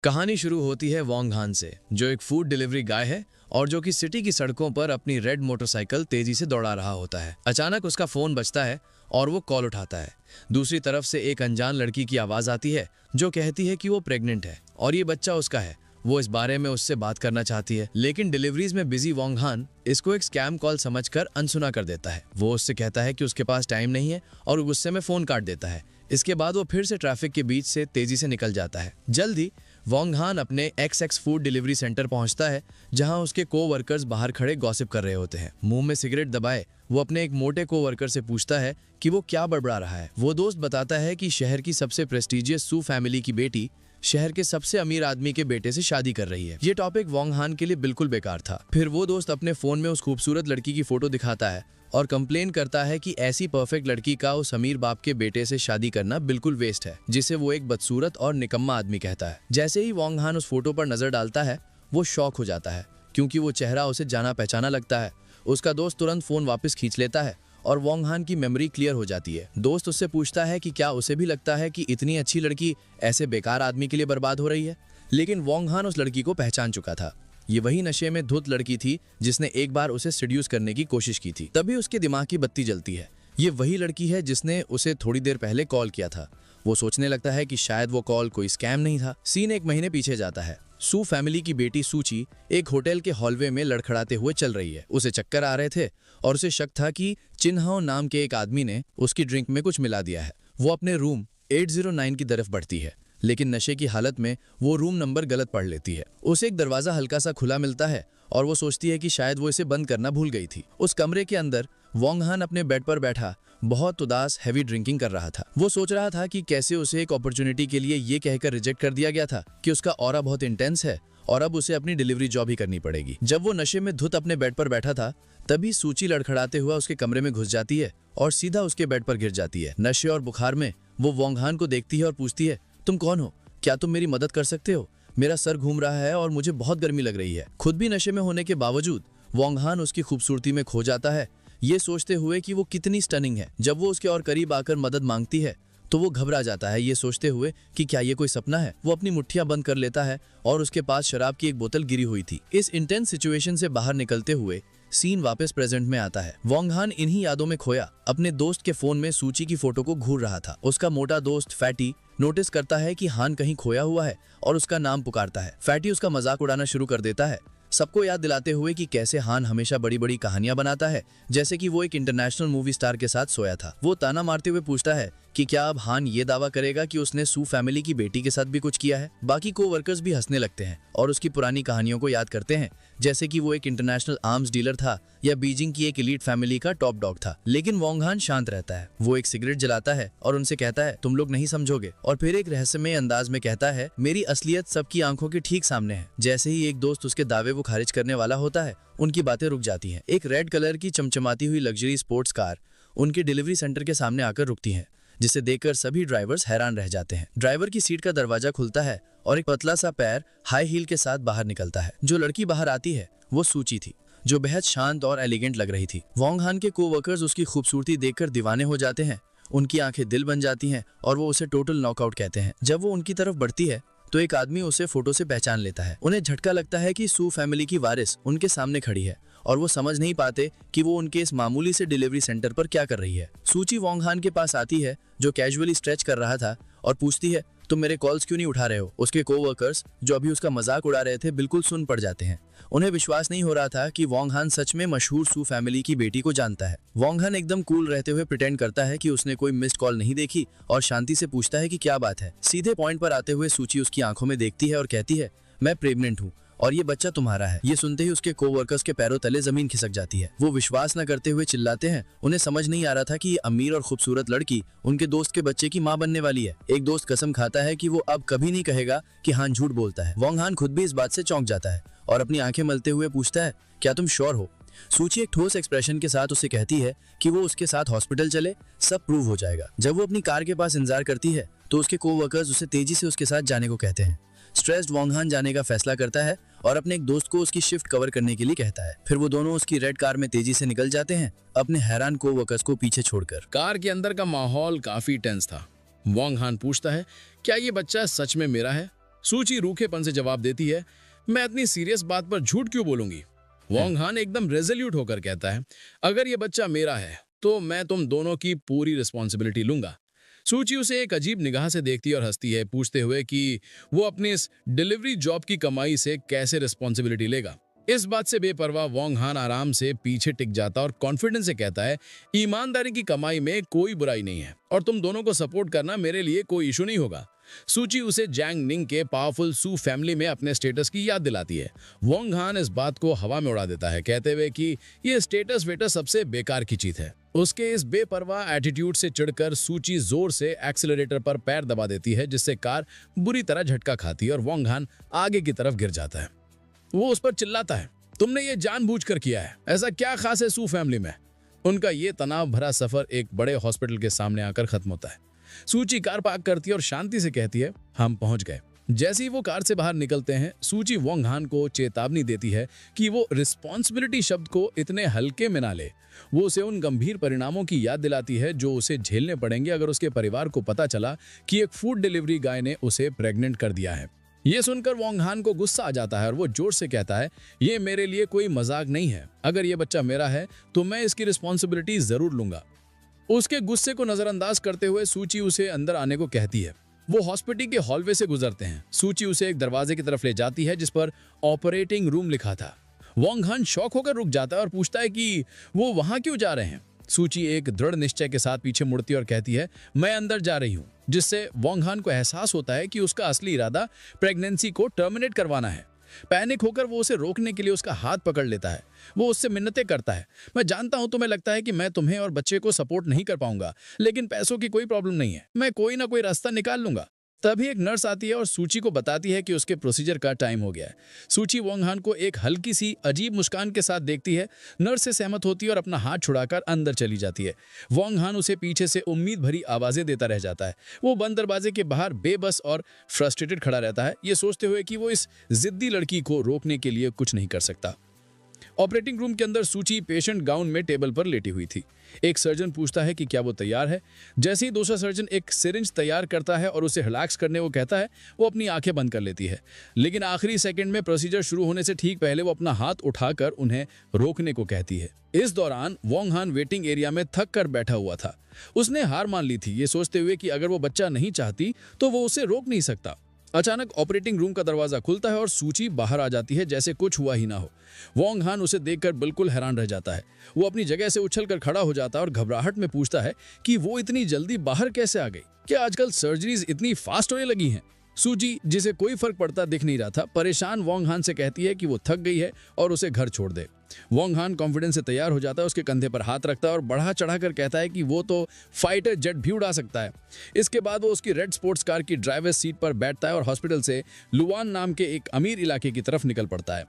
कहानी शुरू होती है वोंग हान से, जो एक फूड डिलीवरी गाय है और जो कि सिटी की सड़कों पर अपनी रेड मोटरसाइकिल तेजी से दौड़ा रहा होता है। अचानक उसका फोन बजता है और वो कॉल उठाता है। दूसरी तरफ से एक अनजान लड़की की आवाज आती है जो कहती है कि वो प्रेग्नेंट है और ये बच्चा उसका है। वो इस बारे में उससे बात करना चाहती है, लेकिन डिलीवरीज में बिजी वोंग हान इसको एक स्कैम कॉल समझकर अनसुना कर देता है। वो उससे कहता है कि उसके पास टाइम नहीं है और गुस्से में फोन काट देता है। इसके बाद वो फिर से ट्रैफिक के बीच से तेजी से निकल जाता है। जल्द ही वोंग हान अपने XX फूड डिलीवरी सेंटर पहुंचता है, जहां उसके को-वर्कर्स बाहर खड़े गॉसिप कर रहे होते हैं। मुंह में सिगरेट दबाए वो अपने एक मोटे को-वर्कर से पूछता है कि वो क्या बड़बड़ा रहा है। वो दोस्त बताता है कि शहर की सबसे प्रेस्टिजियस सू फैमिली की बेटी शहर के सबसे अमीर आदमी के बेटे से शादी कर रही है। ये टॉपिक वोंग हान के लिए बिल्कुल बेकार था। फिर वो दोस्त अपने फोन में उस खूबसूरत लड़की की फोटो दिखाता है और कंप्लेन करता है कि ऐसी परफेक्ट लड़की का उस अमीर बाप के बेटे से शादी करना बिल्कुल वेस्ट है, जिसे वो एक बदसूरत और निकम्मा आदमी कहता है। जैसे ही वोंग हान उस फोटो पर नजर डालता है, वो शॉक हो जाता है क्योंकि वो चेहरा उसे जाना पहचाना लगता है। उसका दोस्त तुरंत फोन वापस खींच लेता है और वोंग हान की मेमोरी क्लियर हो जाती है। दोस्त उससे पूछता है कि क्या उसे भी लगता है कि इतनी अच्छी लड़की ऐसे बेकार आदमी के लिए बर्बाद हो रही है, लेकिन वोंग हान उस लड़की को पहचान चुका था। ये वही नशे में धुत लड़की थी जिसने एक बार उसे सिड्यूस करने की कोशिश की थी। तभी उसके दिमाग की बत्ती जलती है। ये वही लड़की है जिसने उसे थोड़ी देर पहले कॉल किया था। वो सोचने लगता है कि शायद वो कॉल कोई स्कैम नहीं था। सीन एक महीने पीछे जाता है। सू फैमिली की बेटी सूची एक होटल के हॉलवे में लड़खड़ाते हुए चल रही है। उसे चक्कर आ रहे थे और उसे शक था कि चिन्हाओ नाम के एक आदमी ने उसकी ड्रिंक में कुछ मिला दिया है। वो अपने रूम 809 की तरफ बढ़ती है, लेकिन नशे की हालत में वो रूम नंबर गलत पढ़ लेती है। उसे एक दरवाजा हल्का सा खुला मिलता है और वो सोचती है कि शायद वो इसे बंद करना भूल गई थी। उस कमरे के अंदर वोंग हान अपने बेड पर बैठा बहुत उदास हैवी ड्रिंकिंग कर रहा था। वो सोच रहा था कि कैसे उसे एक अपॉर्चुनिटी के लिए ये कहकर रिजेक्ट कर दिया गया था कि उसका ऑरा बहुत इंटेंस है और अब उसे अपनी डिलीवरी जॉब ही करनी पड़ेगी। जब वो नशे में धुत अपने बेड पर बैठा था, तभी सूची लड़खड़ाते हुआ उसके कमरे में घुस जाती है और सीधा उसके बेड पर गिर जाती है। नशे और बुखार में वो वोंग हान को देखती है और पूछती है, तुम कौन हो? क्या तुम मेरी मदद कर सकते हो? मेरा सर घूम रहा है और मुझे बहुत गर्मी लग रही है। खुद भी नशे में होने के बावजूद वोंग हान उसकी खूबसूरती में खो जाता है, ये सोचते हुए कि वो कितनी स्टनिंग है। जब वो उसके और करीब आकर मदद मांगती है तो वो घबरा जाता है, ये सोचते हुए कि क्या ये कोई सपना है। वो अपनी मुट्ठियां बंद कर लेता है और उसके पास शराब की एक बोतल गिरी हुई थी। इस इंटेंस सिचुएशन से बाहर निकलते हुए सीन वापस प्रेजेंट में आता है। वोंग हान इन्हीं यादों में खोया अपने दोस्त के फोन में सूची की फोटो को घूर रहा था। उसका मोटा दोस्त फैटी नोटिस करता है कि हान कहीं खोया हुआ है और उसका नाम पुकारता है। फैटी उसका मजाक उड़ाना शुरू कर देता है, सबको याद दिलाते हुए कि कैसे हान हमेशा बड़ी बड़ी कहानियां बनाता है, जैसे कि वो एक इंटरनेशनल मूवी स्टार के साथ सोया था। वो ताना मारते हुए पूछता है कि क्या अब हान ये दावा करेगा कि उसने सू फैमिली की बेटी के साथ भी कुछ किया है। बाकी को-वर्कर्स भी हंसने लगते हैं और उसकी पुरानी कहानियों को याद करते हैं, जैसे कि वो एक इंटरनेशनल आर्म्स डीलर था या बीजिंग की एक एलीट फैमिली का टॉप डॉग था। लेकिन वोंग हान शांत रहता है। वो एक सिगरेट जलाता है और उनसे कहता है, तुम लोग नहीं समझोगे, और फिर एक रहस्यमय अंदाज में कहता है, मेरी असलियत सबकी आंखों के ठीक सामने है। जैसे ही एक दोस्त उसके दावे को खारिज करने वाला होता है, उनकी बातें रुक जाती हैं। एक रेड कलर की चमचमाती हुई लग्जरी स्पोर्ट्स कार उनके डिलीवरी सेंटर के सामने आकर रुकती है, जिसे देखकर सभी ड्राइवर्स हैरान रह जाते हैं। ड्राइवर की सीट का दरवाजा खुलता है और एक पतला सा पैर हाई हील के साथ बाहर निकलता है। जो लड़की बाहर आती है वो सूची थी, जो बेहद शांत और एलिगेंट लग रही थी। वोंग हान के को-वर्कर्स उसकी खूबसूरती देखकर दीवाने हो जाते हैं। उनकी आंखें दिल बन जाती हैं और वो उसे टोटल नॉकआउट कहते हैं। जब वो उनकी तरफ बढ़ती है तो एक आदमी उसे फोटो से पहचान लेता है। उन्हें झटका लगता है कि सू फैमिली की वारिस उनके सामने खड़ी है और वो समझ नहीं पाते कि वो उनके इस मामूली से डिलीवरी सेंटर पर क्या कर रही है। सूची वोंग हान के पास आती है, जो कैजुअली स्ट्रेच कर रहा था, और पूछती है, तुम मेरे कॉल्स क्यों नहीं उठा रहे हो? उसके को-वर्कर्स जो अभी उसका मजाक उड़ा रहे थे बिल्कुल सुन पड़ जाते हैं। उन्हें विश्वास नहीं हो रहा था कि वोंग हान सच में मशहूर सू फैमिली की बेटी को जानता है। वोंग हान एकदम कूल रहते हुए प्रिटेंड करता है कि उसने कोई मिस्ड कॉल नहीं देखी और शांति से पूछता है कि क्या बात है। सीधे पॉइंट पर आते हुए सूची उसकी आंखों में देखती है और कहती है, मैं प्रेग्नेंट हूँ और ये बच्चा तुम्हारा है। ये सुनते ही उसके को-वर्कर्स के पैरों तले जमीन खिसक जाती है। वो विश्वास न करते हुए चिल्लाते हैं। उन्हें समझ नहीं आ रहा था कि ये अमीर और खूबसूरत लड़की उनके दोस्त के बच्चे की मां बनने वाली है। एक दोस्त कसम खाता है कि वो अब कभी नहीं कहेगा कि हान झूठ बोलता है। वोंग हान खुद भी इस बात से चौंक जाता है और अपनी आंखें मलते हुए पूछता है, क्या तुम श्योर हो? सूची एक ठोस एक्सप्रेशन के साथ उसे कहती है कि वो उसके साथ हॉस्पिटल चले, सब प्रूव हो जाएगा। जब वो अपनी कार के पास इंतजार करती है तो उसके को-वर्कर्स उसे तेजी से उसके साथ जाने को कहते हैं। स्ट्रेस्ड वोंग हान जाने का फैसला करता है और अपने एक दोस्त को उसकी शिफ्ट कवर करने के लिए कहता है। फिर वो दोनों उसकी रेड कार में तेजी से निकल जाते हैं, अपने हैरान को-वर्कर्स को पीछे छोड़कर। कार के अंदर का माहौल काफी टेंस था। वोंग हान पूछता है, क्या ये बच्चा सच में मेरा है? सूची रूखेपन से जवाब देती है, मैं इतनी सीरियस बात पर झूठ क्यों बोलूंगी। वोंग हान एकदम रेजोल्यूट होकर कहता है, अगर ये बच्चा मेरा है तो मैं तुम दोनों की पूरी रिस्पॉन्सिबिलिटी लूंगा। सूची उसे एक अजीब निगाह से देखती है और हंसती है, पूछते हुए कि वो अपनी इस डिलीवरी जॉब की कमाई से कैसे रिस्पॉन्सिबिलिटी लेगा। इस बात से बेपरवाह वोंग हान आराम से पीछे टिक जाता और कॉन्फिडेंस से कहता है, ईमानदारी की कमाई में कोई बुराई नहीं है और तुम दोनों को सपोर्ट करना मेरे लिए कोई इशू नहीं होगा। सूची उसे जैंग निंग के पावरफुल सू फैमिली में अपने स्टेटस की याद दिलाती है। वोंग हान इस बात को हवा में उड़ा देता है, कहते हुए कि ये स्टेटस वेटस सबसे बेकार की चीज है। उसके इस बेपरवाह एटीट्यूड से चिढ़कर सूची जोर से एक्सीलरेटर पर पैर दबा देती है, जिससे कार बुरी तरह झटका खाती है और वोंग हान आगे की तरफ गिर जाता है। वो उस पर चिल्लाता है, तुमने ये जानबूझकर किया है, ऐसा क्या खास है सू फैमिली में। उनका ये तनाव भरा सफर एक बड़े हॉस्पिटल के सामने आकर खत्म होता है। सूची कार पार्क करती है और शांति से कहती है, हम पहुंच गए। जैसे ही वो कार से बाहर निकलते हैं, सूची वोंग हान को चेतावनी देती है कि वो रिस्पॉन्सिबिलिटी शब्द को इतने हल्के में ना ले। वो उसे उन गंभीर परिणामों की याद दिलाती है जो उसे झेलने पड़ेंगे अगर उसके परिवार को पता चला कि एक फूड डिलीवरी गाय ने उसे प्रेग्नेंट कर दिया है। ये सुनकर वोंग हान को गुस्सा आ जाता है और वो जोर से कहता है, ये मेरे लिए कोई मजाक नहीं है, अगर ये बच्चा मेरा है तो मैं इसकी रिस्पॉन्सिबिलिटी जरूर लूंगा। उसके गुस्से को नजरअंदाज करते हुए सूची उसे अंदर आने को कहती है। वो हॉस्पिटल के हॉलवे से गुजरते हैं। सूची उसे एक दरवाजे की तरफ ले जाती है जिस पर ऑपरेटिंग रूम लिखा था। वोंग हान शॉक होकर रुक जाता है और पूछता है कि वो वहां क्यों जा रहे हैं। सूची एक दृढ़ निश्चय के साथ पीछे मुड़ती और कहती है, मैं अंदर जा रही हूँ, जिससे वोंग हान को एहसास होता है कि उसका असली इरादा प्रेगनेंसी को टर्मिनेट करवाना है। पैनिक होकर वो उसे रोकने के लिए उसका हाथ पकड़ लेता है। वो उससे मिन्नतें करता है, मैं जानता हूं तुम्हें लगता है कि मैं तुम्हें और बच्चे को सपोर्ट नहीं कर पाऊंगा, लेकिन पैसों की कोई प्रॉब्लम नहीं है, मैं कोई ना कोई रास्ता निकाल लूंगा। तभी एक नर्स आती है और सूची को बताती है कि उसके प्रोसीजर का टाइम हो गया है। सूची वोंग हान को एक हल्की सी अजीब मुस्कान के साथ देखती है, नर्स से सहमत होती है और अपना हाथ छुड़ाकर अंदर चली जाती है। वोंग हान उसे पीछे से उम्मीद भरी आवाजें देता रह जाता है। वो बंद दरवाजे के बाहर बेबस और फ्रस्ट्रेटेड खड़ा रहता है, ये सोचते हुए कि वो इस जिद्दी लड़की को रोकने के लिए कुछ नहीं कर सकता। ऑपरेटिंग रूम के अंदर सूची पेशेंट गाउन में टेबल पर लेटी हुई थी। एक सर्जन पूछता है कि क्या वो तैयार है। जैसे ही दूसरा सर्जन एक सिरिंज तैयार करता है और उसे रिलैक्स करने को कहता है, वो अपनी आंखें बंद कर लेती है। लेकिन आखिरी सेकंड में प्रोसीजर शुरू होने से ठीक पहले वो अपना हाथ उठाकर उन्हें रोकने को कहती है। इस दौरान वोंग हान वेटिंग एरिया में थक कर बैठा हुआ था। उसने हार मान ली थी, ये सोचते हुए कि अगर वो बच्चा नहीं चाहती तो वो उसे रोक नहीं सकता। अचानक ऑपरेटिंग रूम का दरवाजा खुलता है और सूची बाहर आ जाती है जैसे कुछ हुआ ही ना हो। वोंग हान उसे देखकर बिल्कुल हैरान रह जाता है। वो अपनी जगह से उछलकर खड़ा हो जाता है और घबराहट में पूछता है कि वो इतनी जल्दी बाहर कैसे आ गई। क्या आजकल सर्जरीज इतनी फास्ट होने लगी हैं? सूची, जिसे कोई फर्क पड़ता दिख नहीं रहा था, परेशान वोंग हान से कहती है कि वो थक गई है और उसे घर छोड़ दे। वोंग हान कॉन्फिडेंस से तैयार हो जाता है, उसके कंधे पर हाथ रखता है और बढ़ा चढ़ाकर कहता है कि वो तो फाइटर जेट भी उड़ा सकता है। इसके बाद वो उसकी रेड स्पोर्ट्स कार की ड्राइवर सीट पर बैठता है और हॉस्पिटल से लुआन नाम के एक अमीर इलाके की तरफ निकल पड़ता है।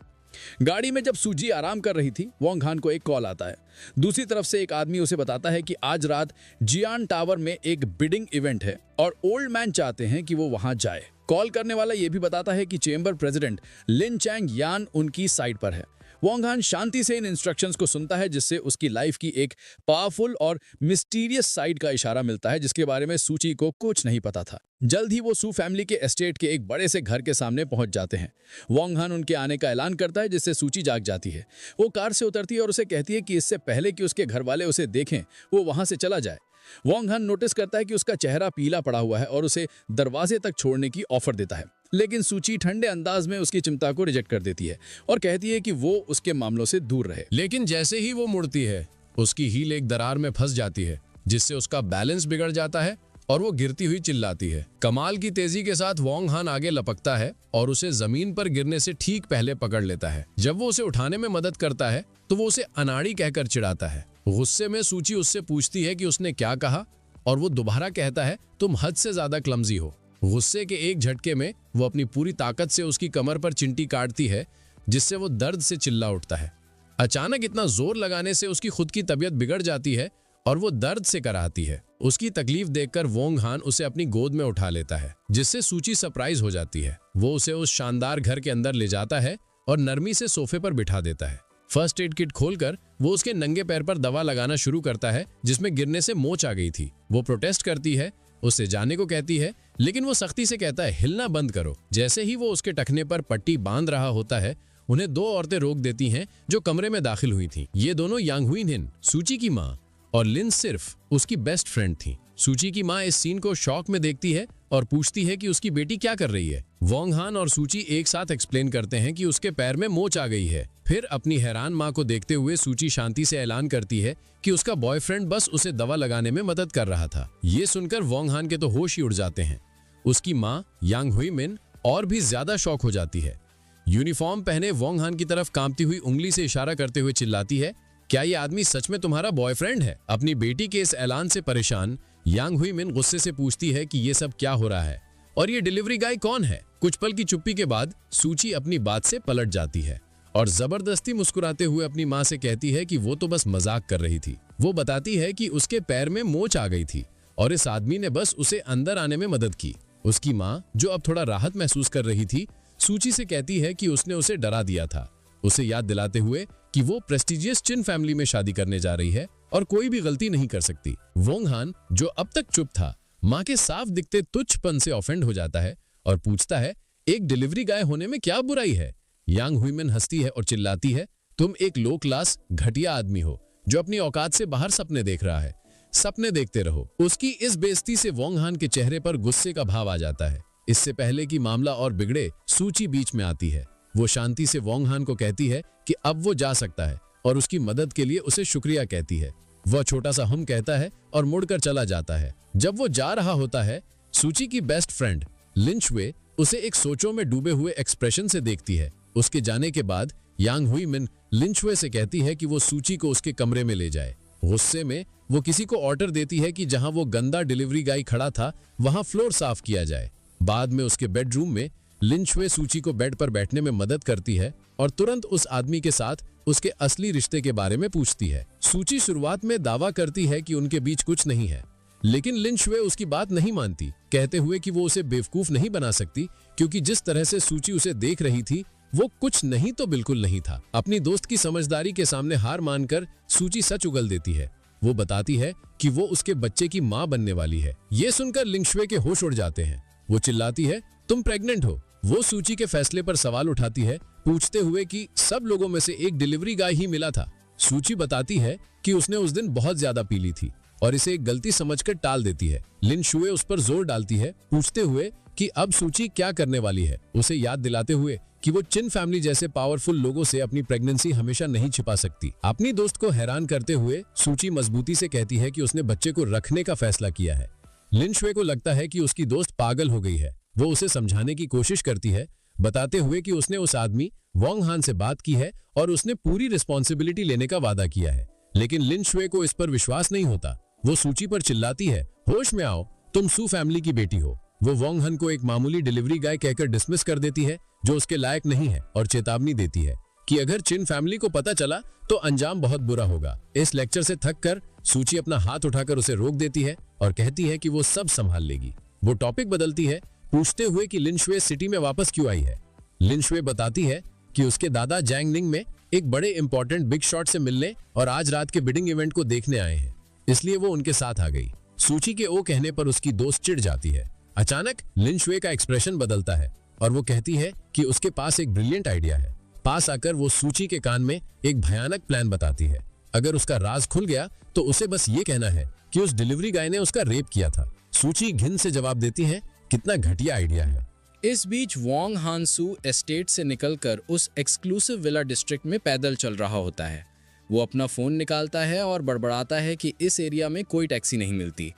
गाड़ी में जब सूजी आराम कर रही थी, वोंग हान को एक कॉल आता है। दूसरी तरफ से एक आदमी उसे बताता है कि आज रात जियान टावर में एक बिडिंग इवेंट है और ओल्ड मैन चाहते हैं कि वो वहां जाए। कॉल करने वाला ये भी बताता है कि चेंबर प्रेसिडेंट लिन चैंग यान उनकी साइड पर है। वोंग हान शांति से इन इंस्ट्रक्शंस को सुनता है, जिससे उसकी लाइफ की एक पावरफुल और मिस्टीरियस साइड का इशारा मिलता है जिसके बारे में सूची को कुछ नहीं पता था। जल्द ही वो सू फैमिली के एस्टेट के एक बड़े से घर के सामने पहुंच जाते हैं। वोंग हान उनके आने का ऐलान करता है, जिससे सूची जाग जाती है। वो कार से उतरती है और उसे कहती है कि इससे पहले कि उसके घर वाले उसे देखें, वो वहां से चला जाए। वोंग हान नोटिस करता है कि उसका चेहरा पीला पड़ा हुआ है और उसे दरवाजे तक छोड़ने की ऑफर देता है, लेकिन सूची ठंडे अंदाज में उसकी चिंता को रिजेक्ट कर देती है और कहती है कि वो उसके मामलों से दूर रहे। लेकिन जैसे ही वो मुड़ती है, उसकी हील एक दरार में फंस जाती है, जिससे उसका बैलेंस बिगड़ जाता है और वो गिरती हुई चिल्लाती है। कमाल की तेजी के साथ वोंग हान आगे लपकता है और उसे जमीन पर गिरने से ठीक पहले पकड़ लेता है। जब वो उसे उठाने में मदद करता है तो वो उसे अनाड़ी कहकर चिढ़ाता है। गुस्से में सूची उससे पूछती है कि उसने क्या कहा और वो दोबारा कहता है, तुम हद से ज्यादा क्लमजी हो। गुस्से के एक झटके में वो अपनी पूरी ताकत से उसकी कमर पर चिंटी काटती है, जिससे वो दर्द से चिल्ला उठता है। अचानक इतना जोर लगाने से उसकी खुद की तबीयत बिगड़ जाती है और वो दर्द से कराहती है। उसकी तकलीफ देखकर वोंग हान उसे अपनी गोद में उठा लेता है, जिससे सूची सरप्राइज हो जाती है। वो उसे उस शानदार घर के अंदर ले जाता है और नरमी से सोफे पर बिठा देता है। फर्स्ट एड किट खोलकर वो उसके नंगे पैर पर दवा लगाना शुरू करता है, जिसमें गिरने से मोच आ गई थी। वो प्रोटेस्ट करती है, उससे जाने को कहती है, लेकिन वो सख्ती से कहता है हिलना बंद करो। जैसे ही वो उसके टखने पर पट्टी बांध रहा होता है, उन्हें दो औरतें रोक देती हैं जो कमरे में दाखिल हुई थीं। ये दोनों यांग हुई हिन, सूची की माँ, और लिन सिर्फ उसकी बेस्ट फ्रेंड थी। सूची की माँ इस सीन को शॉक में देखती है और पूछती है कि उसकी बेटी क्या कर रही है। वोंग हान और सूची एक साथ एक्सप्लेन करते हैं कि उसके पैर में मोच आ गई है। फिर अपनी हैरान माँ को देखते हुए सूची शांति से ऐलान करती है कि उसका बॉयफ्रेंड बस उसे दवा लगाने में मदद कर रहा था। ये सुनकर वोंग हान के तो होश ही उड़ जाते हैं। उसकी माँ यांग हुई मिन और भी ज्यादा शॉक हो जाती है। यूनिफॉर्म पहने वोंग हान की तरफ कांपती हुई उंगली से इशारा करते हुए चिल्लाती है, क्या ये आदमी सच में तुम्हारा बॉयफ्रेंड है? अपनी बेटी के इस ऐलान से परेशान यांग हुई मिन गुस्से से पूछती है कि ये सब क्या हो रहा है और ये डिलीवरी गाय कौन है? कुछ पल की चुप्पी के बाद सूची अपनी बात से पलट जाती है और जबरदस्ती मुस्कुराते हुए अपनी माँ से कहती है कि वो तो बस मजाक कर रही थी। वो बताती है कि उसके पैर में मोच आ गई थी और इस आदमी ने बस उसे अंदर आने में मदद की। उसकी माँ, जो अब थोड़ा राहत महसूस कर रही थी, सूची से कहती है कि उसने उसे डरा दिया था, उसे याद दिलाते हुए कि वो प्रेस्टिजियस चिन फैमिली में शादी करने जा रही है और कोई भी गलती नहीं कर सकती। वोंग हान, जो अब तक चुप था, माँ के साफ दिखते तुच्छपन से ऑफेंड हो जाता है और पूछता है, एक डिलीवरी गाय होने में क्या बुराई है? यांग हुईमिन हंसती है और चिल्लाती है, तुम एक लो क्लास घटिया आदमी हो जो अपनी औकात से बाहर सपने देख रहा है। सपने देखते रहो। उसकी इस बेइज्जती से वोंग हान के चेहरे पर गुस्से का भाव आ जाता है। इससे पहले कि मामला और बिगड़े, सूची बीच में आती है। वो शांति से वोंग हान को कहती है कि अब वो जा सकता है और उसकी मदद के लिए उसे शुक्रिया कहती है। वह छोटा सा हम कहता है और मुड़कर चला जाता है। जब वो जा रहा होता है, सूची की बेस्ट फ्रेंड लिन शुए उसे एक सोचों में डूबे हुए एक्सप्रेशन से देखती है। उसके जाने के बाद यांग हुई मिन लिन शुए से कहती है कि वो सूची को उसके कमरे में ले जाए। गुस्से में वो किसी को ऑर्डर देती है कि जहां वो गंदा डिलीवरी गाय खड़ा था वहां फ्लोर साफ किया जाए। बाद में उसके बेडरूम में लिन शुए सूची को बेड पर बैठने में मदद करती है और तुरंत उस आदमी के साथ उसके असली रिश्ते के बारे में पूछती है। सूची शुरुआत में दावा करती है कि उनके बीच कुछ नहीं है, लेकिन लिन शुए उसकी बात नहीं मानती, कहते हुए कि वो उसे बेवकूफ नहीं बना सकती क्योंकि जिस तरह से सूची उसे देख रही थी वो कुछ नहीं तो बिल्कुल नहीं था। अपनी दोस्त की समझदारी के सामने हार मानकर सूची सच उगल देती है। वो बताती है कि वो उसके बच्चे की माँ बनने वाली है। ये सुनकर लिन शुए के होश उड़ जाते हैं। वो चिल्लाती है, तुम प्रेग्नेंट हो। वो सूची के फैसले पर सवाल उठाती है, पूछते हुए कि सब लोगों में से एक डिलीवरी गाय ही मिला था। सूची बताती है कि उसने उस दिन बहुत ज्यादा पी ली थी और इसे एक गलती समझकर टाल देती है। लिन शुए उस पर जोर डालती है, पूछते हुए कि अब सूची क्या करने वाली है, उसे याद दिलाते हुए कि वो चिन फैमिली जैसे पावरफुल लोगों से अपनी प्रेगनेंसी हमेशा नहीं छिपा सकती। अपनी दोस्त को हैरान करते हुए सूची मजबूती से कहती है कि उसने बच्चे को रखने का फैसला किया है। लिन शुए को लगता है कि उसकी दोस्त पागल हो गई है। वो उसे समझाने की कोशिश करती है, बताते हुए कि उसने उस आदमी वोंग हान से बात की है और उसने पूरी रिस्पॉन्सिबिलिटी लेने का वादा किया है। लेकिन लिन शुए को इस पर विश्वास नहीं होता। वो सूची पर चिल्लाती है, होश में आओ, तुम सू फैमिली की बेटी हो। वो वोंग हान को एक मामूली डिलीवरी गाय कहकर डिसमिस कर देती है जो उसके लायक नहीं है और चेतावनी देती है कि अगर चिन फैमिली को पता चला तो अंजाम बहुत बुरा होगा। इस लेक्चर से थक कर सूची अपना हाथ उठाकर उसे रोक देती है और कहती है कि वो सब संभाल लेगी। वो टॉपिक बदलती है, पूछते हुए कि लिन शुए सिटी में वापस क्यों आई है। लिन शुए बताती है कि उसके दादा जैंग निंग में एक बड़े इंपॉर्टेंट बिग शॉट से मिलने और आज रात के बिडिंग इवेंट को देखने आए हैं, इसलिए वो उनके साथ आ गई। सूची के ओ कहने पर उसकी दोस्त चिढ़ जाती है। अचानक लिन शुए का एक्सप्रेशन बदलता है और वो कहती है कि उसके पास एक ब्रिलियंट आइडिया है। पास आकर वो सूची के कान में एक भयानक प्लान बताती है। अगर उसका राज खुल गया तो उसे बस ये कहना है कि उस डिलीवरी गाय ने उसका रेप किया था। सूची घिन से जवाब देती है, कितना घटिया आइडिया है। इस बीच वोंग हान सू एस्टेट से निकलकर उस एक्सक्लूसिव विला डिस्ट्रिक्ट में पैदल चल रहा होता है। वो अपना फोन निकालता है और बड़बड़ाता है कि इस एरिया में कोई टैक्सी नहीं मिलती।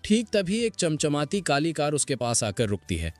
ठीक तभी एक चमचमाती काली कार उसके पास आकर रुकती है।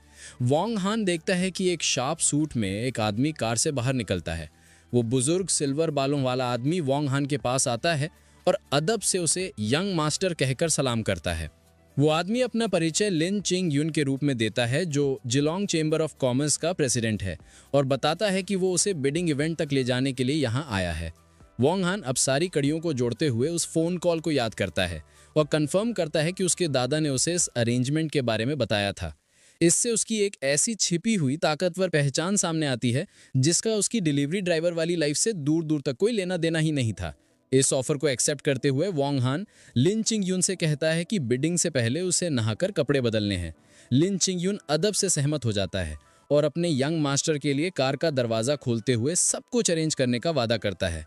वोंग हान देखता है कि एक शार्प सूट में एक आदमी कार से बाहर निकलता है। वो बुजुर्ग सिल्वर बालों वाला आदमी वोंग हान के पास आता है और अदब से उसे यंग मास्टर कहकर सलाम करता है। वो आदमी अपना परिचय लिन चिंग यून के रूप में देता है, जो जिलोंग चेंबर ऑफ कॉमर्स का प्रेसिडेंट है, और बताता है कि वो उसे बिडिंग इवेंट तक ले जाने के लिए यहाँ आया है। वोंग हान अब सारी कड़ियों को जोड़ते हुए उस फोन कॉल को याद करता है और कंफर्म करता है कि उसके दादा ने उसे इस अरेंजमेंट के बारे में बताया था। इससे उसकी एक ऐसी छिपी हुई ताकतवर पहचान सामने आती है जिसका उसकी डिलीवरी ड्राइवर वाली लाइफ से दूर दूर तक कोई लेना देना ही नहीं था। इस ऑफर को एक्सेप्ट करते हुए वोंग हान लिन चिंग यून से कहता है कि बिडिंग से पहले उसे नहाकर कपड़े बदलने हैं। लिन चिंग यून अदब से सहमत हो जाता है और अपने यंग मास्टर के लिए कार का दरवाजा खोलते हुए सब कुछ अरेंज करने का वादा करता है।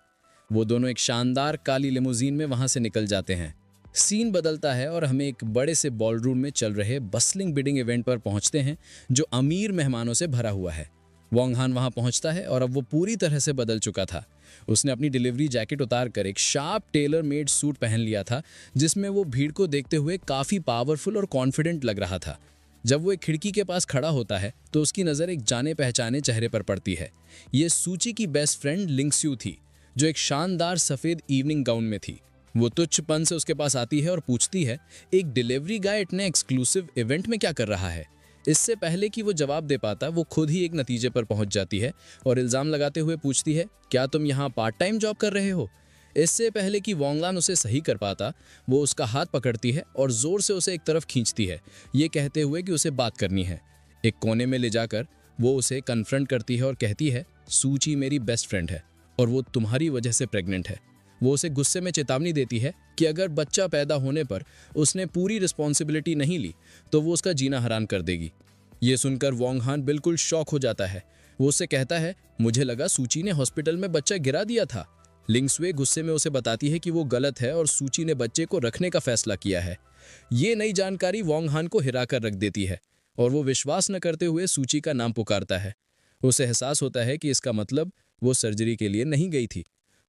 वो दोनों एक शानदार काली लिमोजीन में वहां से निकल जाते हैं। सीन बदलता है और हमें एक बड़े से बॉलरूम में चल रहे बस्लिंग बिडिंग इवेंट पर पहुंचते हैं जो अमीर मेहमानों से भरा हुआ है। वोंग हान वहां पहुंचता है और अब वो पूरी तरह से बदल चुका था। उसने अपनी डिलीवरी जैकेट उतार कर एक शार्प टेलर मेड सूट पहन लिया था जिसमें वो भीड़ को देखते हुए काफी पावरफुल और कॉन्फिडेंट लग रहा था। जब वो एक खिड़की के पास खड़ा होता है तो उसकी नज़र एक जाने पहचाने चेहरे पर पड़ती है। ये सूची की बेस्ट फ्रेंड लिंगस्यू थी जो एक शानदार सफ़ेद इवनिंग गाउन में थी। वो तुच्छपन से उसके पास आती है और पूछती है, एक डिलीवरी गाय इतने एक्सक्लूसिव इवेंट में क्या कर रहा है? इससे पहले कि वो जवाब दे पाता वो खुद ही एक नतीजे पर पहुंच जाती है और इल्ज़ाम लगाते हुए पूछती है, क्या तुम यहाँ पार्ट टाइम जॉब कर रहे हो? इससे पहले कि वोंगलान उसे सही कर पाता वो उसका हाथ पकड़ती है और ज़ोर से उसे एक तरफ खींचती है, ये कहते हुए कि उसे बात करनी है। एक कोने में ले जाकर वो उसे कन्फ्रंट करती है और कहती है, सूची मेरी बेस्ट फ्रेंड है और वो तुम्हारी वजह से प्रेग्नेंट है। वो उसे गुस्से में चेतावनी देती है कि अगर बच्चा पैदा होने पर उसने पूरी रिस्पॉन्सिबिलिटी नहीं ली तो वो उसका जीना हराम कर देगी। ये सुनकर वोंग हान बिल्कुल शॉक हो जाता है। वो उससे कहता है, मुझे लगा सूची ने हॉस्पिटल में बच्चा गिरा दिया था। लिंगस्वे गुस्से में उसे बताती है कि वो गलत है और सूची ने बच्चे को रखने का फैसला किया है। ये नई जानकारी वोंग हान को हिरा कर रख देती है और वो विश्वास न करते हुए सूची का नाम पुकारता है। उसे एहसास होता है कि इसका मतलब वो सर्जरी के लिए नहीं गई थी।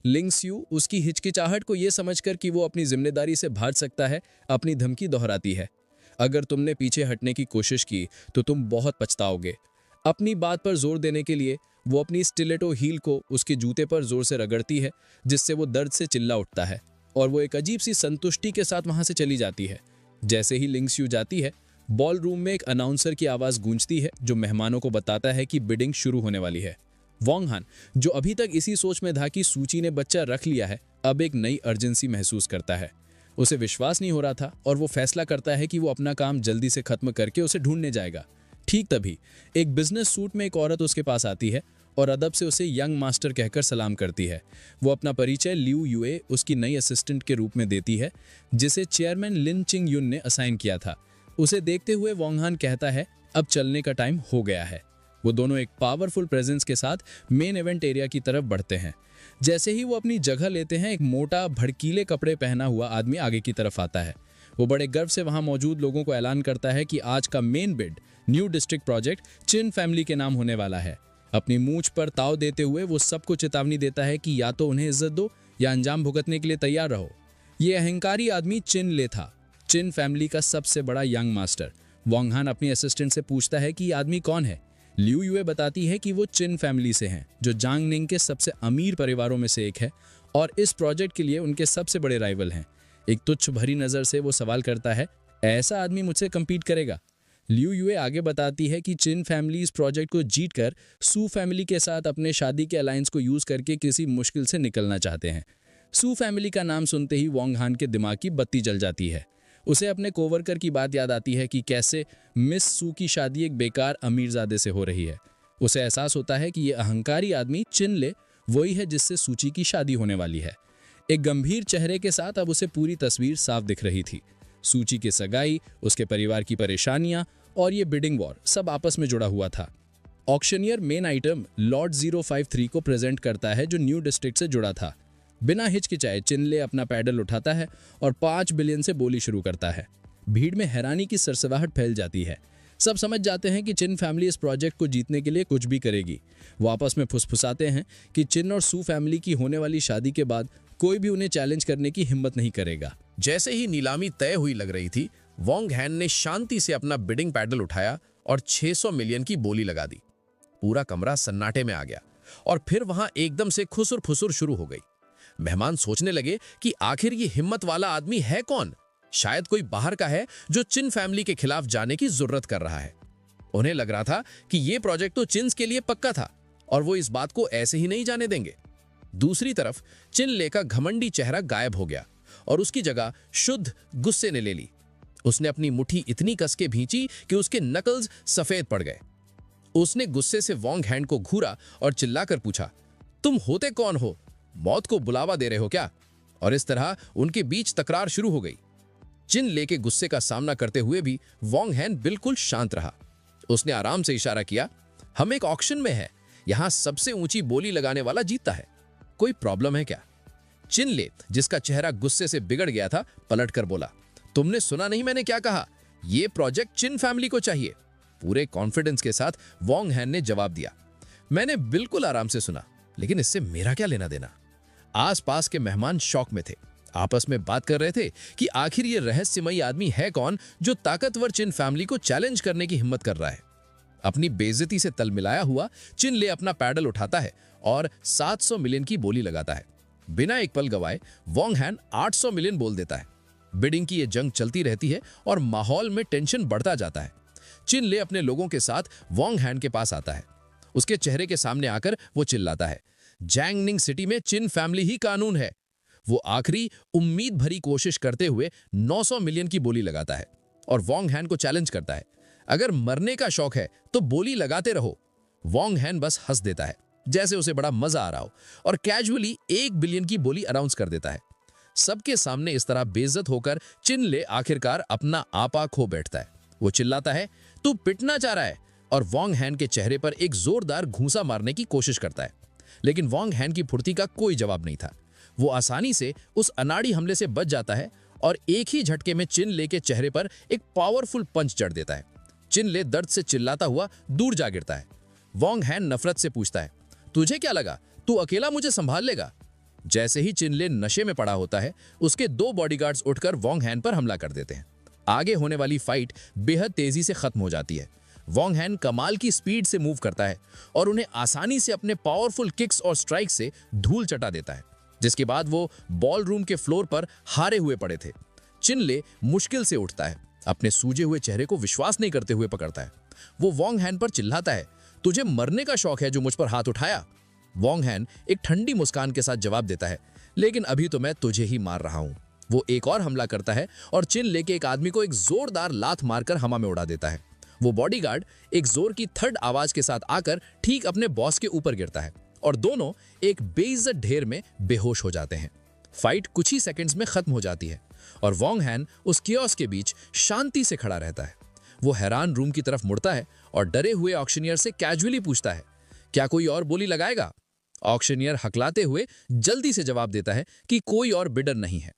लिंगस्यू उसकी हिचकिचाहट को ये समझकर कि वो अपनी जिम्मेदारी से भाग सकता है अपनी धमकी दोहराती है, अगर तुमने पीछे हटने की कोशिश की तो तुम बहुत पछताओगे। अपनी बात पर जोर देने के लिए वो अपनी स्टिलेटो हील को उसके जूते पर जोर से रगड़ती है जिससे वो दर्द से चिल्ला उठता है और वो एक अजीब सी संतुष्टि के साथ वहां से चली जाती है। जैसे ही लिंगस्यू जाती है बॉल रूम में एक अनाउंसर की आवाज़ गूंजती है जो मेहमानों को बताता है कि बिडिंग शुरू होने वाली है। वोंग हान जो अभी तक इसी सोच में था कि सूची ने बच्चा रख लिया है अब एक नई अर्जेंसी महसूस करता है। उसे विश्वास नहीं हो रहा था और वो फैसला करता है कि वो अपना काम जल्दी से खत्म करके उसे ढूंढने जाएगा। ठीक तभी एक बिजनेस सूट में एक औरत उसके पास आती है और अदब से उसे यंग मास्टर कहकर सलाम करती है। वो अपना परिचय लियू यूए उसकी नई असिस्टेंट के रूप में देती है जिसे चेयरमैन लिन चिंग यून ने असाइन किया था। उसे देखते हुए वोंग हान कहता है, अब चलने का टाइम हो गया है। वो दोनों एक पावरफुल प्रेजेंस के साथ मेन इवेंट एरिया की तरफ बढ़ते हैं। जैसे ही वो अपनी जगह लेते हैं एक मोटा भड़कीले कपड़े पहना हुआ आदमी आगे की तरफ आता है। वो बड़े गर्व से वहां मौजूद लोगों को ऐलान करता है कि आज का main bid new district project चिन फैमिली के नाम होने वाला है। अपनी मूंछ पर ताव देते हुए वो सबको चेतावनी देता है कि या तो उन्हें इज्जत दो या अंजाम भुगतने के लिए तैयार रहो। ये अहंकारी आदमी चिन ले था, चिन फैमिली का सबसे बड़ा यंग मास्टर। वोंग हान अपनी असिस्टेंट से पूछता है कि ये आदमी कौन है। लियू यूए बताती है कि वो चिन फैमिली से हैं जो जांग निंग के सबसे अमीर परिवारों में से एक है और इस प्रोजेक्ट के लिए उनके सबसे बड़े राइवल हैं। एक तुच्छ भरी नज़र से वो सवाल करता है, ऐसा आदमी मुझसे कम्पीट करेगा? लियू यूए आगे बताती है कि चिन फैमिली इस प्रोजेक्ट को जीतकर सू फैमिली के साथ अपने शादी के अलायंस को यूज़ करके किसी मुश्किल से निकलना चाहते हैं। सू फैमिली का नाम सुनते ही वोंग हान के दिमाग की बत्ती जल जाती है। उसे अपने कोवर्कर की बात याद आती है कि कैसे मिस सू की शादी एक बेकार अमीरजादे से हो रही है। उसे एहसास होता है कि ये अहंकारी आदमी चिन ले वही है जिससे सूची की शादी होने वाली है। एक गंभीर चेहरे के साथ अब उसे पूरी तस्वीर साफ दिख रही थी। सूची की सगाई, उसके परिवार की परेशानियां और ये बिडिंग वॉर सब आपस में जुड़ा हुआ था। ऑक्शनियर मेन आइटम लॉर्ड 053 को प्रेजेंट करता है जो न्यू डिस्ट्रिक्ट से जुड़ा था। बिना हिचकिचाए चिनले अपना पैडल उठाता है और 5 बिलियन से बोली शुरू करता है। भीड़ में हैरानी की सरसराहट फैल जाती है। सब समझ जाते हैं कि चिन फैमिली इस प्रोजेक्ट को जीतने के लिए कुछ भी करेगी। वो आपस में फुसफुसाते हैं कि चिन और सू फैमिली की होने वाली शादी के बाद कोई भी उन्हें चैलेंज करने की हिम्मत नहीं करेगा। जैसे ही नीलामी तय हुई लग रही थी, वोंग हान ने शांति से अपना बिडिंग पैडल उठाया और 600 मिलियन की बोली लगा दी। पूरा कमरा सन्नाटे में आ गया और फिर वहां एकदम से खुसुर फुसुर शुरू हो गई। मेहमान सोचने लगे कि आखिर ये हिम्मत वाला आदमी है कौन? शायद कोई बाहर का है जो चिन फैमिली के खिलाफ जाने की जरूरत कर रहा है। उन्हें लग रहा था कि ये प्रोजेक्ट तो चिन्स के लिए पक्का था और वो इस बात को ऐसे ही नहीं जाने देंगे। दूसरी तरफ चिन ले का घमंडी चेहरा गायब हो गया और उसकी जगह शुद्ध गुस्से ने ले ली। उसने अपनी मुट्ठी इतनी कस के भींची कि उसके नकल्स सफेद पड़ गए। उसने गुस्से से वोंग हान को घूरा और चिल्लाकर पूछा, तुम होते कौन हो? मौत को बुलावा दे रहे हो क्या? वोंग हान ने अपनी मुट्ठी को जोर से दबाकर कहा, मैं तुम्हें नहीं जानता। चिन ले ने अपनी मुट्ठी को जोर से दबाकर कहा, तुम होते कौन हो? मौत को बुलावा दे रहे हो क्या? वोंग हान ने अपनी मुट्ठी को जोर से दबाकर कहा, तुम होते कौन हो? मौत को बुलावा दे रहे हो क्या? और इस तरह उनके बीच तकरार शुरू हो गई। चिन ले के गुस्से का सामना करते हुए भी वॉन्ग हैन बिल्कुल शांत रहा। उसने आराम से इशारा किया, हम एक ऑक्शन में है, यहां सबसे ऊंची बोली लगाने वाला जीतता है, कोई प्रॉब्लम है क्या? चिन ले, जिसका चेहरा गुस्से से बिगड़ गया था, पलटकर बोला, तुमने सुना नहीं मैंने क्या कहा? यह प्रोजेक्ट चिन फैमिली को चाहिए। पूरे कॉन्फिडेंस के साथ वॉन्ग हैन ने जवाब दिया, मैंने बिल्कुल आराम से सुना, लेकिन इससे मेरा क्या लेना देना? आसपास के मेहमान शॉक में थे, आपस में बात कर रहे थे कि आखिर ये रहस्यमयी आदमी है कौन जो ताकतवर चिन फैमिली को चैलेंज करने की हिम्मत कर रहा है। अपनी बेइज्जती से तल मिलाया हुआ चिन ले अपना पैडल उठाता है और 700 मिलियन की बोली लगाता है। बिना एक पल गवाए वॉन्ग हैन 800 मिलियन बोल देता है। बिडिंग की ये जंग चलती रहती है और माहौल में टेंशन बढ़ता जाता है। चिन ले अपने लोगों के साथ वॉन्ग हैन के पास आता है। उसके चेहरे के सामने आकर वो चिल्लाता है, जैंगनिंग सिटी में चिन फैमिली ही कानून है। वो आखिरी उम्मीद भरी कोशिश करते हुए 900 मिलियन की बोली लगाता है और वॉन्ग हैन को चैलेंज करता है, अगर मरने का शौक है तो बोली लगाते रहो। वॉन्ग हैन बस हंस देता है, जैसे उसे बड़ा मजा आ रहा हो, और कैजुअली 1 बिलियन की बोली अनाउंस कर देता है। सबके सामने इस तरह बेइज्जत होकर चिन ले आखिरकार अपना आपा खो बैठता है। वो चिल्लाता है, तू पिटना चाह रहा है, और वॉन्ग हैन के चेहरे पर एक जोरदार घूंसा मारने की कोशिश करता है। लेकिन वॉन्ग हैन की फुर्ती का कोई जवाब नहीं था। वो आसानी से उस अनाड़ी हमले से बच जाता है और एक ही झटके में चिन ले के चेहरे पर एक पावरफुल पंच जड़ देता है। चिन ले दर्द से चिल्लाता हुआ दूर जा गिरता है। वॉन्ग हैन नफरत से पूछता है, तुझे क्या लगा तू अकेला मुझे संभाल लेगा? जैसे ही चिन ले नशे में पड़ा होता है, उसके 2 बॉडीगार्ड्स उठकर वॉन्ग हैन पर हमला कर देते हैं। आगे होने वाली फाइट बेहद तेजी से खत्म हो जाती है। वॉन्ग हैन कमाल की स्पीड से मूव करता है और उन्हें आसानी से अपने पावरफुल किक्स और स्ट्राइक से धूल चटा देता है, जिसके बाद वो बॉल रूम के फ्लोर पर हारे हुए पड़े थे। चिन ले मुश्किल से उठता है, अपने सूजे हुए चेहरे को विश्वास नहीं करते हुए पकड़ता है। वो वॉन्ग हैन पर चिल्लाता है, तुझे मरने का शौक है जो मुझ पर हाथ उठाया? वॉन्ग हैन एक ठंडी मुस्कान के साथ जवाब देता है, लेकिन अभी तो मैं तुझे ही मार रहा हूं। वो एक और हमला करता है और चिन ले के एक आदमी को एक जोरदार लात मारकर हवा में उड़ा देता है। वो बॉडीगार्ड एक जोर की थर्ड आवाज के साथ आकर ठीक अपने बॉस के ऊपर गिरता है और दोनों एक बेइज्जत ढेर में बेहोश हो जाते हैं। फाइट कुछ ही सेकंड्स में खत्म हो जाती है और वॉन्ग हैन उस कियोस्क के बीच शांति से खड़ा रहता है। वो हैरान रूम की तरफ मुड़ता है और डरे हुए ऑक्शनियर से कैजुअली पूछता है, क्या कोई और बोली लगाएगा? ऑक्शनियर हकलाते हुए जल्दी से जवाब देता है कि कोई और बिडर नहीं है।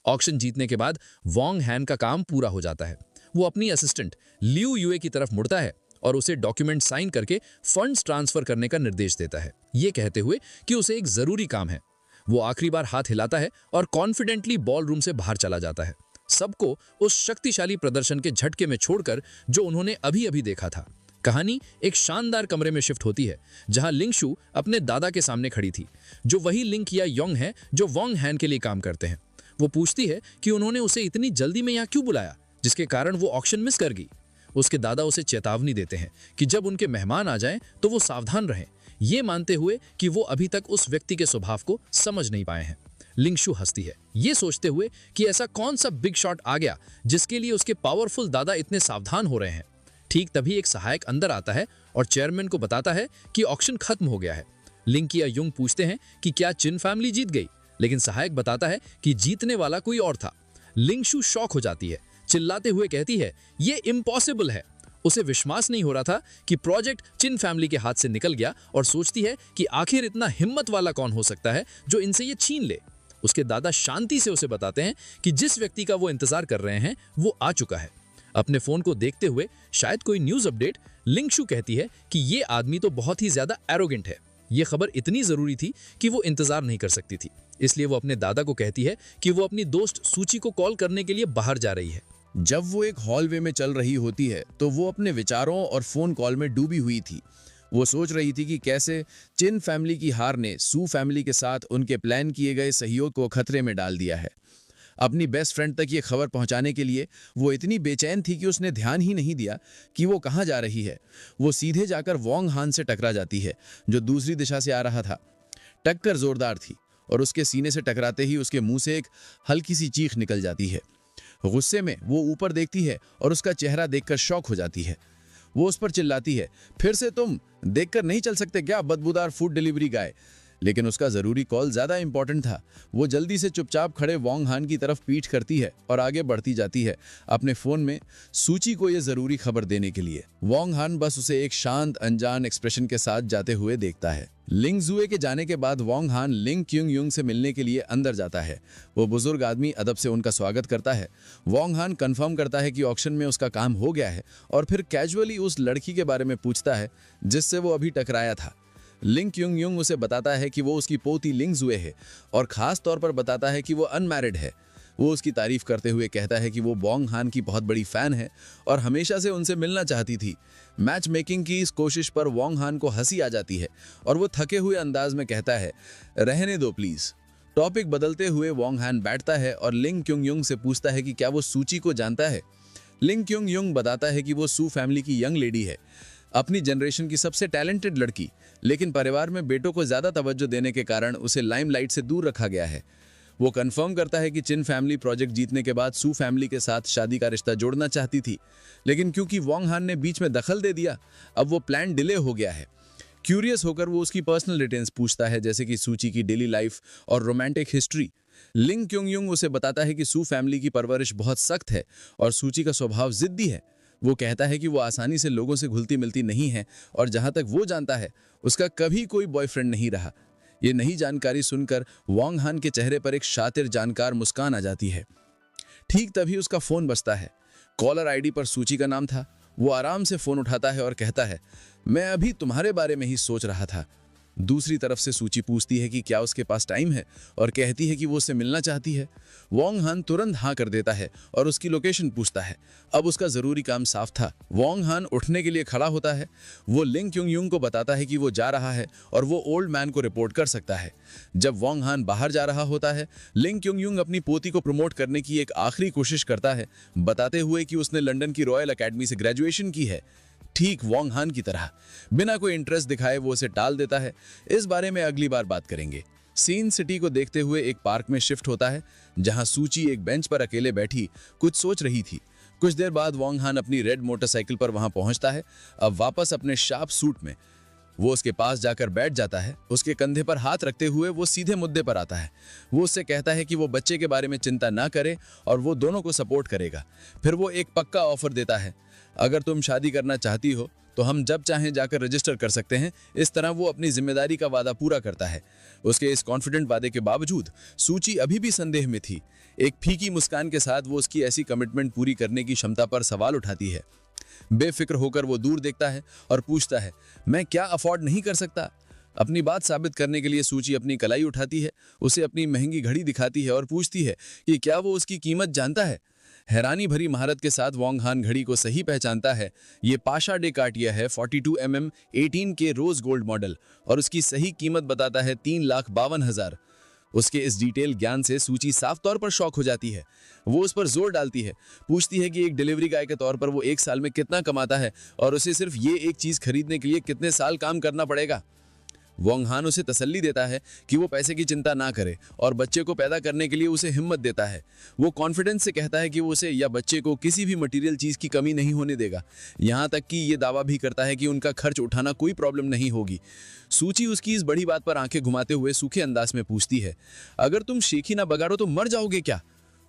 ऑक्शन जीतने के बाद वॉन्ग हैन का काम पूरा हो जाता है। वो अपनी असिस्टेंट लियू यूए की तरफ मुड़ता है और उसे डॉक्यूमेंट साइन करके फंड्स ट्रांसफर करने का निर्देश देता है, ये कहते हुए कि उसे एक जरूरी काम है। वो आखिरी बार हाथ हिलाता है और कॉन्फिडेंटली बॉल रूम से बाहर चला जाता है, सबको उस शक्तिशाली प्रदर्शन के झटके में छोड़कर जो उन्होंने अभी अभी देखा था। कहानी एक शानदार कमरे में शिफ्ट होती है जहां लिंगशु अपने दादा के सामने खड़ी थी, जो वही लिंग या योंग है जो वॉन्ग हैन के लिए काम करते हैं। वो पूछती है कि उन्होंने उसे इतनी जल्दी में यहाँ क्यों बुलाया, जिसके कारण वो ऑक्शन मिस कर गई। उसके दादा उसे चेतावनी देते हैं कि जब उनके मेहमान आ जाएं तो वो सावधान रहें, ये मानते हुए कि वो अभी तक उस व्यक्ति के स्वभाव को समझ नहीं पाए हैं। लिंगशु हंसती है, ये सोचते हुए कि ऐसा कौन सा बिग शॉट आ गया जिसके लिए उसके पावरफुल दादा इतने सावधान हो रहे हैं। ठीक तभी एक सहायक अंदर आता है और चेयरमैन को बताता है कि ऑक्शन खत्म हो गया है। लिंग या युंग पूछते हैं कि क्या चिन फैमिली जीत गई, लेकिन सहायक बताता है कि जीतने वाला कोई और था। लिंगशु शॉक हो जाती है, चिल्लाते हुए कहती है, ये इम्पॉसिबल है। उसे विश्वास नहीं हो रहा था कि प्रोजेक्ट चिन फैमिली के हाथ से निकल गया और सोचती है कि आखिर इतना हिम्मत वाला कौन हो सकता है जो इनसे ये छीन ले। उसके दादा शांति से उसे बताते हैं कि जिस व्यक्ति का वो इंतजार कर रहे हैं वो आ चुका है। अपने फोन को देखते हुए शायद कोई न्यूज अपडेट, लिंगशु कहती है कि ये आदमी तो बहुत ही ज्यादा एरोगेंट है। ये खबर इतनी जरूरी थी कि वो इंतजार नहीं कर सकती थी, इसलिए वो अपने दादा को कहती है कि वो अपनी दोस्त सूची को कॉल करने के लिए बाहर जा रही है। जब वो एक हॉलवे में चल रही होती है तो वो अपने विचारों और फोन कॉल में डूबी हुई थी। वो सोच रही थी कि कैसे चिन फैमिली की हार ने सू फैमिली के साथ उनके प्लान किए गए सहयोग को खतरे में डाल दिया है। अपनी बेस्ट फ्रेंड तक ये खबर पहुंचाने के लिए वो इतनी बेचैन थी कि उसने ध्यान ही नहीं दिया कि वो कहाँ जा रही है। वो सीधे जाकर वॉन्ग हान से टकरा जाती है, जो दूसरी दिशा से आ रहा था। टक्कर जोरदार थी और उसके सीने से टकराते ही उसके मुंह से एक हल्की सी चीख निकल जाती है। गुस्से में वो ऊपर देखती है और उसका चेहरा देखकर शॉक हो जाती है। वो उस पर चिल्लाती है, फिर से तुम देखकर नहीं चल सकते क्या, बदबूदार फूड डिलीवरी गाय? लेकिन उसका जरूरी कॉल ज्यादा इंपॉर्टेंट था। वो जल्दी से चुपचाप खड़े वोंग हान की तरफ पीठ करती है और आगे बढ़ती जाती है अपने फोन में सूची को ये जरूरी खबर देने के लिए। वोंग हान बस उसे एक शांत अनजान एक्सप्रेशन के साथ जाते हुए देखता है। लिंग जुए के जाने के बाद वोंग हान लिंग क्युंग युंग से मिलने के लिए अंदर जाता है। वो बुजुर्ग आदमी अदब से उनका स्वागत करता है। वोंग हान कंफर्म करता है कि ऑक्शन में उसका काम हो गया है और फिर कैजुअली उस लड़की के बारे में पूछता है जिससे वो अभी टकराया था। लिंग क्युंग युंग उसे बताता है कि वो उसकी पोती लिंग जुए है और खास तौर पर बताता है कि वो अनमैरिड है। वो उसकी तारीफ करते हुए कहता है कि वो वोंग हान की बहुत बड़ी फैन है और हमेशा से उनसे मिलना चाहती थी। मैच मेकिंग की इस कोशिश पर वोंग हान को हंसी आ जाती है और वो थके हुए अंदाज में कहता है, रहने दो प्लीज। टॉपिक बदलते हुए वोंग हान बैठता है और लिंग क्युंग युंग से पूछता है कि क्या वो सूची को जानता है। लिंग क्युंग युंग बताता है कि वो सू फैमिली की यंग लेडी है, अपनी जनरेशन की सबसे टैलेंटेड लड़की, लेकिन परिवार में बेटों को ज्यादा तवज्जो देने के कारण उसे लाइमलाइट से दूर रखा गया है। वो कंफर्म करता है कि चिन फैमिली प्रोजेक्ट जीतने के बाद सू फैमिली के साथ शादी का रिश्ता जोड़ना चाहती थी, लेकिन क्योंकि वोंग हान ने बीच में दखल दे दिया, अब वो प्लान डिले हो गया है। क्यूरियस होकर वो उसकी पर्सनल डिटेल्स पूछता है, जैसे कि सूची की डेली लाइफ और रोमांटिक हिस्ट्री। लिंग क्युंग युंग उसे बताता है कि सू फैमिली की परवरिश बहुत सख्त है और सूची का स्वभाव जिद्दी है। वो कहता है कि वो आसानी से लोगों से घुलती मिलती नहीं है और जहां तक वो जानता है उसका कभी कोई बॉयफ्रेंड नहीं रहा। ये नई जानकारी सुनकर वोंग हान के चेहरे पर एक शातिर जानकार मुस्कान आ जाती है। ठीक तभी उसका फोन बजता है। कॉलर आईडी पर सूची का नाम था। वो आराम से फोन उठाता है और कहता है, मैं अभी तुम्हारे बारे में ही सोच रहा था। दूसरी तरफ से सूची पूछती है कि क्या उसके पास टाइम है और कहती है कि वो उससे मिलना चाहती है। वोंग हान तुरंत हाँ कर देता है और उसकी लोकेशन पूछता है। अब उसका जरूरी काम साफ था। वोंग हान उठने के लिए खड़ा होता है। वो लिंग क्युंग युंग को बताता है कि वो जा रहा है और वो ओल्ड मैन को रिपोर्ट कर सकता है। जब वोंग हान बाहर जा रहा होता है, लिंग क्युंग युंग अपनी पोती को प्रमोट करने की एक आखिरी कोशिश करता है, बताते हुए कि उसने लंदन की रॉयल अकेडमी से ग्रेजुएशन की है। ठीक वोंग हान की तरह बिना कोई इंटरेस्ट दिखाए वो उसे टाल देता है। इस बारे में अगली बार बात करेंगे। सीन सिटी को देखते हुए एक पार्क में शिफ्ट होता है, जहां सूची एक बेंच पर अकेले बैठी कुछ सोच रही थी। कुछ देर बाद वोंग हान अपनी रेड मोटरसाइकिल पर वहां पहुंचता है, अब वापस अपने शार्प सूट में। वो उसके पास जाकर बैठ जाता है। उसके कंधे पर हाथ रखते हुए वो सीधे मुद्दे पर आता है। वो उससे कहता है कि वो बच्चे के बारे में चिंता ना करे और वो दोनों को सपोर्ट करेगा। फिर वो एक पक्का ऑफर देता है, अगर तुम शादी करना चाहती हो तो हम जब चाहें जाकर रजिस्टर कर सकते हैं। इस तरह वो अपनी जिम्मेदारी का वादा पूरा करता है। उसके इस कॉन्फिडेंट वादे के बावजूद सूची अभी भी संदेह में थी। एक फीकी मुस्कान के साथ वो उसकी ऐसी कमिटमेंट पूरी करने की क्षमता पर सवाल उठाती है। बेफिक्र होकर वो दूर देखता है और पूछता है, मैं क्या अफोर्ड नहीं कर सकता? अपनी बात साबित करने के लिए सूची अपनी कलाई उठाती है, उसे अपनी महंगी घड़ी दिखाती है और पूछती है कि क्या वो उसकी कीमत जानता है। हैरानी भरी महारत के साथ वोंग हान घड़ी को सही पहचानता है। ये पाशा डे कार्टियर है 42 mm 18K rose gold model और उसकी सही कीमत बताता है 3,52,000। उसके इस डिटेल ज्ञान से सूची साफ तौर पर शॉक हो जाती है। वो उस पर जोर डालती है, पूछती है कि एक डिलीवरी गाय के तौर पर वो एक साल में कितना कमाता है और उसे सिर्फ ये एक चीज खरीदने के लिए कितने साल काम करना पड़ेगा। वोंग हान उसे तसल्ली देता है कि वो पैसे की चिंता ना करे और बच्चे को पैदा करने के लिए उसे हिम्मत देता है। वो कॉन्फिडेंस से कहता है कि वो उसे या बच्चे को किसी भी मटेरियल चीज की कमी नहीं होने देगा। यहाँ तक कि ये दावा भी करता है कि उनका खर्च उठाना कोई प्रॉब्लम नहीं होगी। सूची उसकी इस बड़ी बात पर आंखें घुमाते हुए सूखे अंदाज में पूछती है, अगर तुम शेखी ना बगाड़ो तो मर जाओगे क्या?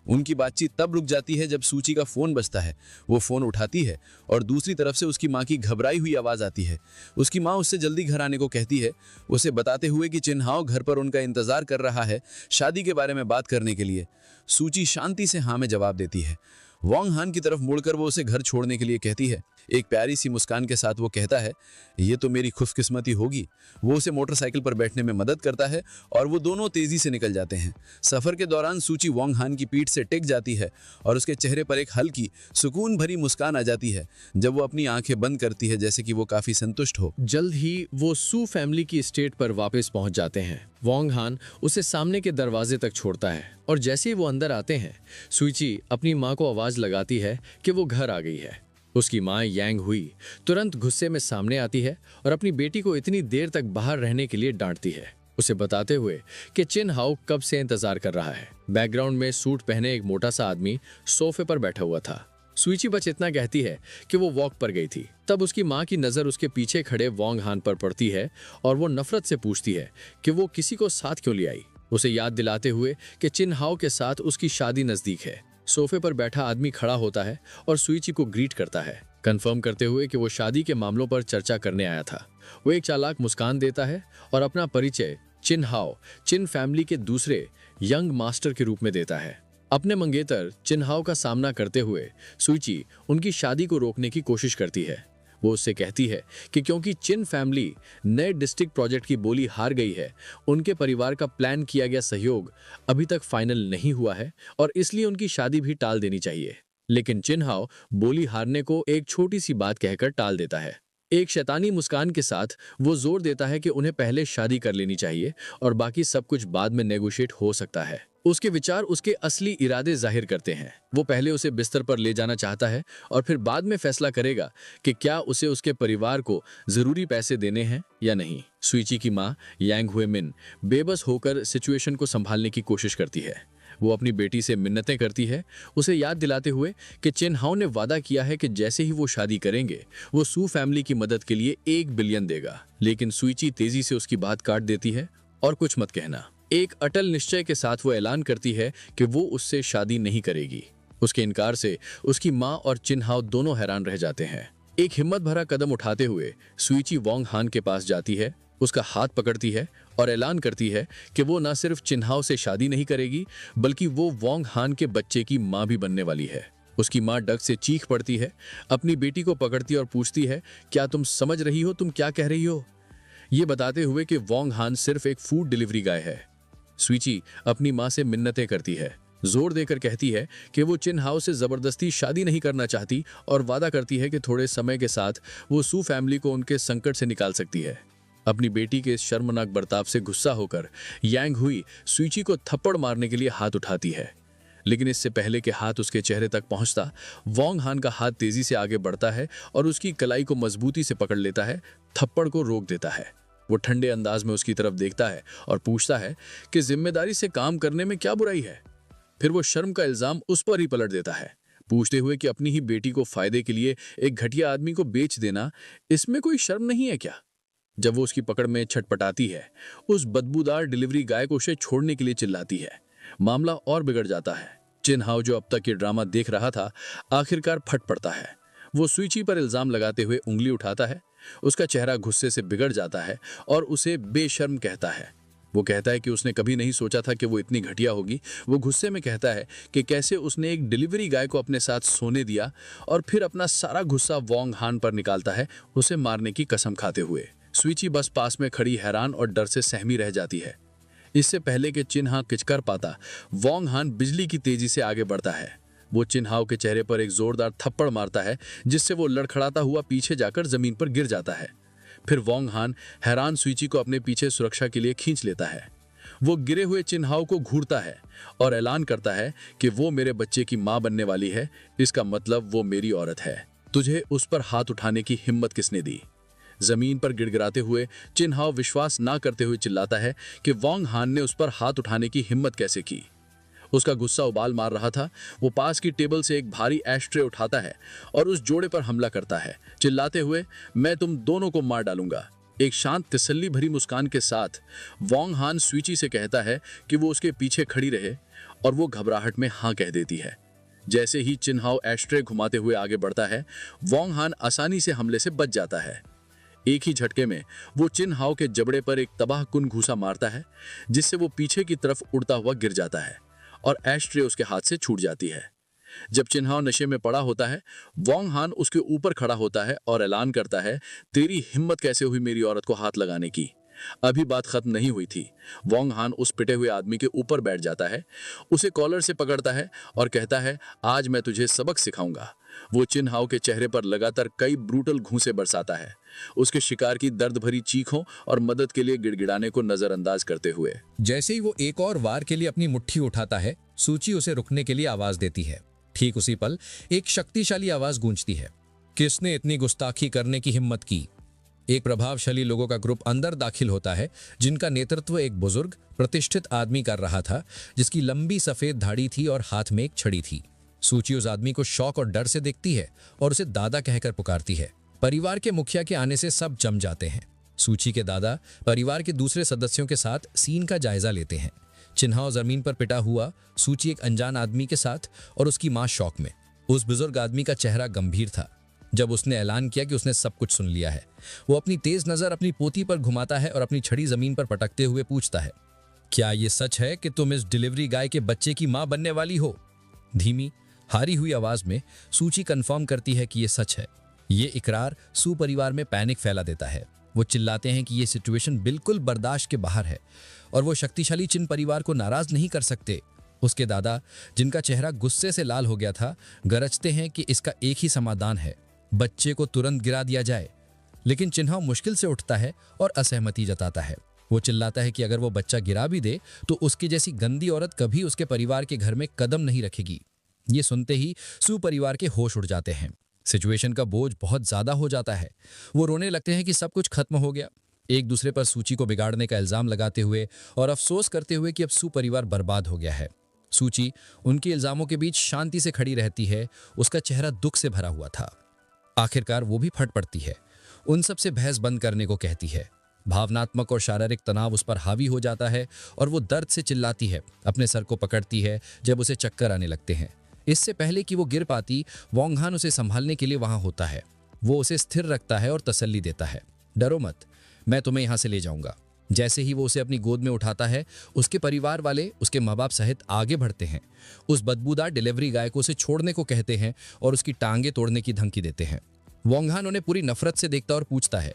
उनकी बातचीत तब रुक जाती है जब सूची का फोन बजता है। वो फोन उठाती है और दूसरी तरफ से उसकी माँ की घबराई हुई आवाज आती है। उसकी माँ उससे जल्दी घर आने को कहती है, उसे बताते हुए कि चिन्हाओ घर पर उनका इंतजार कर रहा है शादी के बारे में बात करने के लिए। सूची शांति से हाँ में जवाब देती है। वोंग हान की तरफ मुड़कर वो उसे घर छोड़ने के लिए कहती है। एक प्यारी सी मुस्कान के साथ वो कहता है, ये तो मेरी खुशकिस्मती होगी। वो उसे मोटरसाइकिल पर बैठने में मदद करता है और वो दोनों तेजी से निकल जाते हैं। सफर के दौरान सूची वोंग हान की पीठ से टिक जाती है और उसके चेहरे पर एक हल्की सुकून भरी मुस्कान आ जाती है जब वो अपनी आंखें बंद करती है, जैसे कि वो काफी संतुष्ट हो। जल्द ही वो सू फैमिली की एस्टेट पर वापस पहुंच जाते हैं। वोंग हान उसे सामने के दरवाजे तक छोड़ता है और जैसे ही वो अंदर आते हैं, सूची अपनी माँ को आवाज लगाती है कि वो घर आ गई है। उसकी माँ यांग हुई तुरंत गुस्से में सामने आती है और अपनी बेटी को इतनी देर तक बाहर रहने के लिए डांटती है, उसे बताते हुए कि चिन हाउ कब से इंतजार कर रहा है। बैकग्राउंड में सूट पहने एक मोटा सा आदमी सोफे पर बैठा हुआ था। सुईची बस इतना कहती है कि वो वॉक पर गई थी। तब उसकी माँ की नज़र उसके पीछे खड़े वोंग हान पर पड़ती है और वो नफरत से पूछती है कि वो किसी को साथ क्यों ले आई, उसे याद दिलाते हुए कि चिन हाओ के साथ उसकी शादी नज़दीक है। सोफे पर बैठा आदमी खड़ा होता है और सुईची को ग्रीट करता है, कंफर्म करते हुए कि वो शादी के मामलों पर चर्चा करने आया था। वो एक चालाक मुस्कान देता है और अपना परिचय चिन हाओ, चिन फैमिली के दूसरे यंग मास्टर के रूप में देता है। अपने मंगेतर चिन हाओ का सामना करते हुए सुईची उनकी शादी को रोकने की कोशिश करती है। वो उससे कहती है कि क्योंकि चिन फैमिली नए डिस्ट्रिक्ट प्रोजेक्ट की बोली हार गई है, उनके परिवार का प्लान किया गया सहयोग अभी तक फाइनल नहीं हुआ है और इसलिए उनकी शादी भी टाल देनी चाहिए। लेकिन चिन हाओ बोली हारने को एक छोटी सी बात कहकर टाल देता है। एक शैतानी मुस्कान के साथ वो जोर देता है कि उन्हें पहले शादी कर लेनी चाहिए और बाकी सब कुछ बाद में नेगोशिएट हो सकता है। उसके विचार उसके असली इरादे जाहिर करते हैं। वो पहले उसे बिस्तर पर ले जाना चाहता है और फिर बाद में फैसला करेगा कि क्या उसे उसके परिवार को जरूरी पैसे देने हैं या नहीं। सुईची की माँ यांग हुएमिन बेबस होकर सिचुएशन को संभालने की कोशिश करती है। वो अपनी बेटी से मिन्नतें करती है, उसे याद दिलाते हुए कि चिन हाओ ने वादा किया है कि जैसे ही वो शादी करेंगे वो सू फैमिली की मदद के लिए 1 बिलियन देगा। लेकिन सुईची तेजी से उसकी बात काट देती है और कुछ मत कहना। एक अटल निश्चय के साथ वो ऐलान करती है कि वो उससे शादी नहीं करेगी। उसके इनकार से उसकी माँ और चिन हाओ दोनों हैरान रह जाते हैं। एक हिम्मत भरा कदम उठाते हुए सुईची वोंग हान के पास जाती है, उसका हाथ पकड़ती है और ऐलान करती है कि वो न सिर्फ चिन हाओ से शादी नहीं करेगी बल्कि वो वोंग हान के बच्चे की माँ भी बनने वाली है। उसकी माँ डग से चीख पड़ती है, अपनी बेटी को पकड़ती और पूछती है, क्या तुम समझ रही हो तुम क्या कह रही हो? ये बताते हुए कि वोंग हान सिर्फ एक फूड डिलीवरी गाय है। सुईची अपनी माँ से मिन्नतें करती है, जोर देकर कहती है कि वो चिन हाओ से जबरदस्ती शादी नहीं करना चाहती और वादा करती है कि थोड़े समय के साथ वो सू फैमिली को उनके संकट से निकाल सकती है। अपनी बेटी के इस शर्मनाक बर्ताव से गुस्सा होकर यांग हुई सुईची को थप्पड़ मारने के लिए हाथ उठाती है, लेकिन इससे पहले कि हाथ उसके चेहरे तक पहुंचता, वोंग हान का हाथ तेजी से आगे बढ़ता है और उसकी कलाई को मजबूती से पकड़ लेता है, थप्पड़ को रोक देता है। वो ठंडे अंदाज में उसकी तरफ देखता है और पूछता है कि जिम्मेदारी से काम करने में क्या बुराई है। फिर वो शर्म का इल्जाम उस पर ही पलट देता है, पूछते हुए कि अपनी ही बेटी को फायदे के लिए एक घटिया आदमी को बेच देना, इसमें कोई शर्म नहीं है क्या? जब वो उसकी पकड़ में छटपटाती है, उस बदबूदार डिलीवरी गाय को उसे छोड़ने के लिए चिल्लाती है। मामला और बिगड़ जाता है। चिन हाओ जो अब तक ये ड्रामा देख रहा था, आखिरकार फट पड़ता है। वो सुईची पर इल्जाम लगाते हुए उंगली उठाता है। उसका चेहरा गुस्से से बिगड़ जाता है और उसे बेशर्म कहता है। वो कहता है कि उसने कभी नहीं सोचा था कि वो इतनी घटिया होगी। वो गुस्से में कहता है कि कैसे उसने एक डिलीवरी गाय को अपने साथ सोने दिया और फिर अपना सारा गुस्सा वोंग हान पर निकालता है, उसे मारने की कसम खाते हुए। सुईची बस पास में खड़ी हैरान और डर से सहमी रह जाती है। इससे पहले कि चिन हाओ किचकर पाता, वोंग हान बिजली की तेजी से आगे बढ़ता है। वो चिन हाओ के चेहरे पर एक जोरदार थप्पड़ मारता है, जिससे वो लड़खड़ाता हुआ पीछे जाकर जमीन पर गिर जाता है। फिर वोंग हान हैरान सुईची को अपने पीछे सुरक्षा के लिए खींच लेता है। वो गिरे हुए चिन हाओ को घूरता है और ऐलान करता है कि वो मेरे बच्चे की मां बनने वाली है, इसका मतलब वो मेरी औरत है। तुझे उस पर हाथ उठाने की हिम्मत किसने दी? जमीन पर गिड़गिड़ाते हुए चिन हाओ विश्वास ना करते हुए चिल्लाता है कि वोंग हान ने उस पर हाथ उठाने की हिम्मत कैसे की। उसका गुस्सा उबाल मार रहा था। वो पास की टेबल से एक भारी एशट्रे उठाता है और उस जोड़े पर हमला करता है, चिल्लाते हुए, मैं तुम दोनों को मार डालूंगा। एक शांत तसल्ली भरी मुस्कान के साथ वोंग हान सुईची से कहता है कि वो उसके पीछे खड़ी रहे और वो घबराहट में हाँ कह देती है। जैसे ही चिन हाओ एशट्रे घुमाते हुए आगे बढ़ता है, वोंग हान आसानी से हमले से बच जाता है। एक ही झटके में वो चिन हाओ के जबड़े पर एक तबाहकुन घूसा मारता है, जिससे वो पीछे की तरफ उड़ता हुआ गिर जाता है और एशट्रे उसके हाथ से छूट जाती है। जब चिन हाओ नशे में पड़ा होता है, वोंग हान उसके ऊपर खड़ा होता है और ऐलान करता है, तेरी हिम्मत कैसे हुई मेरी औरत को हाथ लगाने की? अभी बात खत्म नहीं हुई थी। वोंग हान उस पिटे हुए आदमी के ऊपर बैठ जाता है, उसे कॉलर से पकड़ता है और कहता है, आज मैं तुझे सबक सिखाऊंगा। वो चिन हाओ के चेहरे पर लगातार कई ब्रूटल घूंसे बरसाता है, उसके शिकार की दर्द भरी चीखों और मदद के लिए गिड़गिड़ाने को नजरअंदाज करते हुए। जैसे ही वो एक और वार के लिए अपनी मुट्ठी उठाता है, सूची उसे रुकने के लिए आवाज देती है। ठीक उसी पल एक शक्तिशाली आवाज गूंजती है, किसने इतनी गुस्ताखी करने की हिम्मत की? एक प्रभावशाली लोगों का ग्रुप अंदर दाखिल होता है, जिनका नेतृत्व एक बुजुर्ग प्रतिष्ठित आदमी कर रहा था, जिसकी लंबी सफेद दाढ़ी थी और हाथ में एक छड़ी थी। सूची उस आदमी को शौक और डर से देखती है और उसे दादा कहकर पुकारती है। परिवार के मुखिया के आने से सब जम जाते हैं। सूची के दादा परिवार के दूसरे सदस्यों के साथ सीन का जायजा लेते हैं। चिन्हाव जमीन पर पिटा हुआ, सूची एक अनजान आदमी के साथ और उसकी मां शौक में। उस बुजुर्ग आदमी का चेहरा गंभीर था। जब उसने ऐलान किया कि उसने सब कुछ सुन लिया है, वो अपनी तेज नजर अपनी पोती पर घुमाता है और अपनी छड़ी जमीन पर पटकते हुए पूछता है, क्या ये सच है कि तुम इस डिलीवरी गाय के बच्चे की मां बनने वाली हो? धीमी हारी हुई आवाज में सूची कंफर्म करती है कि यह सच है। ये इकरार सू परिवार में पैनिक फैला देता है। वो चिल्लाते हैं कि यह सिचुएशन बिल्कुल बर्दाश्त के बाहर है और वो शक्तिशाली चिन परिवार को नाराज नहीं कर सकते। उसके दादा, जिनका चेहरा गुस्से से लाल हो गया था, गरजते हैं कि इसका एक ही समाधान है, बच्चे को तुरंत गिरा दिया जाए। लेकिन चिन्हाव मुश्किल से उठता है और असहमति जताता है। वो चिल्लाता है कि अगर वो बच्चा गिरा भी दे तो उसकी जैसी गंदी औरत कभी उसके परिवार के घर में कदम नहीं रखेगी। ये सुनते ही सू परिवार के होश उड़ जाते हैं। सिचुएशन का बोझ बहुत ज्यादा हो जाता है। वो रोने लगते हैं कि सब कुछ खत्म हो गया, एक दूसरे पर सूची को बिगाड़ने का इल्जाम लगाते हुए और अफसोस करते हुए कि अब सू परिवार बर्बाद हो गया है। सूची उनके इल्जामों के बीच शांति से खड़ी रहती है। उसका चेहरा दुख से भरा हुआ था। आखिरकार वो भी फट पड़ती है, उन सब से बहस बंद करने को कहती है। भावनात्मक और शारीरिक तनाव उस पर हावी हो जाता है और वो दर्द से चिल्लाती है, अपने सर को पकड़ती है जब उसे चक्कर आने लगते हैं। इससे पहले कि वो गिर पाती, वोंग हान उसे संभालने के लिए वहां होता है। वो उसे स्थिर रखता है और तसल्ली देता है, डरो मत, मैं तुम्हें यहां से ले जाऊंगा। जैसे ही वो उसे अपनी गोद में उठाता है, उसके परिवार वाले उसके माँ बाप सहित आगे बढ़ते हैं। उस बदबूदार डिलीवरी गाय को उसे छोड़ने को कहते हैं और उसकी टांगे तोड़ने की धमकी देते हैं। वोंग हान उन्हें पूरी नफरत से देखता और पूछता है,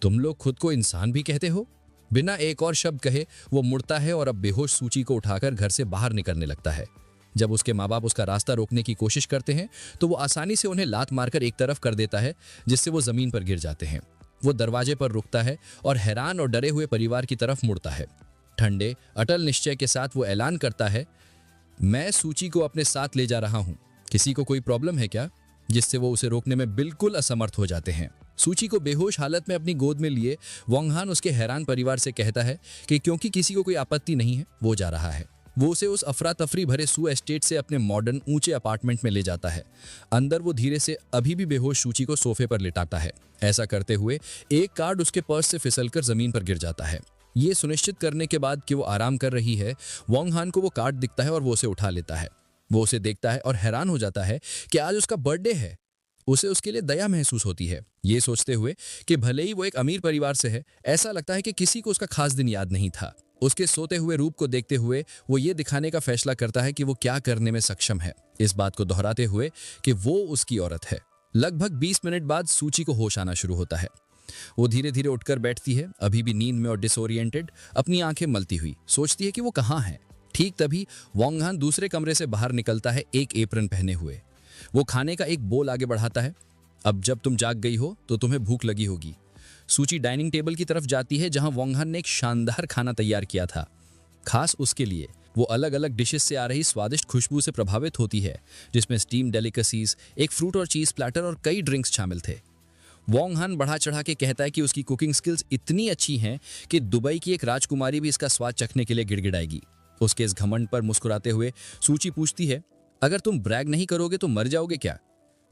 तुम लोग खुद को इंसान भी कहते हो? बिना एक और शब्द कहे वो मुड़ता है और अब बेहोश सूची को उठाकर घर से बाहर निकलने लगता है। जब उसके माँ बाप उसका रास्ता रोकने की कोशिश करते हैं तो वो आसानी से उन्हें लात मारकर एक तरफ कर देता है, जिससे वो जमीन पर गिर जाते हैं। वो दरवाजे पर रुकता है और हैरान और डरे हुए परिवार की तरफ मुड़ता है। ठंडे अटल निश्चय के साथ वो ऐलान करता है, मैं सूची को अपने साथ ले जा रहा हूं, किसी को कोई प्रॉब्लम है क्या? जिससे वो उसे रोकने में बिल्कुल असमर्थ हो जाते हैं। सूची को बेहोश हालत में अपनी गोद में लिए वोंग हान उसके हैरान परिवार से कहता है कि क्योंकि किसी को कोई आपत्ति नहीं है, वो जा रहा है। वो उसे उस अफरा तफरी भरे सू एस्टेट से अपने मॉडर्न ऊंचे अपार्टमेंट में ले जाता है। अंदर वो धीरे से अभी भी बेहोश सूची को सोफे पर लिटाता है। ऐसा करते हुए एक कार्ड उसके पर्स से फिसलकर जमीन पर गिर जाता है। ये सुनिश्चित करने के बाद कि वो आराम कर रही है, वोंग हान को वो कार्ड दिखता है और वो उसे उठा लेता है। वो उसे देखता है और हैरान हो जाता है कि आज उसका बर्थडे है। उसे उसके लिए दया महसूस होती है, ये सोचते हुए कि भले ही वो एक अमीर परिवार से है, ऐसा लगता है कि किसी को उसका खास दिन याद नहीं था। उसके सोते हुए रूप को देखते हुए वो ये दिखाने का फैसला करता है कि वो क्या करने में सक्षम है, इस बात को दोहराते हुए कि वो उसकी औरत है। लगभग 20 मिनट बाद सूची को होश आना शुरू होता है। वो धीरे धीरे उठकर बैठती है, अभी भी नींद में और डिसोरिएंटेड, अपनी आंखें मलती हुई। सोचती है कि वो कहाँ है। ठीक तभी वोंग हान दूसरे कमरे से बाहर निकलता है, एक एप्रन पहने हुए। वो खाने का एक बोल आगे बढ़ाता है। अब जब तुम जाग गई हो तो तुम्हें भूख लगी होगी। सूची डाइनिंग टेबल की तरफ जाती है जहां वोंग हान ने एक शानदार खाना तैयार किया था, खास उसके लिए। वो अलग अलग डिशेस से आ रही स्वादिष्ट खुशबू से प्रभावित होती है, जिसमें स्टीम डेलिकेसीज, एक फ्रूट और चीज प्लेटर और कई ड्रिंक्स शामिल थे। वोंग हान बढ़ा चढ़ा के कहता है कि उसकी कुकिंग स्किल्स इतनी अच्छी हैं कि दुबई की एक राजकुमारी भी इसका स्वाद चखने के लिए गिड़गिड़ाएगी। उसके इस घमंड पर मुस्कुराते हुए सूची पूछती है, अगर तुम ब्रैग नहीं करोगे तो मर जाओगे क्या?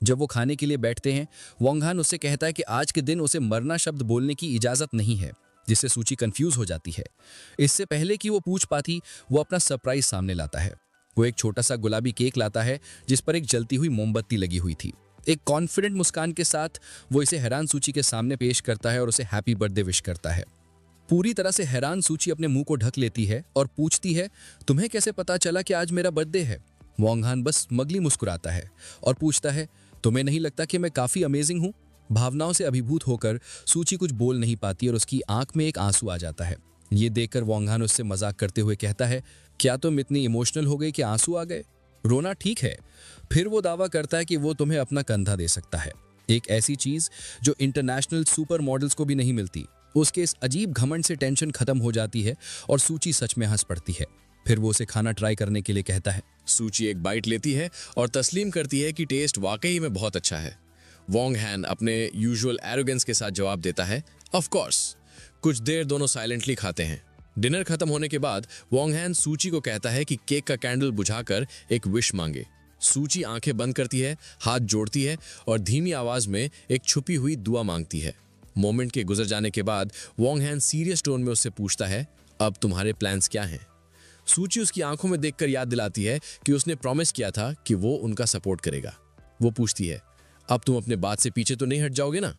जब वो खाने के लिए बैठते हैं, वोंग हान उससे कहता है कि आज के दिन उसे मरना शब्द बोलने की इजाजत नहीं है, जिससे सूची कंफ्यूज हो जाती है। इससे पहले कि वो पूछ पाती, वो अपना सरप्राइज सामने लाता है। वो एक छोटा सा गुलाबी केक लाता है जिस पर एक जलती हुई मोमबत्ती लगी हुई थी। एक कॉन्फिडेंट मुस्कान के साथ वो इसे हैरान सूची के सामने पेश करता है और उसे हैप्पी बर्थडे विश करता है। पूरी तरह से हैरान सूची अपने मुंह को ढक लेती है और पूछती है, तुम्हें कैसे पता चला कि आज मेरा बर्थडे है? वोंग हान बस मगली मुस्कुराता है और पूछता है, तुम्हें नहीं लगता कि मैं काफी अमेजिंग हूं? भावनाओं से अभिभूत होकर सूची कुछ बोल नहीं पाती और उसकी आंख में एक आंसू आ जाता है। ये देखकर वोंग हान उससे मजाक करते हुए कहता है, क्या तुम इतनी इमोशनल हो गई कि आंसू आ गए? रोना ठीक है। फिर वो दावा करता है कि वो तुम्हें अपना कंधा दे सकता है, एक ऐसी चीज जो इंटरनेशनल सुपर मॉडल्स को भी नहीं मिलती। उसके इस अजीब घमंड से टेंशन खत्म हो जाती है और सूची सच में हंस पड़ती है। फिर वो उसे खाना ट्राई करने के लिए कहता है। सूची एक बाइट लेती है और तस्लीम करती है कि टेस्ट वाकई में बहुत अच्छा है। वोंग हान अपने यूजुअल एरोगेंस के साथ जवाब देता है, ऑफ कोर्स। कुछ देर दोनों साइलेंटली खाते हैं। डिनर खत्म होने के बाद वोंग हान सूची को कहता है कि केक का कैंडल बुझाकर एक विश मांगे। सूची आंखें बंद करती है, हाथ जोड़ती है और धीमी आवाज में एक छुपी हुई दुआ मांगती है। मोमेंट के गुजर जाने के बाद वॉन्ग हैन सीरियस टोन में उससे पूछता है, अब तुम्हारे प्लान्स क्या हैं? सूची उसकी आंखों में देखकर याद दिलाती है कि उसने प्रॉमिस किया था कि वो उनका सपोर्ट करेगा। वो पूछती है, अब तुम अपने बात से पीछे तो नहीं हट जाओगे ना?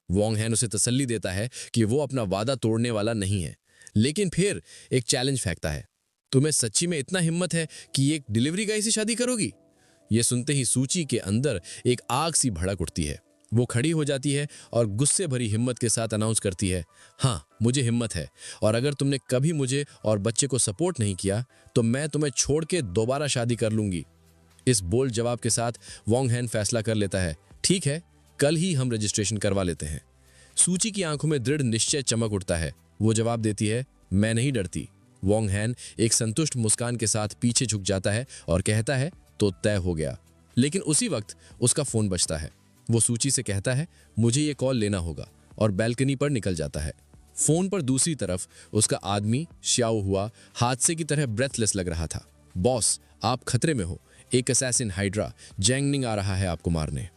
वॉन्ग हैन उसे तसल्ली देता है कि वो अपना वादा तोड़ने वाला नहीं है, लेकिन फिर एक चैलेंज फेंकता है, तुम्हें सच्ची में इतना हिम्मत है कि एक डिलीवरी गाय से शादी करोगी? ये सुनते ही सूची के अंदर एक आग सी भड़क उठती है। वो खड़ी हो जाती है और गुस्से भरी हिम्मत के साथ अनाउंस करती है, हाँ मुझे हिम्मत है, और अगर तुमने कभी मुझे और बच्चे को सपोर्ट नहीं किया तो मैं तुम्हें छोड़ के दोबारा शादी कर लूंगी। इस बोल्ड जवाब के साथ वॉन्ग हैन फैसला कर लेता है, ठीक है, कल ही हम रजिस्ट्रेशन करवा लेते हैं। सूची की आंखों में दृढ़ निश्चय चमक उठता है। वो जवाब देती है, मैं नहीं डरती। वॉन्ग हैन एक संतुष्ट मुस्कान के साथ पीछे झुक जाता है और कहता है, तो तय हो गया। लेकिन उसी वक्त उसका फोन बजता है। वो सूची से कहता है, मुझे ये कॉल लेना होगा, और बैल्कनी पर निकल जाता है। फोन पर दूसरी तरफ उसका आदमी श्याओ हुआ हादसे की तरह ब्रेथलेस लग रहा था। बॉस, आप खतरे में हो, एक असैसिन हाइड्रा जैंगनिंग आ रहा है आपको मारने।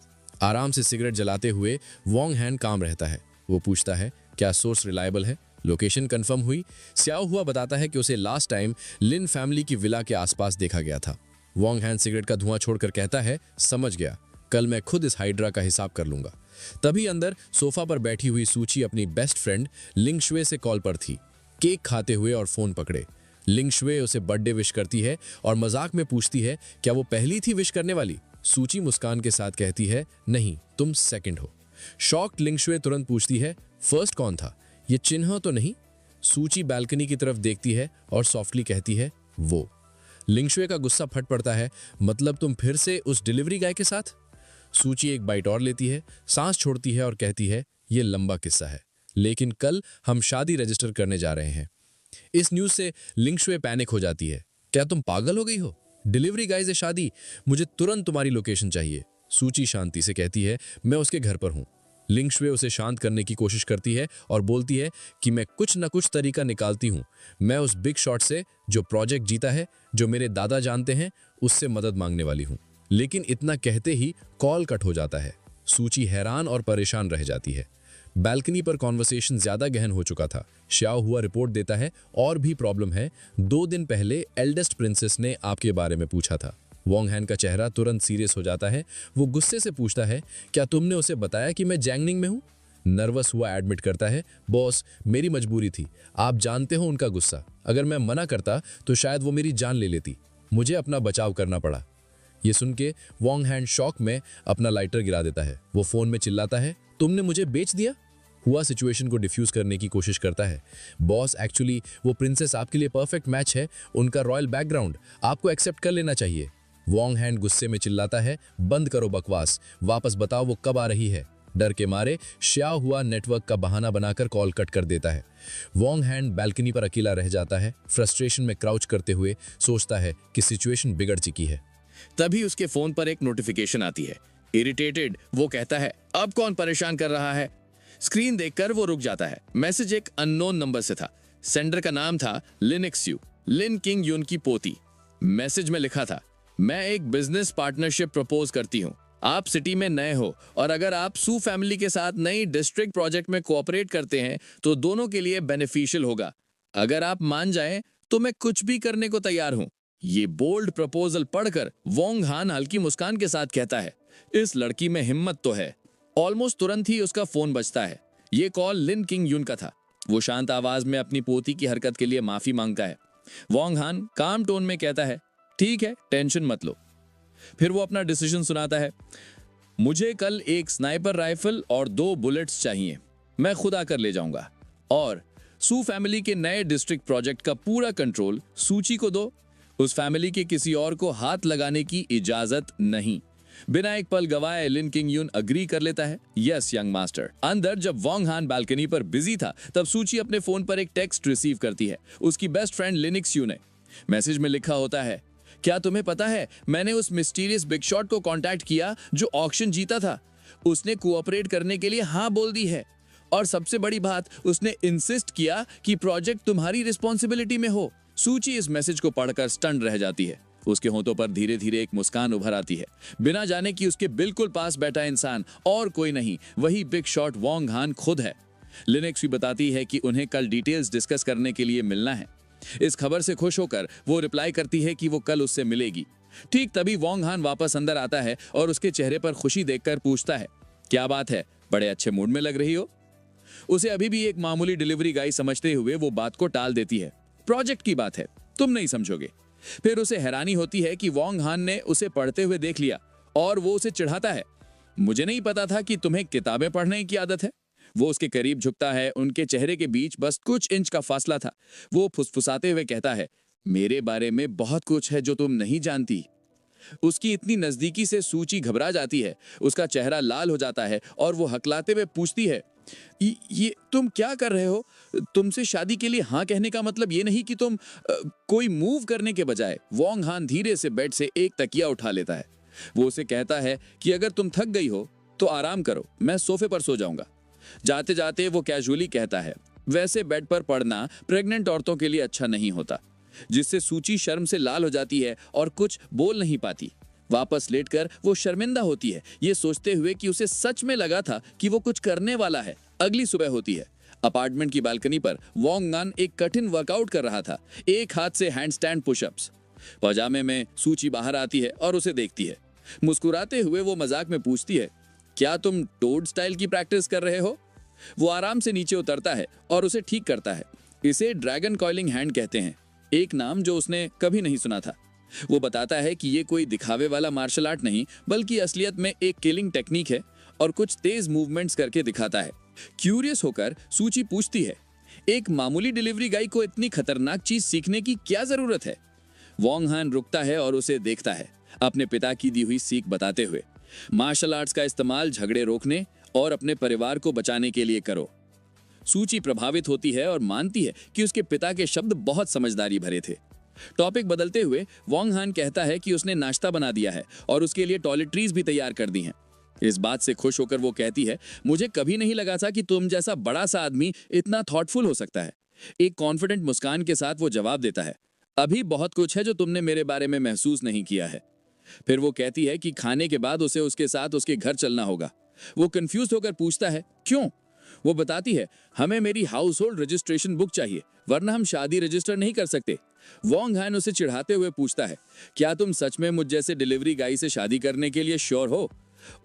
आराम से सिगरेट जलाते हुए वॉन्ग हैन काम रहता है। वो पूछता है, क्या सोर्स रिलायबल है? लोकेशन कंफर्म हुई? स्याओ हुआ बताता है कि उसे लास्ट टाइम लिन फैमिली की विला के आसपास देखा गया था। वॉन्ग हैन सिगरेट का धुआं छोड़कर कहता है, समझ गया, कल मैं खुद इस हाइड्रा का हिसाब कर लूंगा। तभी अंदर सोफा पर बैठी हुई सूची अपनी बेस्ट फ्रेंड लिंग शुए से कॉल पर थी, केक खाते हुए और फोन पकड़े। लिंग शुए उसे बर्थडे विश करती है और मजाक में पूछती है, क्या वो पहली थी विश करने वाली? सूची मुस्कान के साथ कहती है, नहीं, तुम सेकंड हो। शॉक्ड लिंग शुए तुरंत पूछती है, फर्स्ट कौन था? ये चिन्ह तो नहीं? सूची बैल्कनी की तरफ देखती है और सॉफ्टली कहती है, वो। लिंग शुए का गुस्सा फट पड़ता है, मतलब तुम फिर से उस डिलीवरी गाय के साथ? सूची एक बाइट और लेती है, सांस छोड़ती है और कहती है, ये लंबा किस्सा है, लेकिन कल हम शादी रजिस्टर करने जा रहे हैं। इस न्यूज से लिंग शुए पैनिक हो जाती है, क्या तुम पागल हो गई हो? डिलीवरी गाय से शादी? मुझे तुरंत तुम्हारी लोकेशन चाहिए। सूची शांति से कहती है, मैं उसके घर पर हूं। लिंग शुए उसे शांत करने की कोशिश करती है और बोलती है कि मैं कुछ न कुछ तरीका निकालती हूं। मैं उस बिग शॉट से, जो प्रोजेक्ट जीता है, जो मेरे दादा जानते हैं, उससे मदद मांगने वाली हूं। लेकिन इतना कहते ही कॉल कट हो जाता है। सूची हैरान और परेशान रह जाती है। बैल्कनी पर कॉन्वर्सेशन ज्यादा गहन हो चुका था। श्याओ हुआ रिपोर्ट देता है, और भी प्रॉब्लम है, 2 दिन पहले एल्डेस्ट प्रिंसेस ने आपके बारे में पूछा था। वॉन्ग हैन का चेहरा तुरंत सीरियस हो जाता है। वो गुस्से से पूछता है, क्या तुमने उसे बताया कि मैं जैंगनिंग में हूं? नर्वस हुआ एडमिट करता है, बॉस, मेरी मजबूरी थी। आप जानते हो उनका गुस्सा। अगर मैं मना करता तो शायद वो मेरी जान ले लेती। मुझे अपना बचाव करना पड़ा। ये सुन के वॉन्ग हैन शॉक में अपना लाइटर गिरा देता है। वो फोन में चिल्लाता है, तुमने मुझे बेच दिया? हुआ सिचुएशन को डिफ्यूज करने की कोशिश करता है। बॉस, एक्चुअली वो प्रिंसेस आपके लिए परफेक्ट मैच है। उनका रॉयल बैकग्राउंड आपको एक्सेप्ट कर लेना चाहिए। वॉन्ग हैन गुस्से में चिल्लाता है, बंद करो बकवास, वापस बताओ वो कब आ रही है। डर के मारे श्याओ हुआ नेटवर्क का बहाना बनाकर कॉल कट कर देता है। वॉन्ग हैन बैल्कनी पर अकेला रह जाता है। फ्रस्ट्रेशन में क्राउच करते हुए सोचता है कि सिचुएशन बिगड़ चुकी है। तभी उसके फोन पर एक नोटिफिकेशन आती है। इरिटेटेड वो कहता है, अब कौन परेशान कर रहा है? स्क्रीन देखकर वो रुक जाता है। मैसेज एक अननोन नंबर से था। सेंडर का नाम था लिनिक्स यू, लिन किंग यून की पोती। मैसेज में लिखा था, मैं एक बिजनेस पार्टनरशिप प्रपोज करती हूँ। आप सिटी में नए हो और अगर आप सू फैमिली के साथ नई डिस्ट्रिक्ट प्रोजेक्ट में कोऑपरेट करते हैं तो दोनों के लिए बेनिफिशियल होगा। अगर आप मान जाएं तो मैं कुछ भी करने को तैयार हूं। ये बोल्ड प्रपोजल पढ़कर वॉन्ग हैन हल्की मुस्कान के साथ कहता है, इस लड़की में हिम्मत तो है। ऑलमोस्ट तुरंत ही उसका फोन बजता है। ये कॉल लिन किंग यून का था। वो शांत आवाज में अपनी पोती की हरकत के लिए माफी मांगता है। वॉन्ग हैन काम टोन में कहता है, ठीक है, टेंशन मत लो। फिर वो अपना डिसीजन सुनाता है, मुझे कल एक स्नाइपर राइफल और 2 बुलेट्स चाहिए। मैं खुद आकर ले जाऊंगा। और सू फैमिली के नए डिस्ट्रिक्ट प्रोजेक्ट का पूरा कंट्रोल सूची को दो। उस फैमिली के किसी और को हाथ लगाने की इजाजत नहीं। बिना एक पल गवाए लिन किंग यून अग्री कर लेता है, यस यंग मास्टर। अंदर जब वॉन्ग हैन बालकनी पर बिजी था तब सूची अपने फोन पर एक टेक्स्ट रिसीव करती है। उसकी बेस्ट फ्रेंड लिनिक्स यू ने। मैसेज में लिखा होता है, क्या तुम्हें पता है मैंने उस मिस्टीरियस बिग शॉट को कांटेक्ट किया जो ऑक्शन जीता था। उसने कोऑपरेट करने के लिए हाँ बोल दी है और सबसे बड़ी बात, उसने इंसिस्ट किया कि प्रोजेक्ट तुम्हारी रिस्पॉन्सिबिलिटी में हो। सूची इस मैसेज को पढ़कर स्टन रह जाती है। उसके होंठों पर धीरे धीरे एक मुस्कान उभर आती है, बिना जाने कि उसके बिल्कुल पास बैठा इंसान और कोई नहीं, वही बिग शॉट वोंग हान खुद है। लिनेक्स भी बताती है कि उन्हें कल डिटेल्स डिस्कस करने के लिए मिलना है। इस खबर से खुश होकर वो रिप्लाई करती है कि वो कल उससे मिलेगी। ठीक तभी वोंग हान वापस अंदर आता है और उसके चेहरे पर खुशी देखकर पूछता है, क्या बात है, बड़े अच्छे मूड में लग रही हो। उसे अभी भी एक मामूली डिलीवरी गाय समझते हुए वो बात को टाल देती है। प्रोजेक्ट की बात है, तुम नहीं समझोगे। फिर उसे हैरानी होती है कि वोंग हान ने उसे पढ़ते हुए देख लिया और वो उसे चिढ़ाता है, मुझे नहीं पता था कि तुम्हें किताबें पढ़ने की आदत है। वो उसके करीब झुकता है, उनके चेहरे के बीच बस कुछ इंच का फासला था। वो फुसफुसाते हुए कहता है, मेरे बारे में बहुत कुछ है जो तुम नहीं जानती। उसकी इतनी नजदीकी से सूची घबरा जाती है, उसका चेहरा लाल हो जाता है और वो हकलाते हुए पूछती है, ये तुम क्या कर रहे हो? तुमसे शादी के लिए हाँ कहने का मतलब ये नहीं कि तुम कोई मूव करने के बजाय। वोंग हान धीरे से बेड से एक तकिया उठा लेता है। वो उसे कहता है कि अगर तुम थक गई हो तो आराम करो, मैं सोफे पर सो जाऊंगा। जाते जाते वो कैजुअली कहता है, वैसे बेड पर पड़ना प्रेग्नेंट औरतों के लिए अच्छा नहीं होता, जिससे सूची शर्म से लाल हो जाती है और कुछ बोल नहीं पाती। वापस लेटकर वो शर्मिंदा होती है, ये सोचते हुए कि उसे सच में लगा था कि वो कुछ करने वाला है। अगली सुबह होती है। अपार्टमेंट की बालकनी पर वोंग हान एक कठिन वर्कआउट कर रहा था, एक हाथ से हैंडस्टैंड पुशअप्स। पजामे में सूची बाहर आती है और उसे देखती है। मुस्कुराते हुए वो मजाक में पूछती है, क्या तुम टोड स्टाइल की प्रैक्टिस कर रहे हो? वो आराम से नीचे उतरता है और उसे ठीक करता है। इसे ड्रैगन कॉइलिंग हैंड कहते हैं, एक नाम जो उसने कभी नहीं सुना था। वो बताता है कि ये कोई दिखावे वाला मार्शल आर्ट नहीं, बल्कि असलियत में एक किलिंग टेक्निक है और कुछ तेज मूवमेंट्स करके दिखाता है। क्यूरियस होकर सूची पूछती है, एक मामूली डिलीवरी गाय को इतनी खतरनाक चीज सीखने की क्या जरूरत है? वोंग हान रुकता है और उसे देखता है, अपने पिता की दी हुई सीख बताते हुए, मार्शल आर्ट्स का इस्तेमाल झगड़े रोकने और अपने परिवार को बचाने के लिए करो। सूची प्रभावित होती है और मानती है कि उसके पिता के शब्द बहुत समझदारी भरे थे। टॉपिक बदलते हुए वोंग हान कहता है कि उसने नाश्ता बना दिया है और उसके लिए टॉयलेटरीज भी तैयार कर दी हैं। इस बात से खुश होकर वो कहती है, मुझे कभी नहीं लगा था कि तुम जैसा बड़ा सा आदमी इतना थॉटफुल हो सकता है। एक कॉन्फिडेंट मुस्कान के साथ वो जवाब देता है, अभी बहुत कुछ है जो तुमने मेरे बारे में महसूस नहीं किया है। फिर वो कहती है कि खाने के बाद उसे उसके साथ उसके घर चलना होगा। वो कंफ्यूज होकर पूछता है, क्यों? वो बताती है, हमें मेरी हाउस होल्ड रजिस्ट्रेशन बुक चाहिए, वरना हम शादी रजिस्टर नहीं कर सकते। वोंग हान उसे चिढ़ाते हुए पूछता है, क्या तुम सच में मुझ जैसे डिलीवरी गाय से शादी करने के लिए श्योर हो?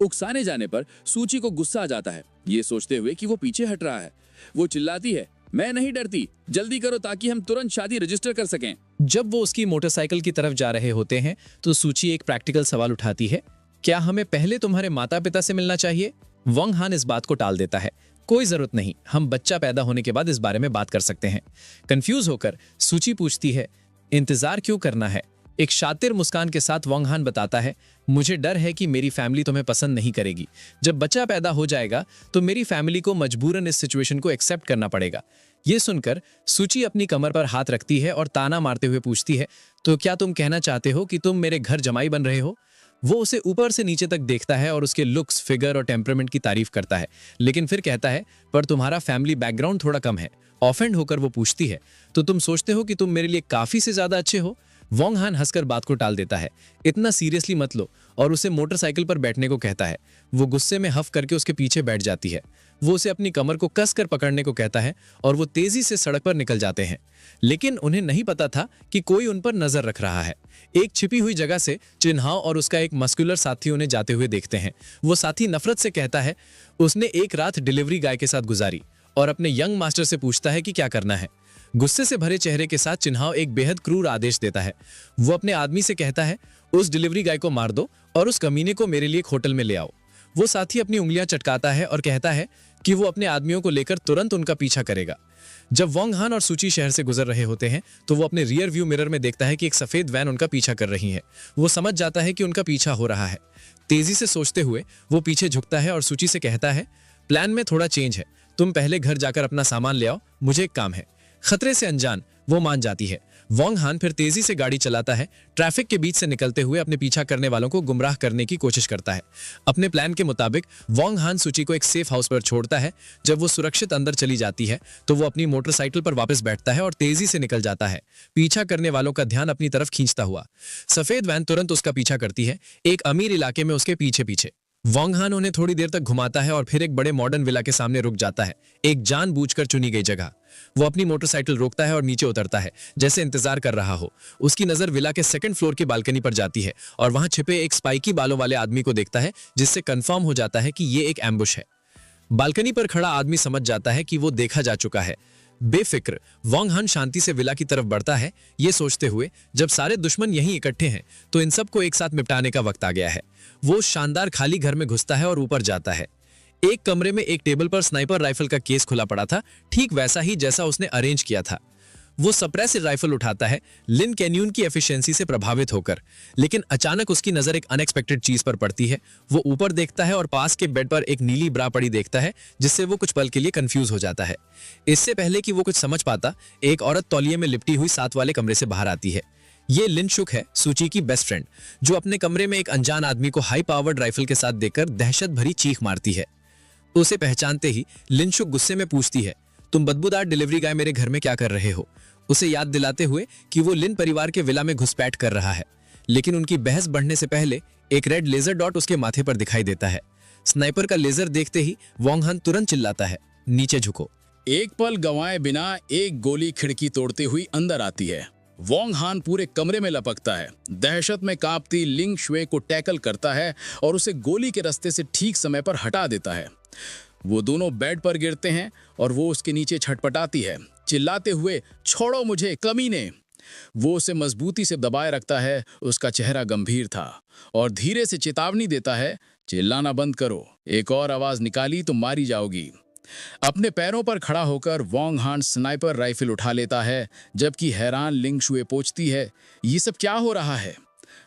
उकसाने जाने पर सूची को गुस्सा आ जाता है, ये सोचते हुए कि वो पीछे हट रहा है। वो चिल्लाती है, मैं नहीं डरती, जल्दी करो ताकि हम तुरंत शादी रजिस्टर कर सकें। जब वो उसकी मोटरसाइकिल की तरफ जा रहे होते हैं तो सूची एक प्रैक्टिकल सवाल उठाती है, क्या हमें पहले तुम्हारे माता पिता से मिलना चाहिए? वोंग हान इस बात को टाल देता है, कोई जरूरत नहीं, हम बच्चा पैदा होने के बाद इस बारे में बात कर सकते हैं। कंफ्यूज होकर सूची पूछती है, इंतजार क्यों करना है? एक शातिर मुस्कान के साथ वोंग हान बताता है, मुझे डर है कि मेरी फैमिली तुम्हें पसंद नहीं करेगी। जब बच्चा पैदा हो जाएगा तो मेरी फैमिली को मजबूरन इस सिचुएशन को एक्सेप्ट करना पड़ेगा। ये सुनकर सूची अपनी कमर पर हाथ रखती है और ताना मारते हुए पूछती है, तो क्या तुम कहना चाहते हो कि तुम मेरे घर जमाई बन रहे हो? वो उसे ऊपर से नीचे तक देखता है और उसके लुक्स, फिगर और टेम्परामेंट की तारीफ करता है, लेकिन फिर कहता है, पर तुम्हारा फैमिली बैकग्राउंड थोड़ा कम है। ऑफेंड होकर वो पूछती है, तो तुम सोचते हो कि तुम मेरे लिए काफी से ज्यादा अच्छे हो? वोंग हान हंसकर बात को टाल देता है, इतना सीरियसली मत लो, और उसे मोटरसाइकिल पर बैठने को कहता है। वो गुस्से में हफ करके उसके पीछे बैठ जाती है। वो उसे अपनी कमर को कसकर पकड़ने को कहता है और वो तेजी से सड़क पर निकल जाते हैं। लेकिन उन्हें नहीं पता था कि कोई उन पर नजर रख रहा है। एक छिपी हुई जगह से चिन्हाव और उसका एक मस्कुलर साथी उन्हें जाते हुए देखते हैं। वो साथी नफरत से कहता है, उसने एक रात डिलीवरी गाय के साथ गुजारी, और अपने यंग मास्टर से पूछता है कि क्या करना है। गुस्से से भरे चेहरे के साथ चिन्हाव एक बेहद क्रूर आदेश देता है। वो अपने आदमी से कहता है, उस डिलीवरी गाय को मार दो और उस कमीने को मेरे लिए एक होटल में ले आओ। वो साथी अपनी उंगलियां चटकाता है और कहता है कि वो अपने आदमियों को लेकर तुरंत उनका पीछा करेगा। जब वोंग हान और सूची शहर से गुजर रहे होते हैं तो वो अपने रियर व्यू मिरर में देखता है कि एक सफेद वैन उनका पीछा कर रही है। वो समझ जाता है कि उनका पीछा हो रहा है। तेजी से सोचते हुए वो पीछे झुकता है और सूची से कहता है, प्लान में थोड़ा चेंज है, तुम पहले घर जाकर अपना सामान ले आओ, मुझे एक काम है। खतरे से अनजान वो मान जाती है। वोंग हान फिर तेजी से गाड़ी चलाता है, ट्रैफिक के बीच से निकलते हुए अपने पीछा करने वालों को गुमराह करने की कोशिश करता है। अपने प्लान के मुताबिक वोंग हान सूची को एक सेफ हाउस पर छोड़ता है। जब वो सुरक्षित अंदर चली जाती है तो वो अपनी मोटरसाइकिल पर वापस बैठता है और तेजी से निकल जाता है, पीछा करने वालों का ध्यान अपनी तरफ खींचता हुआ। सफेद वैन तुरंत उसका पीछा करती है, एक अमीर इलाके में उसके पीछे पीछे। वोंग हान उन्हें थोड़ी देर तक घुमाता है और फिर एक बड़े मॉडर्न विला के सामने रुक जाता है, एक जानबूझकर चुनी गई जगह। वो अपनी मोटरसाइकिल रोकता है और नीचे उतरता है, जैसे इंतजार कर रहा हो। उसकी नजर विला के सेकंड फ्लोर की बालकनी पर जाती है और वहां छिपे एक स्पाइकी बालों वाले आदमी को देखता है, जिससे कंफर्म हो जाता है कि ये एक एम्बुश है। बालकनी पर खड़ा आदमी समझ जाता है कि वो देखा जा चुका है। बेफिक्र वोंग हान शांति से विला की तरफ बढ़ता है, ये सोचते हुए जब सारे दुश्मन यहीं इकट्ठे हैं तो इन सबको एक साथ निपटाने का वक्त आ गया है। वो शानदार खाली घर में घुसता है और ऊपर जाता है। एक कमरे में एक टेबल पर स्नाइपर राइफल का केस खुला पड़ा था, ठीक वैसा ही जैसा उसने अरेंज किया था। वो सप्रेस्ड राइफल उठाता है, लिन कैन्यून की एफिशिएंसी से प्रभावित होकर। लेकिन अचानक उसकी नजर एक अनएक्सपेक्टेड चीज पर पड़ती है। वो ऊपर देखता है और पास के बेड पर एक नीली ब्रा पड़ी देखता है, जिससे वो कुछ पल के लिए कंफ्यूज हो जाता है। इससे पहले कि वो कुछ समझ पाता, एक औरत तौलिए में लिपटी हुई साथ वाले कमरे से बाहर आती है। ये लिन शुक है, सूची की बेस्ट फ्रेंड, जो अपने कमरे में एक अनजान आदमी को हाई पावर्ड राइफल के साथ देखकर दहशत भरी चीख मारती है। उसे पहचानते ही लिन शुक गुस्से में पूछती है, तुम बदबूदार डिलीवरी गाय मेरे घर में क्या कर रहे हो? उसे याद दिलाते हुए कि वो लिन परिवार के विला में घुसपैठ कर रहा है। लेकिन उनकी बहस बढ़ने से पहले एक रेड लेजर डॉट उसके माथे पर दिखाई देता है। स्नाइपर का लेजर देखते ही वोंग हान तुरंत चिल्लाता है, नीचे झुको। एक पल गंवाए बिना एक गोली खिड़की तोड़ते हुई अंदर आती है। वोंग हान पूरे कमरे में लपकता है, दहशत में कांपती लिंग शुए को टैकल करता है और उसे गोली के रास्ते से ठीक समय पर हटा देता है। वो दोनों बेड पर गिरते हैं और वो उसके नीचे छटपटाती है, चिल्लाते हुए, छोड़ो मुझे कमीने। वो उसे मजबूती से दबाए रखता है। उसका चेहरा गंभीर था और धीरे से चेतावनी देता है, चिल्लाना बंद करो, एक और आवाज निकाली तो मारी जाओगी। अपने पैरों पर खड़ा होकर वोंग हान स्नाइपर राइफल उठा लेता है, जबकि हैरान लिंग शुए पूछती है, ये सब क्या हो रहा है?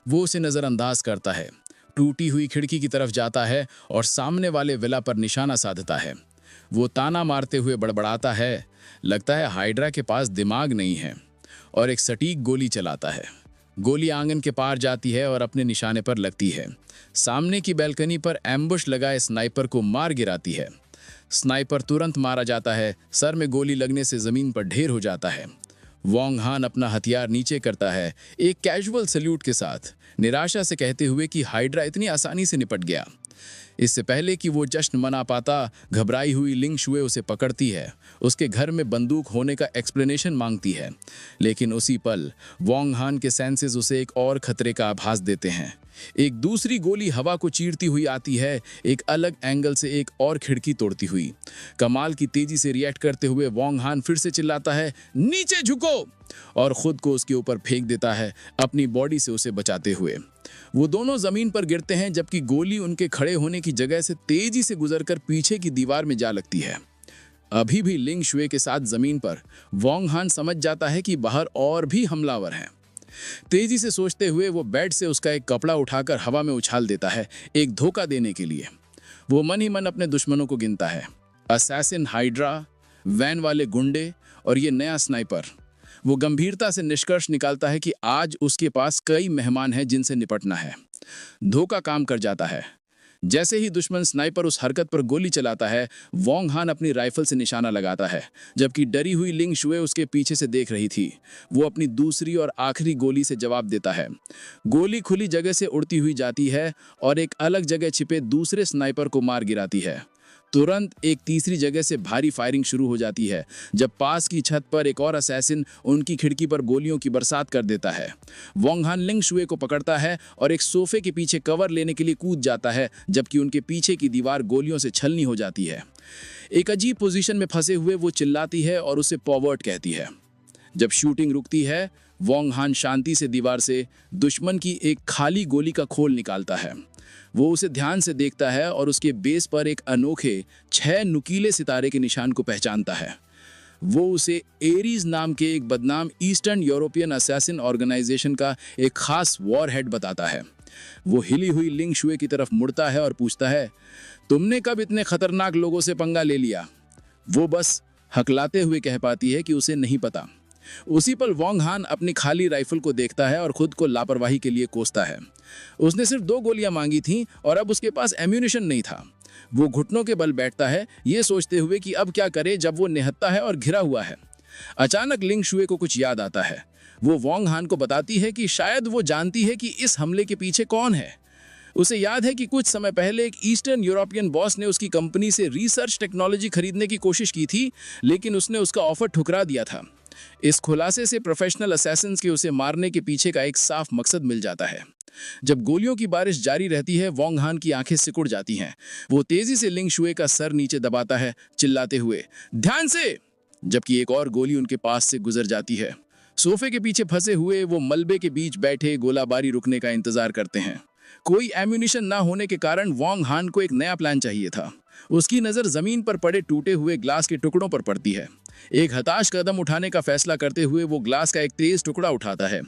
वो उसे नजरअंदाज करता है, टूटी हुई खिड़की की तरफ जाता है और सामने वाले विला पर निशाना साधता है। वो ताना मारते हुए बड़बड़ाता है, लगता है हाइड्रा के पास दिमाग नहीं है, और एक सटीक गोली चलाता है। गोली आंगन के पार जाती है और अपने निशाने पर लगती है। सामने की बैल्कनी पर एम्बुश लगाए स्नाइपर को मार गिराती है। स्नाइपर तुरंत मारा जाता है, सर में गोली लगने से जमीन पर ढेर हो जाता है। वोंग हान अपना हथियार नीचे करता है, एक कैजुअल सल्यूट के साथ, निराशा से कहते हुए कि हाइड्रा इतनी आसानी से निपट गया। इससे पहले कि वो जश्न मना पाता, घबराई हुई लिंग शुए उसे पकड़ती है, उसके घर में बंदूक होने का एक्सप्लेनेशन मांगती है। लेकिन उसी पल वोंग हान के सेंसेस उसे एक और खतरे का आभास देते हैं। एक दूसरी गोली हवा को चीरती हुई आती है, एक अलग एंगल से एक और खिड़की तोड़ती हुई। कमाल की तेजी से रिएक्ट करते हुए वोंग हान फिर से चिल्लाता है, नीचे झुको, और खुद को उसके ऊपर फेंक देता है, अपनी बॉडी से उसे बचाते हुए। वो दोनों जमीन पर गिरते हैं, जबकि गोली उनके खड़े होने की जगह से तेजी से गुजरकर पीछे की दीवार में जा लगती है। अभी भी लिंग शुए के साथ जमीन पर वोंग हान समझ जाता है कि बाहर और भी हमलावर हैं। तेजी से सोचते हुए वो बेड से उसका एक कपड़ा उठाकर हवा में उछाल देता है, एक धोखा देने के लिए। वो मन ही मन अपने दुश्मनों को गिनता है, असैसिन हाइड्रा, वैन वाले गुंडे और ये नया स्नाइपर। वो गंभीरता से निष्कर्ष निकालता है कि आज उसके पास कई मेहमान हैं जिनसे निपटना है। धोखा काम कर जाता है। जैसे ही दुश्मन स्नाइपर उस हरकत पर गोली चलाता है, वोंग हान अपनी राइफल से निशाना लगाता है, जबकि डरी हुई लिंग शुए उसके पीछे से देख रही थी। वो अपनी दूसरी और आखिरी गोली से जवाब देता है। गोली खुली जगह से उड़ती हुई जाती है और एक अलग जगह छिपे दूसरे स्नाइपर को मार गिराती है। तुरंत एक तीसरी जगह से भारी फायरिंग शुरू हो जाती है, जब पास की छत पर एक और असैसिन उनकी खिड़की पर गोलियों की बरसात कर देता है। वोंग हान लिंग शुए को पकड़ता है और एक सोफे के पीछे कवर लेने के लिए कूद जाता है, जबकि उनके पीछे की दीवार गोलियों से छलनी हो जाती है। एक अजीब पोजीशन में फंसे हुए वो चिल्लाती है और उसे पॉवर्ट कहती है। जब शूटिंग रुकती है, वोंग हान शांति से दीवार से दुश्मन की एक खाली गोली का खोल निकालता है। वो उसे ध्यान से देखता है और उसके बेस पर एक अनोखे 6 नुकीले सितारे के निशान को पहचानता है। वो उसे एरीज नाम के एक बदनाम ईस्टर्न यूरोपियन असैसिन ऑर्गेनाइजेशन का एक खास वॉर हेड बताता है। वो हिली हुई लिंग शुए की तरफ मुड़ता है और पूछता है, तुमने कब इतने खतरनाक लोगों से पंगा ले लिया? वो बस हकलाते हुए कह पाती है कि उसे नहीं पता। उसी पल वोंग हान अपनी खाली राइफल को देखता है और खुद को लापरवाही के लिए कोसता है। उसने सिर्फ 2 गोलियां मांगी थीं और अब उसके पास एम्यूनिशन नहीं था। वो घुटनों के बल बैठता है, ये सोचते हुए कि अब क्या करे जब वो निहत्था है और घिरा हुआ है। अचानक लिंग शुए को कुछ याद आता है। वो वोंग हान को बताती है कि शायद वो जानती है कि इस हमले के पीछे कौन है। उसे याद है कि कुछ समय पहले एक ईस्टर्न यूरोपियन बॉस ने उसकी कंपनी से रिसर्च टेक्नोलॉजी खरीदने की कोशिश की थी, लेकिन उसने उसका ऑफर ठुकरा दिया था। इस खुलासे से प्रोफेशनल असैसिन्स के उसे मारने के पीछे का एक साफ मकसद मिल जाता है। जब गोलियों की बारिश जारी रहती है, वोंग हान की आंखें सिकुड़ जाती हैं। वो तेजी से लिंग शुए का सर नीचे दबाता है, चिल्लाते हुए, ध्यान से! जबकि एक और गोली उनके पास से गुजर जाती है। सोफे के पीछे फंसे हुए वो मलबे के बीच बैठे गोलाबारी रुकने का इंतजार करते हैं। कोई एम्यूनिशन ना होने के कारण वोंग हान को एक नया प्लान चाहिए था। उसकी नजर जमीन पर पड़े टूटे हुए ग्लास के टुकड़ों पर पड़ती है। एक हताश कदम उठाने का फैसला करते हुए वो ग्लास का एक तेज टुकड़ा उठाता है।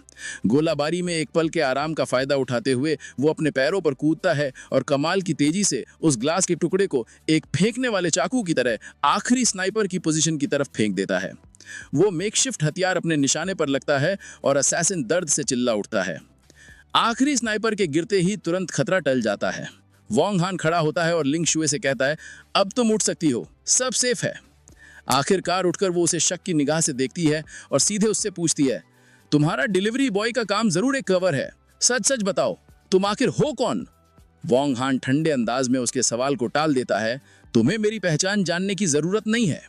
गोलाबारी में एक पल के आराम का फायदा उठाते हुए वो अपने पैरों पर कूदता है और कमाल की तेजी से उस ग्लास के टुकड़े को एक फेंकने वाले चाकू की तरह आखिरी स्नाइपर की पोजीशन की तरफ फेंक देता है। वो मेकशिफ्ट हथियार अपने निशाने पर लगता है और असैसिन दर्द से चिल्ला उठता है। आखिरी स्नाइपर के गिरते ही तुरंत खतरा टल जाता है। वोंग हान खड़ा होता है और लिंग शुए से कहता है, अब तुम उठ सकती हो, सब सेफ है। आखिरकार उठकर वो उसे शक की निगाह से देखती है और सीधे उससे पूछती है, तुम्हारा डिलीवरी बॉय का काम जरूर एक कवर है, सच सच बताओ, तुम आखिर हो कौन? वोंग हान ठंडे अंदाज में उसके सवाल को टाल देता है, तुम्हें मेरी पहचान जानने की जरूरत नहीं है।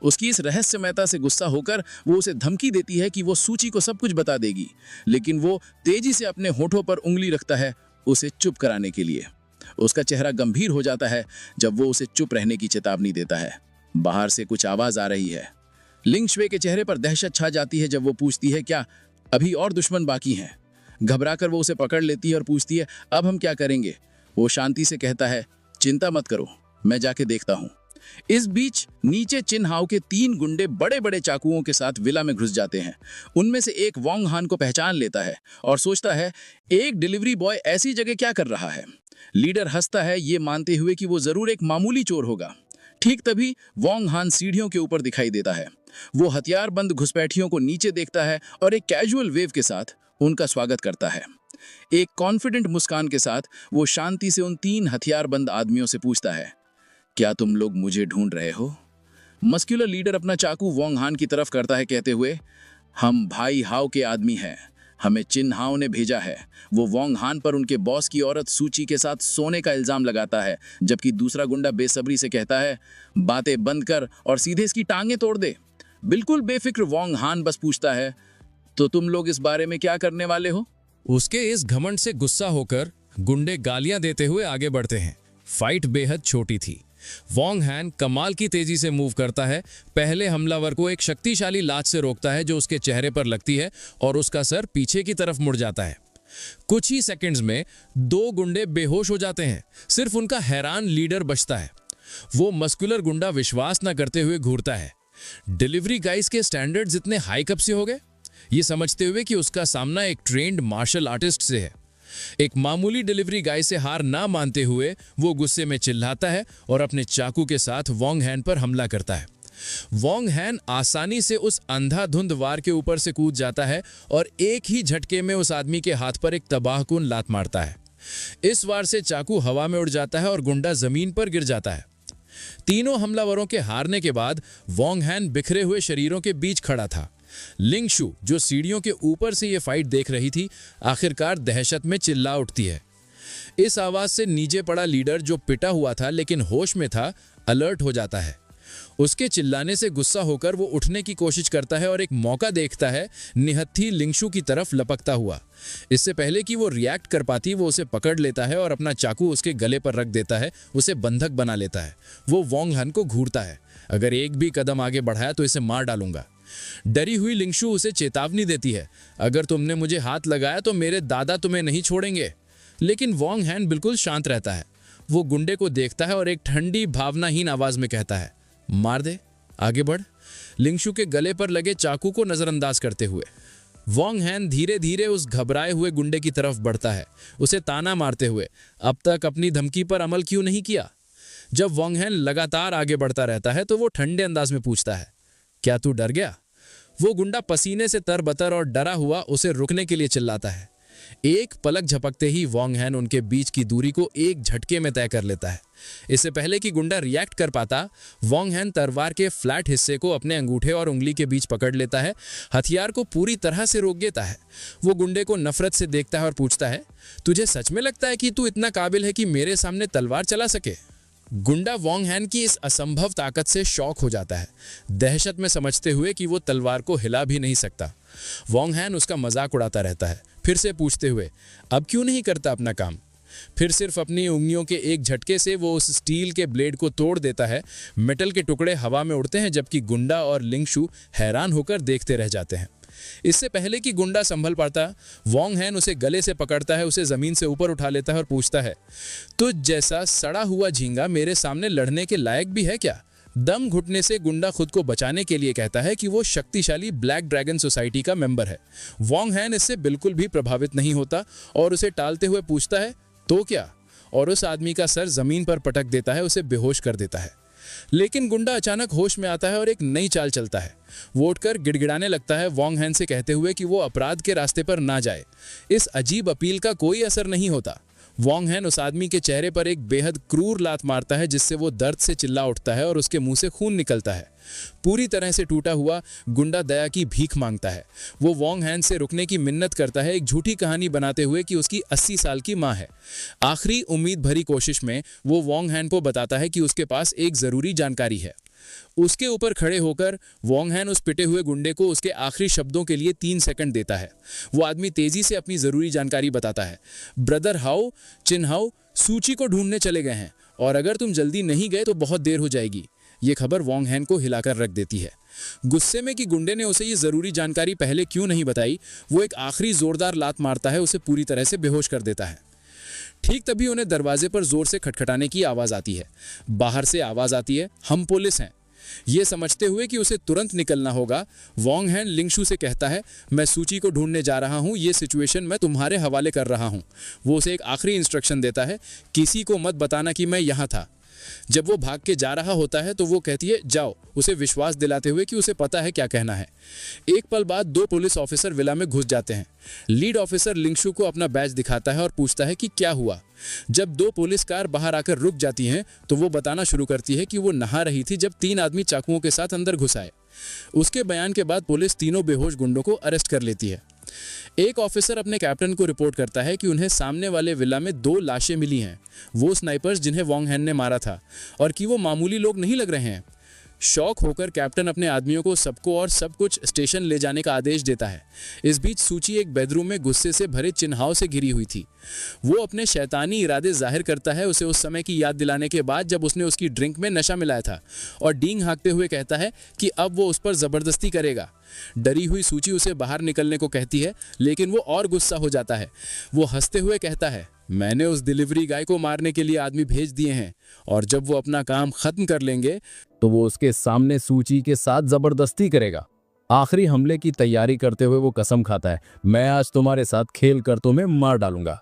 उसकी इस रहस्यमयता से गुस्सा होकर वो उसे धमकी देती है कि वो सूची को सब कुछ बता देगी, लेकिन वो तेजी से अपने होठों पर उंगली रखता है उसे चुप कराने के लिए। उसका चेहरा गंभीर हो जाता है जब वो उसे चुप रहने की चेतावनी देता है। बाहर से कुछ आवाज आ रही है। लिंग शुए के चेहरे पर दहशत छा जाती है जब वो पूछती है, क्या अभी और दुश्मन बाकी हैं? घबराकर वो उसे पकड़ लेती है और पूछती है, अब हम क्या करेंगे? वो शांति से कहता है, चिंता मत करो, मैं जाके देखता हूँ। इस बीच नीचे चिन हाओ के 3 गुंडे बड़े बड़े चाकुओं के साथ विला में घुस जाते हैं। उनमें से एक वोंग हान को पहचान लेता है और सोचता है, एक डिलीवरी बॉय ऐसी जगह क्या कर रहा है? लीडर हंसता है, ये मानते हुए कि वो जरूर एक मामूली चोर होगा। ठीक तभी वोंग हान सीढ़ियों के ऊपर दिखाई देता है। वो हथियारबंद घुसपैठियों को नीचे देखता है और एक कैजुअल वेव के साथ उनका स्वागत करता है। एक कॉन्फिडेंट मुस्कान के साथ वो शांति से उन 3 हथियारबंद आदमियों से पूछता है, क्या तुम लोग मुझे ढूंढ रहे हो? मस्कुलर लीडर अपना चाकू वोंग हान की तरफ करता है, कहते हुए, हम भाई हाओ के आदमी हैं, हमें चिन हाओ ने भेजा है। वो वोंग हान पर उनके बॉस की औरत सूची के साथ सोने का इल्जाम लगाता है, जबकि दूसरा गुंडा बेसब्री से कहता है, बातें बंद कर और सीधे इसकी टांगें तोड़ दे। बिल्कुल बेफिक्र वोंग हान बस पूछता है, तो तुम लोग इस बारे में क्या करने वाले हो? उसके इस घमंड से गुस्सा होकर गुंडे गालियां देते हुए आगे बढ़ते हैं। फाइट बेहद छोटी थी। वोंग हान कमाल की तेजी से मूव करता है। पहले हमलावर को एक शक्तिशाली लात से रोकता है जो उसके चेहरे पर लगती है और उसका सर पीछे की तरफ मुड़ जाता है। कुछ ही सेकंड्स में 2 गुंडे बेहोश हो जाते हैं। सिर्फ उनका हैरान लीडर बचता है। वो मस्कुलर गुंडा विश्वास न करते हुए घूरता है, डिलीवरी गाइस के स्टैंडर्ड्स इतने हाई कब से हो गए? ये समझते हुए कि उसका सामना एक ट्रेंड मार्शल आर्टिस्ट से है। एक मामूली डिलीवरी गाय से हार ना मानते हुए वो गुस्से में चिल्लाता है और अपने चाकू के साथ वोंग हान पर हमला करता है। वोंग हान आसानी से उस अंधाधुंध वार के ऊपर से कूद जाता है और एक ही झटके में उस आदमी के हाथ पर एक तबाहकुन लात मारता है। इस वार से चाकू हवा में उड़ जाता है और गुंडा जमीन पर गिर जाता है। तीनों हमलावरों के हारने के बाद वोंग हान बिखरे हुए शरीरों के बीच खड़ा था। लिंग शु, जो सीढ़ियों के ऊपर से ये फाइट देख रही थी, आखिरकार दहशत में चिल्ला उठती है। इस आवाज से नीचे पड़ा लीडर, जो पिटा हुआ था लेकिन होश में था, अलर्ट हो जाता है। उसके चिल्लाने से गुस्सा होकर वो उठने की कोशिश करता है और एक मौका देखता है निहत्थी लिंगशु की तरफ लपकता हुआ। इससे पहले कि वो रिएक्ट कर पाती, वो उसे पकड़ लेता है और अपना चाकू उसके गले पर रख देता है, उसे बंधक बना लेता है। वो वोंग हान को घूरता है, अगर एक भी कदम आगे बढ़ाया तो इसे मार डालूंगा। डरी हुई लिंगशु उसे चेतावनी देती है, अगर तुमने मुझे हाथ लगाया तो मेरे दादा तुम्हें नहीं छोड़ेंगे। लेकिन वोंग हान बिल्कुल शांत रहता है। वो गुंडे को देखता है और एक ठंडी भावनाहीन आवाज में कहता है, मार दे, आगे बढ़। लिंगशु के गले पर लगे चाकू को नजरअंदाज करते हुए वोंग हान धीरे धीरे उस घबराए हुए गुंडे की तरफ बढ़ता है, उसे ताना मारते हुए, अब तक अपनी धमकी पर अमल क्यों नहीं किया? जब वोंग हान लगातार आगे बढ़ता रहता है तो वो ठंडे अंदाज में पूछता है, क्या तू डर गया? वो गुंडा पसीने से तरबतर और डरा हुआ उसे रुकने के लिए चिल्लाता है। एक पलक झपकते ही वॉन्ग हैन उनके बीच की दूरी को एक झटके में तय कर लेता है। इससे पहले कि गुंडा रिएक्ट कर पाता, वॉन्ग हैन तलवार के फ्लैट हिस्से को अपने अंगूठे और उंगली के बीच पकड़ लेता है, हथियार को पूरी तरह से रोक देता है। वो गुंडे को नफरत से देखता है और पूछता है, तुझे सच में लगता है कि तू इतना काबिल है कि मेरे सामने तलवार चला सके? गुंडा वॉन्ग हैन की इस असंभव ताकत से शॉक हो जाता है, दहशत में समझते हुए कि वो तलवार को हिला भी नहीं सकता। वॉन्ग हैन उसका मजाक उड़ाता रहता है, फिर से पूछते हुए, अब क्यों नहीं करता अपना काम? फिर सिर्फ अपनी उंगलियों के एक झटके से वो उस स्टील के ब्लेड को तोड़ देता है। मेटल के टुकड़े हवा में उड़ते हैं, जबकि गुंडा और लिंगशु हैरान होकर देखते रह जाते हैं। इससे पहले कि गुंडा संभल पाता, वॉन्ग हैन उसे गले से पकड़ता है, उसे जमीन से ऊपर उठा लेता है और पूछता है, तो जैसा सड़ा हुआ झींगा मेरे सामने लड़ने के लायक भी है क्या? दम घुटने से गुंडा खुद को बचाने के लिए कहता है कि वो शक्तिशाली ब्लैक ड्रैगन सोसाइटी का मेंबर है। वॉन्ग हैन इससे बिल्कुल भी प्रभावित नहीं होता और उसे टालते हुए पूछता है, तो क्या? और उस आदमी का सर जमीन पर पटक देता है, उसे बेहोश कर देता है। लेकिन गुंडा अचानक होश में आता है और एक नई चाल चलता है। वो उठकर गिड़गिड़ाने लगता है, वॉन्ग हैन से कहते हुए कि वो अपराध के रास्ते पर ना जाए। इस अजीब अपील का कोई असर नहीं होता। वॉन्ग हैन उस आदमी के चेहरे पर एक बेहद क्रूर लात मारता है, जिससे वो दर्द से चिल्ला उठता है और उसके मुंह से खून निकलता है। पूरी तरह से टूटा हुआ गुंडा दया की भीख मांगता है। वो वॉन्ग हैन से रुकने की मिन्नत करता है, एक झूठी कहानी बनाते हुए कि उसकी 80 साल की मां है। आखिरी उम्मीद भरी कोशिश में वो वॉन्ग हैन को बताता है कि उसके पास एक जरूरी जानकारी है। उसके ऊपर खड़े होकर वॉन्ग हैन उस पिटे हुए गुंडे को उसके आखिरी शब्दों के लिए 3 सेकंड देता है। वो आदमी तेजी से अपनी जरूरी जानकारी बताता है। ब्रदर हाउ चिन हाउ सूची को ढूंढने चले गए हैं और अगर तुम जल्दी नहीं गए तो बहुत देर हो जाएगी। ये खबर वॉन्ग हैन को हिलाकर रख देती है। गुस्से में कि गुंडे ने उसे ये जरूरी जानकारी पहले क्यों नहीं बताई, वो एक आखिरी जोरदार लात मारता है, उसे पूरी तरह से बेहोश कर देता है। ठीक तभी उन्हें दरवाजे पर जोर से खटखटाने की आवाज आती है। बाहर से आवाज आती है, हम पुलिस हैं। ये समझते हुए कि उसे तुरंत निकलना होगा, वॉन्ग हैन लिंगशु से कहता है, मैं सूची को ढूंढने जा रहा हूं, ये सिचुएशन मैं तुम्हारे हवाले कर रहा हूं। वो उसे एक आखिरी इंस्ट्रक्शन देता है, किसी को मत बताना कि मैं यहां था। जब वो भाग के जा रहा होता है तो वो कहती है, जाओ, उसे विश्वास दिलाते हुए कि उसे पता है क्या कहना है। एक पल बाद 2 पुलिस ऑफिसर विला में घुस जाते हैं। लीड ऑफिसर लिंगशु को अपना बैज दिखाता है और पूछता है कि क्या हुआ। जब 2 पुलिस कार बाहर आकर रुक जाती हैं तो वो बताना शुरू करती है कि वो नहा रही थी जब 3 आदमी चाकुओं के साथ अंदर घुस आए। उसके बयान के बाद पुलिस तीनों बेहोश गुंडों को अरेस्ट कर लेती है। एक ऑफिसर अपने कैप्टन को रिपोर्ट करता है कि उन्हें सामने वाले विला में 2 लाशें मिली हैं, वो स्नाइपर्स जिन्हें वॉन्ग हैन ने मारा था, और कि वो मामूली लोग नहीं लग रहे हैं। शॉक होकर कैप्टन अपने आदमियों को सबको और सब कुछ स्टेशन ले जाने का आदेश देता है। इस बीच सूची एक बेडरूम में गुस्से से भरे चिन्हाओं से घिरी हुई थी। वो अपने शैतानी इरादे जाहिर करता है, उसे उस समय की याद दिलाने के बाद जब उसने उसकी ड्रिंक में नशा मिलाया था, और डींग हाँकते हुए कहता है कि अब वो उस पर जबरदस्ती करेगा। डरी हुई सूची उसे बाहर निकलने को कहती है, लेकिन वो और गुस्सा हो जाता है। वो हंसते हुए कहता है, मैंने उस डिलीवरी गाय को मारने के लिए आदमी भेज दिए हैं, और जब वो अपना काम खत्म कर लेंगे तो वो उसके सामने सूची के साथ जबरदस्ती करेगा। आखिरी हमले की तैयारी करते हुए वो कसम खाता है, मैं आज तुम्हारे साथ खेल कर तुम्हें मार डालूंगा।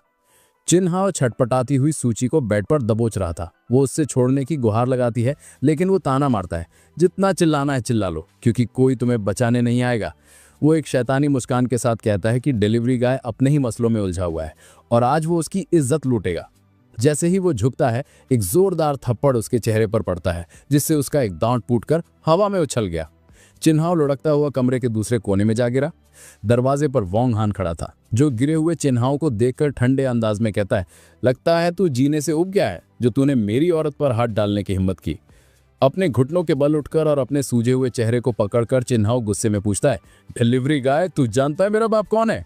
चिन्हाओ छटपटाती हुई सूची को बेड पर दबोच रहा था। वो उससे छोड़ने की गुहार लगाती है, लेकिन वो ताना मारता है, जितना चिल्लाना है चिल्ला लो, क्योंकि कोई तुम्हें बचाने नहीं आएगा। वो एक शैतानी मुस्कान के साथ कहता है कि डिलीवरी गाय अपने ही मसलों में उलझा हुआ है और आज वो उसकी इज्जत लूटेगा। जैसे ही वो झुकता है, एक जोरदार थप्पड़ उसके चेहरे पर पड़ता है, जिससे उसका एक दांत फूटकर हवा में उछल गया। चिन्हाओ लुढ़कता हुआ कमरे के दूसरे कोने में जा गिरा। दरवाजे पर वॉन्ग हान खड़ा था, जो गिरे हुए चिन्हाओं को देखकर ठंडे अंदाज में कहता है, लगता है तू जीने से उब गया है, जो तूने मेरी औरत पर हाथ डालने की हिम्मत की। अपने घुटनों के बल उठकर और अपने सूजे हुए चेहरे को पकड़कर चिन्हाओ गुस्से में पूछता है, डिलीवरी गाय, तू जानता है मेरा बाप कौन है?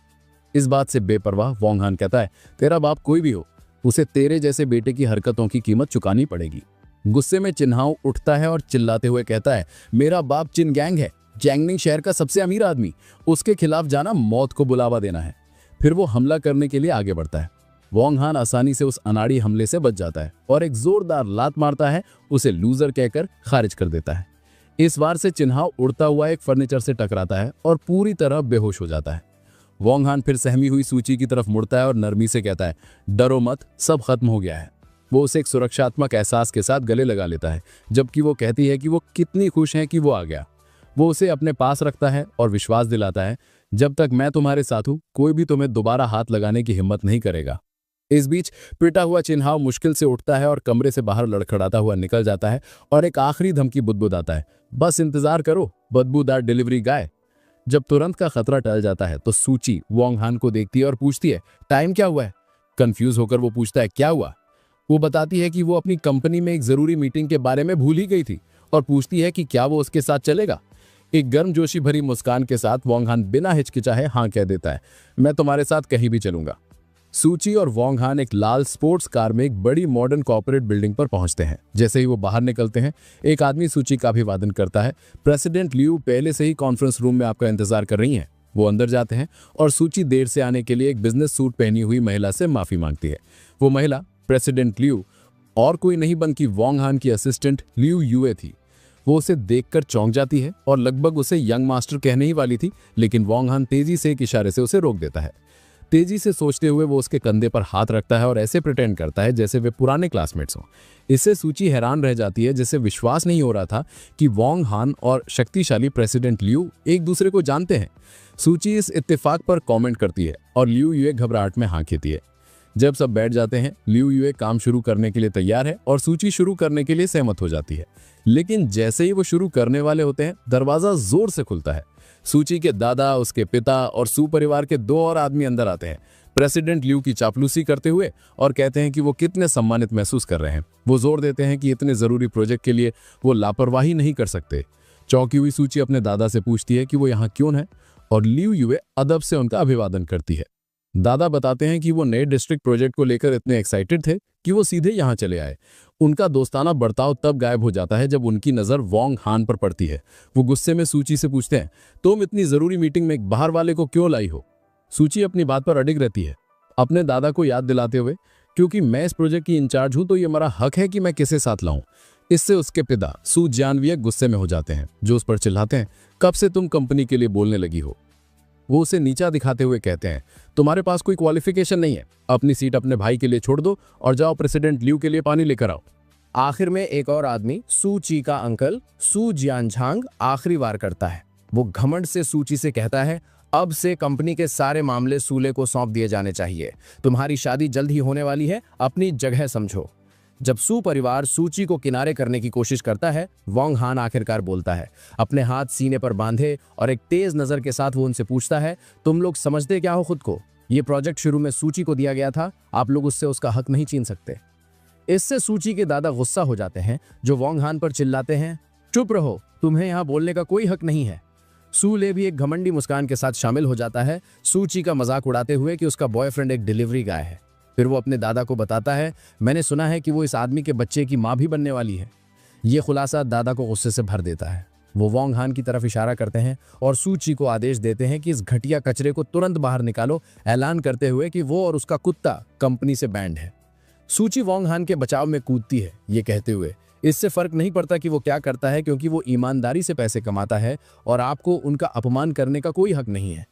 इस बात से बेपरवाह वॉन्ग हान कहता है, तेरा बाप कोई भी हो, उसे तेरे जैसे बेटे की हरकतों की कीमत चुकानी पड़ेगी। गुस्से में चिन्हाओ उठता है और चिल्लाते हुए कहता है, मेरा बाप चिन गैंग है, जैंगनिंग शहर का सबसे अमीर आदमी, उसके खिलाफ जाना मौत को बुलावा देना है। फिर वो हमला करने के लिए आगे बढ़ता है। वॉन्ग हान आसानी से उस अनाड़ी हमले से बच जाता है और एक जोरदार लात मारता है, उसे लूजर कहकर खारिज कर देता है। इस बार से चिन्हाओ उड़ता हुआ एक फर्नीचर से टकराता है और पूरी तरह बेहोश हो जाता है। वॉन्ग हान फिर सहमी हुई सूची की तरफ मुड़ता है और नरमी से कहता है, डरो मत, सब खत्म हो गया है। वो उसे एक सुरक्षात्मक एहसास के साथ गले लगा लेता है, जबकि वो कहती है कि वो कितनी खुश है कि वो आ गया। वो उसे अपने पास रखता है और विश्वास दिलाता है, जब तक मैं तुम्हारे साथ हूं कोई भी तुम्हें दोबारा हाथ लगाने की हिम्मत नहीं करेगा। इस बीच पिटा हुआ चिन्हाव मुश्किल से उठता है और कमरे से बाहर लड़खड़ाता हुआ निकल जाता है और एक आखिरी धमकी बुदबुदाता है, बस इंतजार करो बदबूदार डिलीवरी गाय। जब तुरंत का खतरा टल जाता है तो सूची वोंग हान को देखती है और पूछती है, टाइम क्या हुआ है? कंफ्यूज होकर वो पूछता है, क्या हुआ? वो बताती है कि वो अपनी कंपनी में एक जरूरी मीटिंग के बारे में भूल ही गई थी और पूछती है कि क्या वो उसके साथ चलेगा। एक गर्मजोशी भरी मुस्कान के साथ वोंग हान बिना हिचकिचाए हाँ कह देता है, मैं तुम्हारे साथ कहीं भी चलूंगा। सूची और वोंग हान एक लाल स्पोर्ट्स कार में एक बड़ी मॉडर्न कॉर्पोरेट बिल्डिंग पर पहुंचते हैं। जैसे ही वो बाहर निकलते हैं एक आदमी सूची का अभिवादन करता है। प्रेसिडेंट लियू पहले से ही कॉन्फ्रेंस रूम में आपका इंतजार कर रही हैं। वो अंदर जाते हैं और सूची देर से आने के लिए एक बिजनेस सूट पहनी हुई महिला से माफी मांगती है। वो महिला प्रेसिडेंट लियू और कोई नहीं बल्कि वोंग हान की असिस्टेंट लियू यूए थी। वो उसे देखकर चौंक जाती है और लगभग उसे यंग मास्टर कहने ही वाली थी, लेकिन वोंग हान तेजी से एक इशारे से उसे रोक देता है। तेजी से सोचते हुए वो उसके कंधे पर हाथ रखता है और ऐसे प्रिटेंड करता है जैसे वे पुराने क्लासमेट्स हों। इससे सूची हैरान रह जाती है, जिसे विश्वास नहीं हो रहा था कि वोंग हान और शक्तिशाली प्रेसिडेंट लियू एक दूसरे को जानते हैं। सूची इस इत्तेफाक पर कमेंट करती है और लियू यूए घबराहट में हाँ कहती है। जब सब बैठ जाते हैं लियू यूए काम शुरू करने के लिए तैयार है और सूची शुरू करने के लिए सहमत हो जाती है। लेकिन जैसे ही वो शुरू करने वाले होते हैं दरवाजा जोर से खुलता है। सूची के दादा, उसके पिता और सू परिवार के 2 और आदमी अंदर आते हैं, प्रेसिडेंट लियू की चापलूसी करते हुए, और कहते हैं कि वो कितने सम्मानित महसूस कर रहे हैं। वो जोर देते हैं कि इतने जरूरी प्रोजेक्ट के लिए वो लापरवाही नहीं कर सकते। चौंकी हुई सूची अपने दादा से पूछती है कि वो यहाँ क्यों है और लियू यूए अदब से उनका अभिवादन करती है। दादा बताते हैं कि वो नए डिस्ट्रिक्ट प्रोजेक्ट को लेकर इतने एक्साइटेड थे कि वो सीधे यहाँ चले आए। उनका दोस्ताना बर्ताव तब गायब हो जाता है जब उनकी नजर वोंग हान पर पड़ती है। वो गुस्से में सूची से पूछते हैं, तुम इतनी जरूरी मीटिंग में एक बाहर वाले को क्यों लाई हो? सूची अपनी बात पर अडिग रहती है, अपने दादा को याद दिलाते हुए, क्योंकि मैं इस प्रोजेक्ट की इंचार्ज हूं तो ये मेरा हक है कि मैं किसे साथ लाऊं। इससे उसके पिता सू जानविये गुस्से में हो जाते हैं, जो उस पर चिल्लाते हैं, कब से तुम कंपनी के लिए बोलने लगी हो? वो उसे नीचा दिखाते हुए कहते हैं, तुम्हारे पास कोई क्वालिफिकेशन नहीं है, अपनी सीट अपने भाई के लिए छोड़ दो और जाओ प्रेसिडेंट लियू के लिए पानी लेकर आओ। आखिर में एक और आदमी सूची का अंकल सू जियानझांग आखिरी वार करता है। वो घमंड से सूची से कहता है, अब से कंपनी के सारे मामले सूले को सौंप दिए जाने चाहिए। तुम्हारी शादी जल्द ही होने वाली है, अपनी जगह समझो। जब सू परिवार सूची को किनारे करने की कोशिश करता है, वोंग हान आखिरकार बोलता है। अपने हाथ सीने पर बांधे और एक तेज नजर के साथ वो उनसे पूछता है, तुम लोग समझते क्या हो खुद को? ये प्रोजेक्ट शुरू में सूची को दिया गया था, आप लोग उससे उसका हक नहीं छीन सकते। इससे सूची के दादा गुस्सा हो जाते हैं, जो वोंग हान पर चिल्लाते हैं, चुप रहो, तुम्हें यहाँ बोलने का कोई हक नहीं है। सू ले भी एक घमंडी मुस्कान के साथ शामिल हो जाता है, सूची का मजाक उड़ाते हुए कि उसका बॉयफ्रेंड एक डिलीवरी गाय है। फिर वो अपने दादा को बताता है, मैंने सुना है कि वो इस आदमी के बच्चे की माँ भी बनने वाली है। ये खुलासा दादा को गुस्से से भर देता है। वो वोंग हान की तरफ इशारा करते हैं और सूची को आदेश देते हैं कि इस घटिया कचरे को तुरंत बाहर निकालो, ऐलान करते हुए कि वो और उसका कुत्ता कंपनी से बैंड है। सूची वोंग हान के बचाव में कूदती है, ये कहते हुए, इससे फर्क नहीं पड़ता कि वो क्या करता है, क्योंकि वो ईमानदारी से पैसे कमाता है और आपको उनका अपमान करने का कोई हक नहीं है।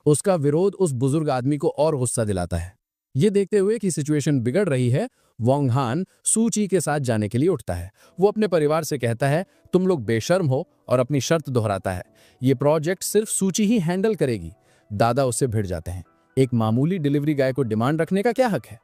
उसका विरोध उस बुजुर्ग आदमी को और गुस्सा दिलाता है। ये देखते हुए कि सिचुएशन बिगड़ रही है, वोंग हान सूची के साथ जाने के लिए उठता है। वो अपने परिवार से कहता है, तुम लोग बेशर्म हो, और अपनी शर्त दोहराता है, ये प्रोजेक्ट सिर्फ सूची ही हैंडल करेगी। दादा उससे भिड़ जाते हैं, एक मामूली डिलीवरी गाय को डिमांड रखने का क्या हक है?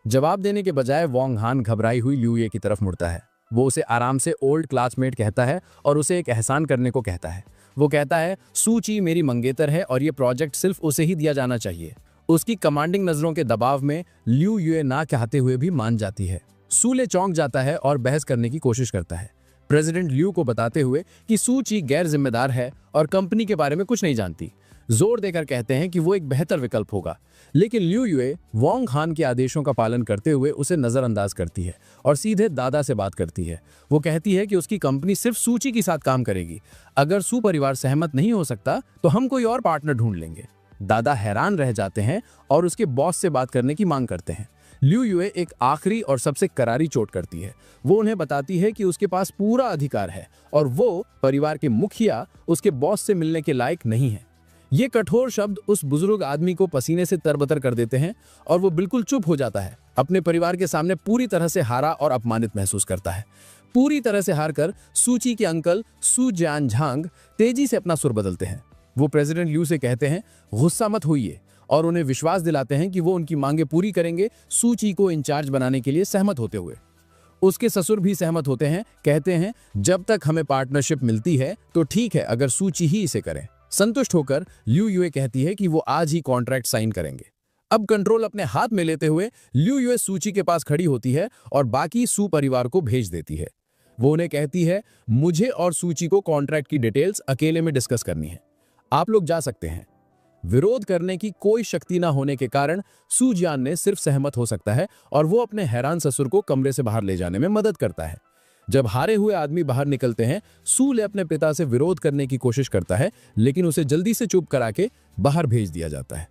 जवाब देने के बजाय वोंग हान घबराई हुई लियू ये की तरफ मुड़ता है। वो उसे आराम से ओल्ड क्लासमेट कहता है और उसे एक एहसान करने को कहता है। वो कहता है, सूची मेरी मंगेतर है और ये प्रोजेक्ट सिर्फ उसे ही दिया जाना चाहिए। उसकी कमांडिंग नजरों के दबाव में लियू यूए ना कहते हुए भी मान जाती है। सूले चौंक जाता है और बहस करने की कोशिश करता है, प्रेसिडेंट लियू को बताते हुए कि सूची गैर जिम्मेदार है और कंपनी के बारे में कुछ नहीं जानती। जोर देकर कहते हैं कि वो एक बेहतर विकल्प होगा, लेकिन लियू यूए वोंग हान के आदेशों का पालन करते हुए उसे नजरअंदाज करती है और सीधे दादा से बात करती है। वो कहती है कि उसकी कंपनी सिर्फ सूची के साथ काम करेगी। अगर सू परिवार सहमत नहीं हो सकता तो हम कोई और पार्टनर ढूंढ लेंगे। दादा हैरान रह जाते हैं और उसके बॉस से बात करने की मांग करते हैं। लियू यूए एक आखिरी और सबसे करारी चोट करती है। वो उन्हें बताती है कि उसके पास पूरा अधिकार है और वो परिवार के मुखिया उसके बॉस से मिलने के लायक नहीं है। ये कठोर शब्द उस बुजुर्ग आदमी को पसीने से तरबतर कर देते हैं और वो बिल्कुल चुप हो जाता है। अपने परिवार के सामने पूरी तरह से हारा और अपमानित महसूस करता है। पूरी तरह से हारकर सूची के अंकल सू जियानझांग तेजी से अपना सुर बदलते हैं। वो प्रेसिडेंट लियू से कहते हैं गुस्सा मत होइए, और उन्हें विश्वास दिलाते हैं कि वो उनकी मांगे पूरी करेंगे, सूची को इंचार्ज बनाने के लिए सहमत होते हुए। उसके ससुर भी सहमत होते हैं, कहते हैं जब तक हमें पार्टनरशिप मिलती है तो ठीक है, अगर सूची ही इसे करें। संतुष्ट होकर लियू युए कहती है कि वो आज ही कॉन्ट्रैक्ट साइन करेंगे। अब कंट्रोल अपने हाथ में लेते हुए लियू युए सूची के पास खड़ी होती है और बाकी सू परिवार को भेज देती है। वो उन्हें कहती है मुझे और सूची को कॉन्ट्रैक्ट की डिटेल्स अकेले में डिस्कस करनी है, आप लोग जा सकते हैं। विरोध करने की कोई शक्ति ना होने के कारण सू जियान ने सिर्फ सहमत हो सकता है और वो अपने हैरान ससुर को कमरे से बाहर ले जाने में मदद करता है। जब हारे हुए आदमी बाहर निकलते हैं, सूले अपने पिता से विरोध करने की कोशिश करता है, लेकिन उसे जल्दी से चुप करा के बाहर भेज दिया जाता है।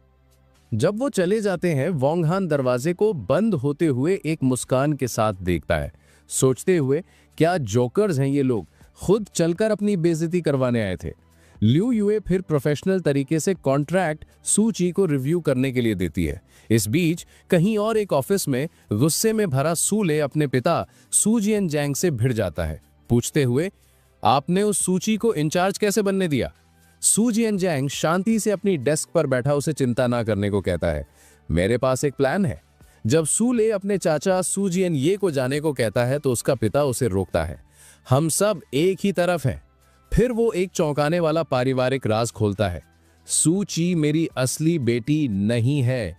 जब वो चले जाते हैं, वोंग हान दरवाजे को बंद होते हुए एक मुस्कान के साथ देखता है, सोचते हुए क्या जोकर्स हैं ये लोग, खुद चलकर अपनी बेइज्जती करवाने आए थे। लियू युए फिर प्रोफेशनल तरीके से कॉन्ट्रैक्ट सूची को रिव्यू करने के लिए देती है। इस बीच कहीं और एक ऑफिस में गुस्से में भरा सूले अपने पिता सू जियानझांग से भिड़ जाता है, पूछते हुए आपने उस सूची को इंचार्ज कैसे बनने दिया। सू जियानझांग शांति से अपनी डेस्क पर बैठा उसे चिंता ना करने को कहता है, मेरे पास एक प्लान है। जब सूले अपने चाचा सू जियानये को जाने को कहता है तो उसका पिता उसे रोकता है, हम सब एक ही तरफ हैं। फिर वो एक चौंकाने वाला पारिवारिक राज खोलता है, सूची मेरी असली बेटी नहीं है।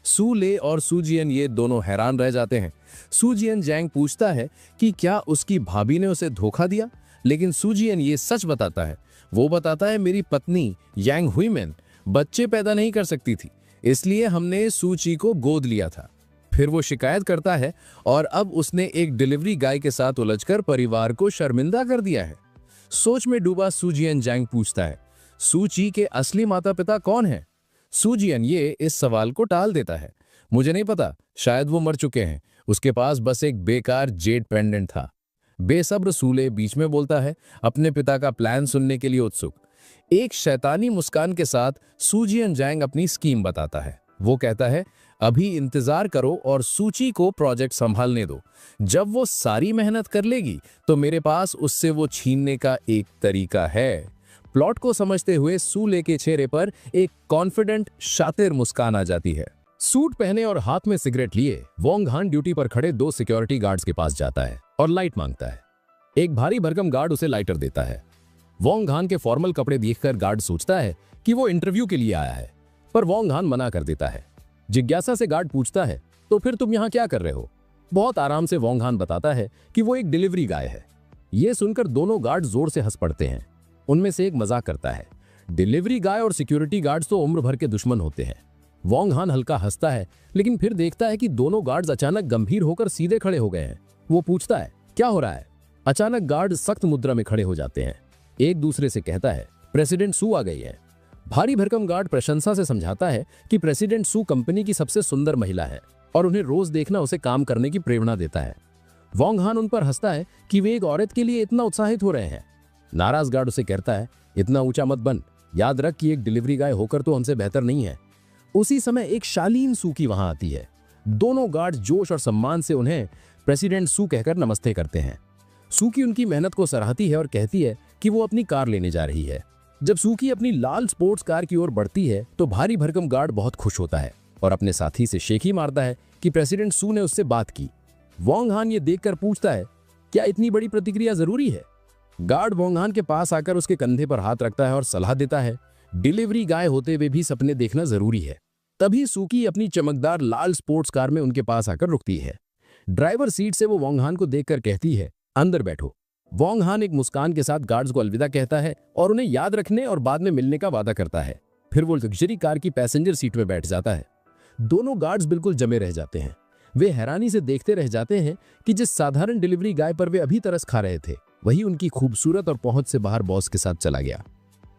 सूले और सू जियानये दोनों हैरान रह जाते हैं। सू जियानझांग पूछता है कि क्या उसकी भाभी ने उसे धोखा दिया, लेकिन सू जियानये सच बताता है। वो बताता है मेरी पत्नी यांग हुईमेन बच्चे पैदा नहीं कर सकती थी, इसलिए हमने सूची को गोद लिया था। फिर वो शिकायत करता है और अब उसने एक डिलीवरी गाय के साथ उलझकर परिवार को शर्मिंदा कर दिया है। सोच में डूबा सू जियानझांग पूछता है, सूची के असली माता पिता कौन है। सू जियानये इस सवाल को टाल देता है, मुझे नहीं पता, शायद वो मर चुके हैं, उसके पास बस एक बेकार जेड पेंडेंट था। बेसब्र सूले बीच में बोलता है, अपने पिता का प्लान सुनने के लिए उत्सुक। एक शैतानी मुस्कान के साथ सू जियानझांग अपनी स्कीम बताता है। वो कहता है अभी इंतजार करो और सूची को प्रोजेक्ट संभालने दो, जब वो सारी मेहनत कर लेगी तो मेरे पास उससे वो छीनने का एक तरीका है। प्लॉट को समझते हुए सूले के चेहरे पर एक कॉन्फिडेंट शातिर मुस्कान आ जाती है। सूट पहने और हाथ में सिगरेट लिए वोंग हान ड्यूटी पर खड़े 2 सिक्योरिटी गार्ड्स के पास जाता है और लाइट मांगता है। एक भारी भरकम गार्ड उसे लाइटर देता है। वोंग हान के फॉर्मल कपड़े देखकर गार्ड सोचता है कि वो इंटरव्यू के लिए आया है, पर वोंग हान मना कर देता है। जिज्ञासा से गार्ड पूछता है, तो फिर तुम यहाँ क्या कर रहे हो। बहुत आराम से वोंग हान बताता है कि वो एक डिलीवरी गाय है। ये सुनकर दोनों गार्ड जोर से हंस पड़ते हैं। उनमें से एक मजाक करता है, डिलीवरी गाय और सिक्योरिटी गार्ड्स तो उम्र भर के दुश्मन होते हैं। वोंग हान हल्का हंसता है, लेकिन फिर देखता है कि दोनों गार्ड्स अचानक गंभीर होकर सीधे खड़े हो गए हैं। वो पूछता है, क्या हो रहा है। अचानक गार्ड सख्त मुद्रा में खड़े हो जाते हैं। एक दूसरे से कहता है, प्रेसिडेंट सू आ गई है। भारी भरकम गार्ड प्रशंसा से समझाता है कि प्रेसिडेंट सू कंपनी की सबसे सुंदर महिला है और उन्हें रोज देखना उसे काम करने की प्रेरणा देता है। वोंग हान उन पर हंसता है कि वे एक औरत के लिए इतना उत्साहित हो रहे हैं। नाराज गार्ड उसे कहता है, इतना ऊंचा मत बन, याद रख कि एक डिलीवरी गाय होकर तो हमसे बेहतर नहीं है। उसी समय एक शालीन सूकी वहां आती है। दोनों गार्ड जोश और सम्मान से उन्हें प्रेसिडेंट सू कहकर नमस्ते करते हैं। सूकी उनकी मेहनत को सराहती है और कहती है कि वो अपनी कार लेने जा रही है। जब सूकी अपनी लाल स्पोर्ट्स कार की ओर बढ़ती है तो भारी भरकम गार्ड बहुत खुश होता है और अपने साथी से शेखी मारता है कि प्रेसिडेंट सू ने उससे बात की। वोंग हान ये देखकर पूछता है, क्या इतनी बड़ी प्रतिक्रिया जरूरी है। गार्ड वोंग हान के पास आकर उसके कंधे पर हाथ रखता है और सलाह देता है, डिलीवरी गाय होते हुए भी सपने देखना जरूरी है। तभी सूकी अपनी चमकदार लाल स्पोर्ट्स कार में उनके पास आकर रुकती है। ड्राइवर सीट से वो वोंग हान को देखकर कहती है, अंदर बैठो। वोंग हान एक मुस्कान के साथ गार्ड्स को अलविदा कहता है और उन्हें याद रखने और बाद में मिलने का वादा करता है। फिर वो लग्जरी कार की पैसेंजर सीट में बैठ जाता है। दोनों गार्ड्स बिल्कुल जमे रह जाते हैं। वे हैरानी से देखते रह जाते हैं कि जिस साधारण डिलीवरी गाय पर वे अभी तरस खा रहे थे, वही उनकी खूबसूरत और पहुंच से बाहर बॉस के साथ चला गया।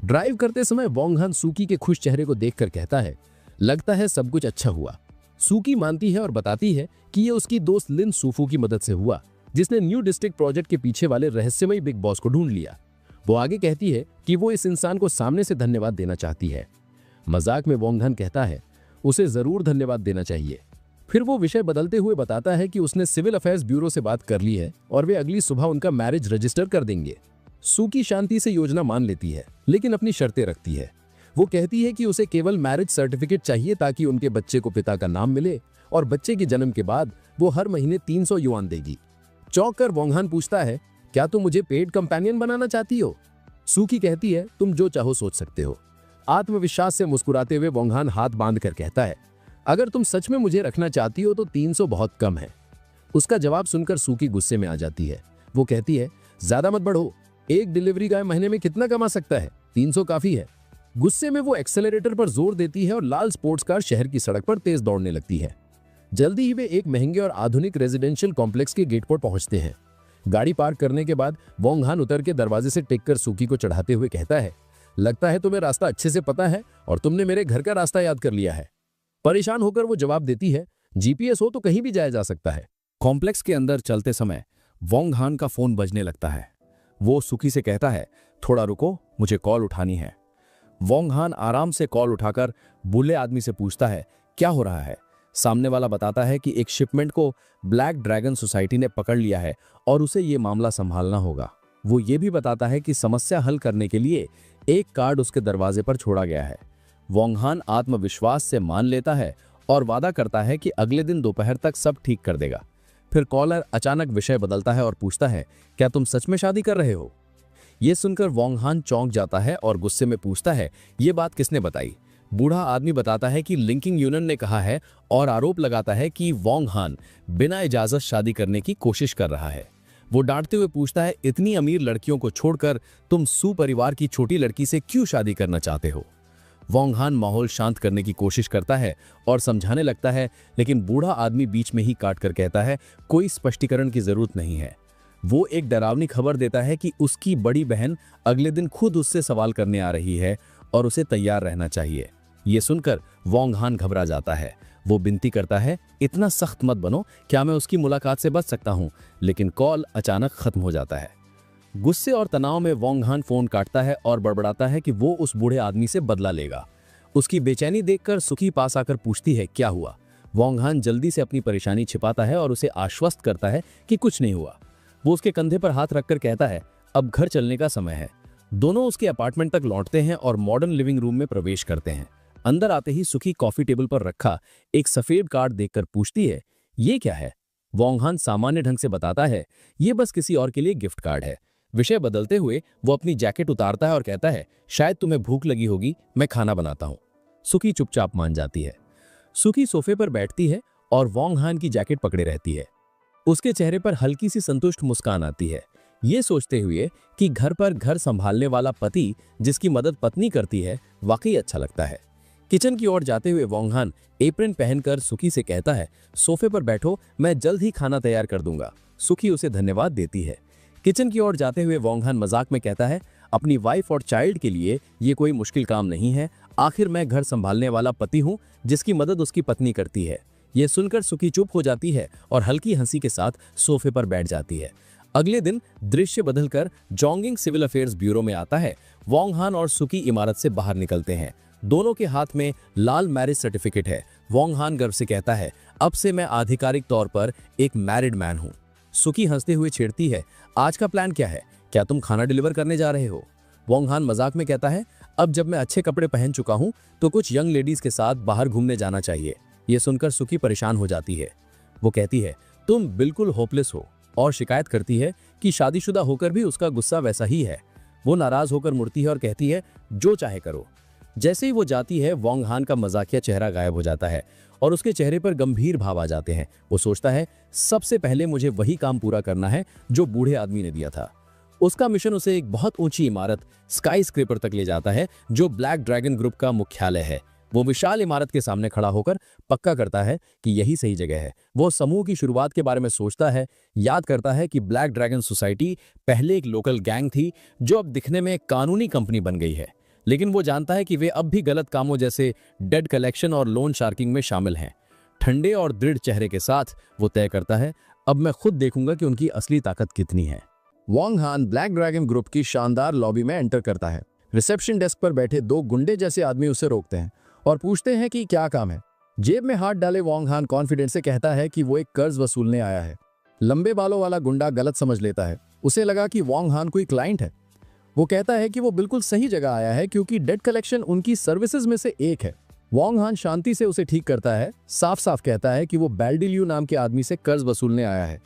ड्राइव करते समय वोंग हान सूकी के खुश चेहरे को देखकर कहता है, लगता है सब कुछ अच्छा हुआ। सूकी मानती है और बताती है कि यह उसकी दोस्त लिन सूफू की मदद से हुआ, जिसने न्यू डिस्ट्रिक्ट प्रोजेक्ट के पीछे वाले रहस्यमयी बिग बॉस को ढूंढ लिया। वो आगे कहती है कि वो इस इंसान को सामने से धन्यवाद देना चाहती है। मजाक में वोंग हान कहता है, उसे जरूर धन्यवाद देना चाहिए। फिर वो विषय बदलते हुए बताता है कि उसने सिविल अफेयर्स ब्यूरो से बात कर ली है और वे अगली सुबह उनका मैरिज रजिस्टर कर देंगे। सूकी शांति से योजना मान लेती है, लेकिन अपनी शर्तें रखती है। वो कहती है कि उसे केवल मैरिज सर्टिफिकेट चाहिए ताकि उनके बच्चे को पिता का नाम मिले, और बच्चे के जन्म के बाद वो हर महीने 300 युआन देगी। चौंक कर वोंगहान पूछता है, क्या तुम मुझे पेड कंपेनियन बनाना चाहती हो? सूकी कहती है, तुम जो चाहो सोच सकते हो। आत्मविश्वास से मुस्कुराते हुए वोंगहान हाथ बांध कर कहता है, अगर तुम सच में मुझे रखना चाहती हो तो 300 बहुत कम है। उसका जवाब सुनकर सूकी गुस्से में आ जाती है। वो कहती है, ज्यादा मत बढ़ो, एक डिलीवरी गाय महीने में कितना कमा सकता है? 300 काफी है। गुस्से में वो एक्सेलरेटर पर जोर देती है और लाल स्पोर्ट्स कार शहर की सड़क पर तेज दौड़ने लगती है। जल्दी ही वे एक महंगे और आधुनिक रेजिडेंशियल कॉम्प्लेक्स के गेट पर पहुंचते हैं। गाड़ी पार्क करने के बाद वोंगहान उतर के दरवाजे से टेककर सूकी को चढ़ाते हुए कहता है, लगता है तुम्हें रास्ता अच्छे से पता है और तुमने मेरे घर का रास्ता याद कर लिया है। परेशान होकर वो जवाब देती है, जीपीएस हो तो कहीं भी जाया जा सकता है। कॉम्प्लेक्स के अंदर चलते समय वोंगहान का फोन बजने लगता है। वो सूकी से कहता है, थोड़ा रुको, मुझे कॉल उठानी है। वोंगहान आराम से कॉल उठाकर बूढ़े आदमी से पूछता है, क्या हो रहा है? सामने वाला बताता है कि एक शिपमेंट को ब्लैक ड्रैगन सोसाइटी ने पकड़ लिया है और उसे ये मामला संभालना होगा। वो ये भी बताता है कि समस्या हल करने के लिए एक कार्ड उसके दरवाजे पर छोड़ा गया है। वोंगहान आत्मविश्वास से मान लेता है और वादा करता है कि अगले दिन दोपहर तक सब ठीक कर देगा। फिर कॉलर अचानक विषय बदलता है और पूछता है, क्या तुम सच में शादी कर रहे हो? ये सुनकर वोंगहान चौंक जाता है और गुस्से में पूछता है, ये बात किसने बताई? बूढ़ा आदमी बताता है कि लिंकिंग यूनियन ने कहा है और आरोप लगाता है कि वोंगहान बिना इजाजत शादी करने की कोशिश कर रहा है। वो डांटते हुए पूछता है, इतनी अमीर लड़कियों को छोड़कर तुम सुपरिवार की छोटी लड़की से क्यों शादी करना चाहते हो? वोंगहान माहौल शांत करने की कोशिश करता है और समझाने लगता है, लेकिन बूढ़ा आदमी बीच में ही काट कर कहता है, कोई स्पष्टीकरण की जरूरत नहीं है। वो एक डरावनी खबर देता है कि उसकी बड़ी बहन अगले दिन खुद उससे सवाल करने आ रही है और उसे तैयार रहना चाहिए। ये सुनकर वोंगहान घबरा जाता है। वो विनती करता है, इतना सख्त मत बनो, क्या मैं उसकी मुलाकात से बच सकता हूं? लेकिन कॉल अचानक खत्म हो जाता है। गुस्से और तनाव में वोंगहान फोन काटता है और बड़बड़ाता है कि वो उस बूढ़े आदमी से बदला लेगा। उसकी बेचैनी देखकर सुकी पास आकर पूछती है, क्या हुआ? वोंगहान जल्दी से अपनी परेशानी छिपाता है और उसे आश्वस्त करता है कि कुछ नहीं हुआ। वो उसके कंधे पर हाथ रखकर कहता है, अब घर चलने का समय है। दोनों उसके अपार्टमेंट तक लौटते हैं और मॉडर्न लिविंग रूम में प्रवेश करते हैं। अंदर आते ही सुकी कॉफी टेबल पर रखा एक सफेद कार्ड देखकर पूछती है, ये क्या है? वोंगहान सामान्य ढंग से बताता है, ये बस किसी और के लिए गिफ्ट कार्ड है। विषय बदलते हुए वो अपनी जैकेट उतारता है और कहता है, शायद तुम्हें भूख लगी होगी, मैं खाना बनाता हूं। सुकी चुपचाप मान जाती है। सुकी सोफे पर बैठती है और वोंगहान की जैकेट पकड़े रहती है। उसके चेहरे पर हल्की सी संतुष्ट मुस्कान आती है, ये सोचते हुए कि घर पर घर संभालने वाला पति जिसकी मदद पत्नी करती है वाकई अच्छा लगता है। किचन की ओर जाते हुए वोंगहान एप्रन पहनकर सुकी से कहता है, सोफे पर बैठो, मैं जल्द ही खाना तैयार कर दूंगा। सुकी उसे धन्यवाद देती है। किचन की ओर जाते हुए वोंगहान मजाक में कहता है, अपनी वाइफ और चाइल्ड के लिए ये कोई मुश्किल काम नहीं है। आखिर मैं घर संभालने वाला पति हूँ जिसकी मदद उसकी पत्नी करती है। यह सुनकर सुकी चुप हो जाती है और हल्की हंसी के साथ सोफे पर बैठ जाती है। अगले दिन दृश्य बदलकर जोंगिंग सिविल अफेयर्स ब्यूरो में आता है। वोंगहान और सुकी इमारत से बाहर निकलते हैं। दोनों के हाथ में लाल मैरिज सर्टिफिकेट है। वोंगहान गर्व से कहता है, अब से मैं आधिकारिक तौर पर एक मैरिड मैन हूँ। सुकी हंसते हुए छेड़ती है, आज का प्लान क्या है? क्या तुम खाना डिलीवर करने जा रहे हो? वोंगहान मजाक में कहता है, अब जब मैं अच्छे कपड़े पहन चुका हूँ तो कुछ यंग लेडीज के साथ बाहर घूमने जाना चाहिए। ये सुनकर सुकी परेशान हो जाती है। वो कहती है, तुम बिल्कुल होपलेस हो, और शिकायत करती है कि शादीशुदा होकर भी उसका गुस्सा वैसा ही है। वो नाराज होकर मुड़ती है और कहती है, जो चाहे करो। जैसे ही वो जाती है, वोंगहान का मजाकिया चेहरा गायब हो जाता है और उसके चेहरे पर गंभीर भाव आ जाते हैं। वो सोचता है, सबसे पहले मुझे वही काम पूरा करना है जो बूढ़े आदमी ने दिया था। उसका मिशन उसे एक बहुत ऊंची इमारत स्काई स्क्रेपर तक ले जाता है जो ब्लैक ड्रैगन ग्रुप का मुख्यालय है। वो विशाल इमारत के सामने खड़ा होकर पक्का करता है कि यही सही जगह है। वो समूह की शुरुआत के बारे में सोचता है, याद करता है कि ब्लैक ड्रैगन सोसाइटी पहले एक लोकल गैंग थी जो अब दिखने में एक कानूनी कंपनी बन गई है। लेकिन वो जानता है कि वे अब भी गलत कामों जैसे डेड कलेक्शन और लोन शार्किंग में शामिल हैं। ठंडे और दृढ़ चेहरे के साथ वो तय करता है, अब मैं खुद देखूंगा कि उनकी असली ताकत कितनी है। वोंगहान ब्लैक ड्रैगन ग्रुप की शानदार लॉबी में एंटर करता है। रिसेप्शन डेस्क पर बैठे दो गुंडे जैसे आदमी उसे रोकते हैं और पूछते हैं कि क्या काम है। जेब में हाथ डाले वोंग हान कॉन्फिडेंस से कहता है कि वो एक कर्ज वसूलने आया है। लंबे बालों वाला गुंडा गलत समझ लेता है। उसे लगा कि वोंग हान कोई क्लाइंट है। वो कहता है कि वो बिल्कुल सही जगह आया है क्योंकि डेट कलेक्शन उनकी सर्विसेज में से एक है। वोंग हान शांति से उसे ठीक करता है, साफ साफ कहता है कि वो बैल्डिल्यू नाम के आदमी से कर्ज वसूलने आया है।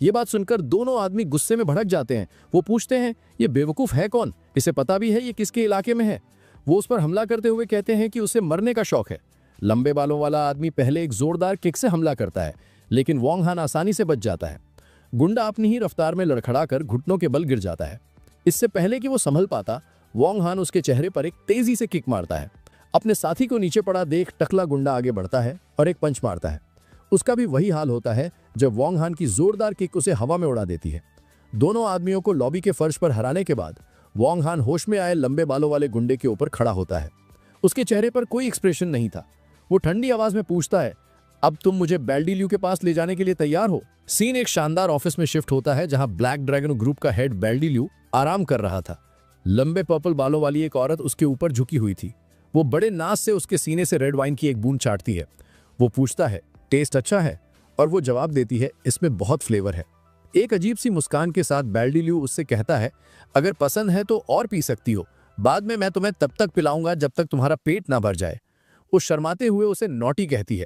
ये बात सुनकर दोनों आदमी गुस्से में भड़क जाते हैं। वो पूछते हैं ये बेवकूफ है कौन, इसे पता भी है ये किसके इलाके में है। वो उस पर हमला करते हुए कहते हैं कि उसे मरने का शौक है। लंबे बालों वाला आदमी पहले एक जोरदार किक से हमला करता है, लेकिन वोंग हान आसानी से बच जाता है। गुंडा अपनी ही रफ्तार में लड़खड़ाकर घुटनों के बल गिर जाता है। इससे पहले कि वो संभल पाता, वोंग हान उसके चेहरे पर एक तेजी से किक मारता है। अपने साथी को नीचे पड़ा देख टकला गुंडा आगे बढ़ता है और एक पंच मारता है। उसका भी वही हाल होता है जब वोंग हान की जोरदार किक उसे हवा में उड़ा देती है। दोनों आदमियों को लॉबी के फर्श पर हराने के बाद वोंग हान होश में आए लंबे बालों वाले गुंडे के ऊपर खड़ा होता है। उसके चेहरे पर कोई एक्सप्रेशन नहीं था। वो ठंडी आवाज में पूछता है, अब तुम मुझे बैल्डिल्यू के पास ले जाने के लिए तैयार हो? सीन एक शानदार ऑफिस में शिफ्ट होता है जहां ब्लैक ड्रैगन ग्रुप का हेड बैल्डिल्यू आराम कर रहा था। लंबे पर्पल बालों वाली एक औरत उसके ऊपर झुकी हुई थी। वो बड़े नाज से उसके सीने से रेड वाइन की एक बूंद चाटती है। वो पूछता है, टेस्ट अच्छा है? और वो जवाब देती है, इसमें बहुत फ्लेवर है। एक अजीब सी मुस्कान के साथ बैल्डिल्यू उससे कहता है, अगर पसंद है तो और पी सकती हो, बाद में मैं तुम्हें तब तक पिलाऊंगा जब तक तुम्हारा पेट ना भर जाए। वो शर्माते हुए उसे नॉटी कहती है।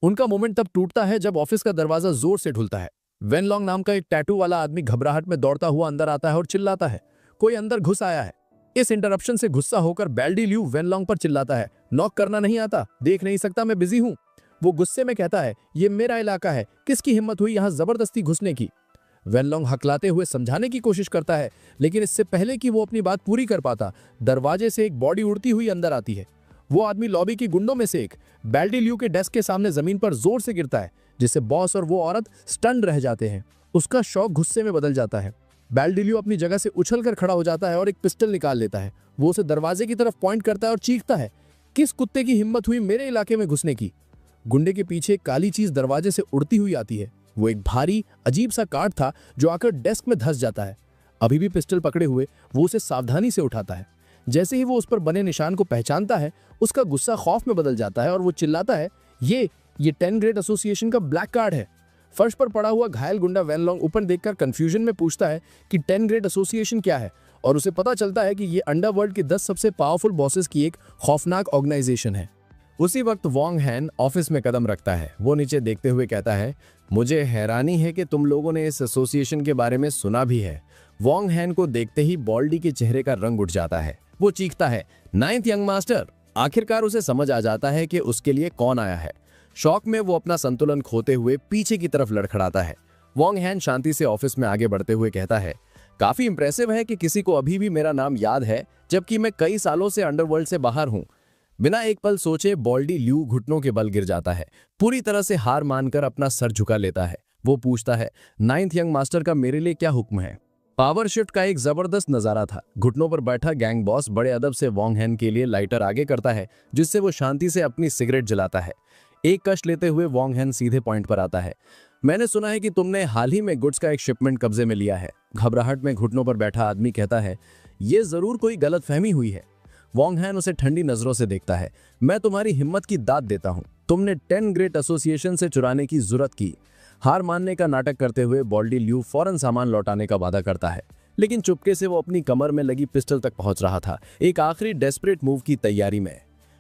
उनका मोमेंट तब टूटता है जब ऑफिस का दरवाजा जोर से ढुलता है। वेनलॉन्ग नाम का एक टैटू वाला आदमी घबराहट में दौड़ता हुआ अंदर आता है और चिल्लाता है, कोई अंदर घुस आया है। इस इंटरप्शन से गुस्सा होकर बैल्डिल्यू वेनलॉन्ग पर चिल्लाता है, नॉक करना नहीं आता, देख नहीं सकता, मैं बिजी हूं। वो गुस्से में कहता है, ये मेरा इलाका है, किसकी हिम्मत हुई यहां जबरदस्ती घुसने की? वेनलॉन्ग हकलाते हुए समझाने की कोशिश करता है, लेकिन इससे पहले कि वो अपनी बात पूरी कर पाता, दरवाजे से एक बॉडी उड़ती हुई अंदर आती है। वो आदमी लॉबी के गुंडों में से एक बैल्डिल्यू के डेस्क के सामने जमीन पर जोर से गिरता है, जिससे बॉस और वो औरत स्टन रह जाते हैं। उसका शौक गुस्से में बदल जाता है। बैल्डिल्यू अपनी जगह से उछलकर खड़ा हो जाता है और एक पिस्टल निकाल लेता है। वो उसे दरवाजे की तरफ पॉइंट करता है और चीखता है, किस कुत्ते की हिम्मत हुई मेरे इलाके में घुसने की? गुंडे के पीछे काली चीज दरवाजे से उड़ती हुई आती है। वो एक भारी अजीब सा कार्ड था जो आकर डेस्क में धंस जाता है। अभी भी पिस्टल पकड़े हुए वो उसे सावधानी से उठाता है। जैसे ही वो उस पर बने निशान को पहचानता है, उसका गुस्सा खौफ में बदल जाता है और वो चिल्लाता है, ये 10 ग्रेड एसोसिएशन का ब्लैक कार्ड है। फर्श पर पड़ा हुआ घायल गुंडा वेनलॉन्ग ऊपर देखकर कंफ्यूजन में पूछता है कि 10 ग्रेड एसोसिएशन क्या है, और उसे पता चलता है कि ये अंडरवर्ल्ड के 10 सबसे पावरफुल बॉसेस की एक खौफनाक ऑर्गेनाइजेशन है। उसी वक्त वोंग हान ऑफिस में कदम रखता है। वो नीचे देखते हुए कहता है, मुझे हैरानी है कि तुम लोगों ने इस एसोसिएशन के बारे में सुना भी है। वोंग हान को देखते ही बॉल्डी के चेहरे का रंग उठ जाता है। वो चीखता है, 9th यंग मास्टर। आखिरकार उसे समझ आ जाता है कि उसके लिए कौन आया है। शौक में वो अपना संतुलन खोते हुए पीछे की तरफ लड़खड़ाता है। वोंग हान शांति से ऑफिस में आगे बढ़ते हुए कहता है, काफी इंप्रेसिव है कि किसी को अभी भी मेरा नाम याद है, जबकि मैं कई सालों से अंडरवर्ल्ड से बाहर हूं। बिना एक पल सोचे बॉल्डी ल्यू घुटनों के बल गिर जाता है। पूरी तरह से हार मानकर अपना सर झुका लेता है। वो पूछता है, 9th यंग मास्टर का मेरे लिए क्या हुक्म है? पावर शिफ्ट का एक जबरदस्त नजारा था। घुटनों पर बैठा गैंग बॉस बड़े अदब से वोंग हान के लिए लाइटर आगे करता है, जिससे वो शांति से अपनी सिगरेट जलाता है। एक कश लेते हुए वोंग हान सीधे पॉइंट पर आता है, मैंने सुना है कि तुमने हाल ही में गुड्स का एक शिपमेंट कब्जे में लिया है। घबराहट में घुटनों पर बैठा आदमी कहता है, ये जरूर कोई गलतफहमी हुई है। वोंग हान उसे ठंडी नजरों से देखता है, मैं तुम्हारी हिम्मत की दाद देता हूं। तुमने 10 ग्रेट एसोसिएशन से चुराने की जुर्रत की। हार मानने का नाटक करते हुए बॉल्डी ल्यू फौरन सामान लौटाने का वादा करता है, लेकिन चुपके से वो अपनी कमर में लगी पिस्टल तक पहुंच रहा था, एक आखिरी डेस्परेट मूव की तैयारी में।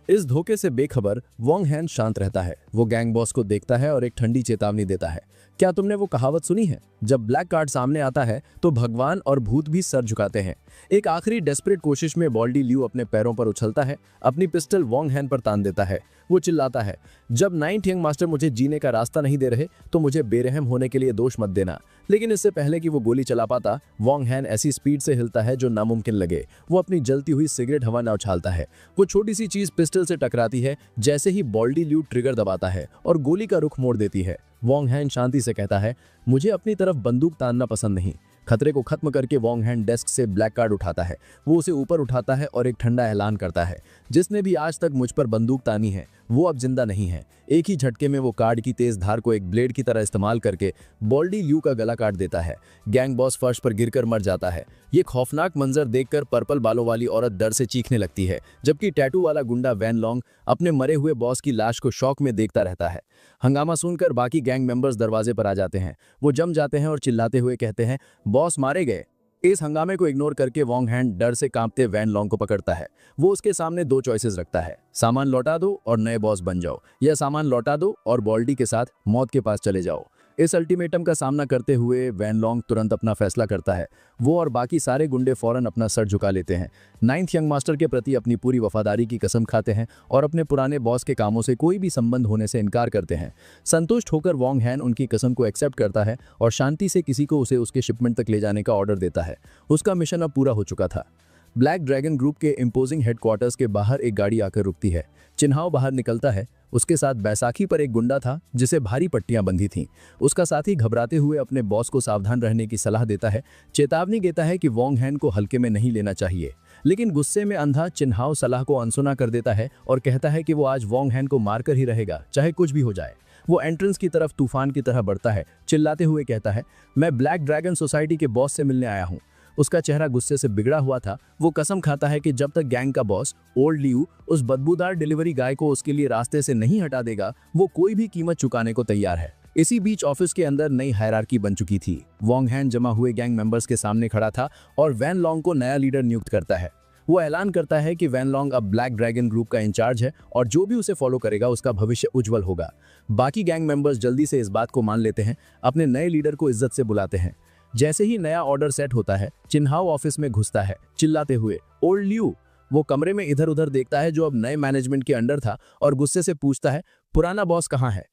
इस धोखे से बेखबर वोंग हान शांत रहता है। वो गैंग बॉस को देखता है और एक ठंडी चेतावनी देता है, क्या तुमने वो कहावत सुनी है, जब ब्लैक कार्ड सामने आता है तो भगवान और भूत भी सर झुकाते हैं। एक आखिरी डेस्परेट कोशिश में बॉल्डी ल्यू अपने पैरों पर उछलता है, अपनी पिस्टल वोंग हान पर तान देता है। वो चिल्लाता है, जब 9th यंग मास्टर मुझे जीने का रास्ता नहीं दे रहे तो मुझे बेरहम होने के लिए दोष मत देना। लेकिन इससे पहले कि वो गोली चला पाता, वोंग हान ऐसी स्पीड से हिलता है जो नामुमकिन लगे। वो अपनी जलती हुई सिगरेट हवा में उछालता है। वो छोटी सी चीज पिस्टल से टकराती है जैसे ही बॉल्डी ल्यू ट्रिगर दबाता है और गोली का रुख मोड़ देती है। वोंग हान शांति से कहता है, मुझे अपनी तरफ बंदूक तानना पसंद नहीं। खतरे को खत्म करके वोंग हान डेस्क से ब्लैक कार्ड उठाता है। वो उसे ऊपर उठाता है और एक ठंडा ऐलान करता है, जिसने भी आज तक मुझ पर बंदूक तानी है वो अब जिंदा नहीं है। एक ही झटके में वो कार्ड की तेज धार को एक ब्लेड की तरह इस्तेमाल करके बॉल्डी ल्यू का गला काट देता है। गैंग बॉस फर्श पर गिरकर मर जाता है। ये खौफनाक मंजर देखकर पर्पल बालों वाली औरत डर से चीखने लगती है, जबकि टैटू वाला गुंडा वैन लॉन्ग अपने मरे हुए बॉस की लाश को शौक में देखता रहता है। हंगामा सुनकर बाकी गैंग मेंबर्स दरवाजे पर आ जाते हैं। वो जम जाते हैं और चिल्लाते हुए कहते हैं, बॉस मारे गए। इस हंगामे को इग्नोर करके वॉन्ग हैन डर से कांपते वैन लॉन्ग को पकड़ता है। वो उसके सामने दो चॉइसेस रखता है, सामान लौटा दो और नए बॉस बन जाओ, या सामान लौटा दो और बॉल्डी के साथ मौत के पास चले जाओ। इस अल्टीमेटम का सामना करते हुए वैन लॉन्ग तुरंत अपना फैसला करता है। वो और बाकी सारे गुंडे फौरन अपना सर झुका लेते हैं, नाइन्थ यंग मास्टर के प्रति अपनी पूरी वफादारी की कसम खाते हैं और अपने पुराने बॉस के कामों से कोई भी संबंध होने से इनकार करते हैं। संतुष्ट होकर वॉन्ग हैन उनकी कसम को एक्सेप्ट करता है और शांति से किसी को उसे उसके शिपमेंट तक ले जाने का ऑर्डर देता है। उसका मिशन अब पूरा हो चुका था। ब्लैक ड्रैगन ग्रुप के इम्पोजिंग हेडक्वार्टर्स के बाहर एक गाड़ी आकर रुकती है। चिन्हाव बाहर निकलता है। उसके साथ बैसाखी पर एक गुंडा था जिसे भारी पट्टियां बंधी थीं। उसका साथी घबराते हुए अपने बॉस को सावधान रहने की सलाह देता है, चेतावनी देता है कि वॉन्ग हैन को हल्के में नहीं लेना चाहिए। लेकिन गुस्से में अंधा चिन्हाव सलाह को अनसुना कर देता है और कहता है कि वो आज वॉन्ग हैन को मारकर ही रहेगा, चाहे कुछ भी हो जाए। वो एंट्रेंस की तरफ तूफान की तरह बढ़ता है, चिल्लाते हुए कहता है, मैं ब्लैक ड्रैगन सोसाइटी के बॉस से मिलने आया हूँ। उसका चेहरा गुस्से से बिगड़ा हुआ था। वो कसम खाता है कि जब तक गैंग का बॉस ओल्ड लियू उस बदबूदार डिलीवरी गाय को उसके लिए रास्ते से नहीं हटा देगा, वो कोई भी कीमत चुकाने को तैयार है। इसी बीच ऑफिस के अंदर नई हायरार्की बन चुकी थी। वॉन्ग हैन जमा हुए गैंग मेंबर्स के सामने खड़ा था और वैन लॉन्ग को नया लीडर नियुक्त करता है। वो ऐलान करता है कि वैन लॉन्ग अब ब्लैक ड्रैगन ग्रुप का इंचार्ज है और जो भी उसे फॉलो करेगा उसका भविष्य उज्जवल होगा। बाकी गैंग मेंबर्स जल्दी से इस बात को मान लेते हैं, अपने नए लीडर को इज्जत से बुलाते हैं। जैसे ही नया ऑर्डर सेट होता है, चिन्हाव ऑफिस में घुसता है, चिल्लाते हुए, ओल्ड ल्यू। वो कमरे में इधर उधर देखता है जो अब नए मैनेजमेंट के अंडर था और गुस्से से पूछता है, पुराना बॉस कहाँ है?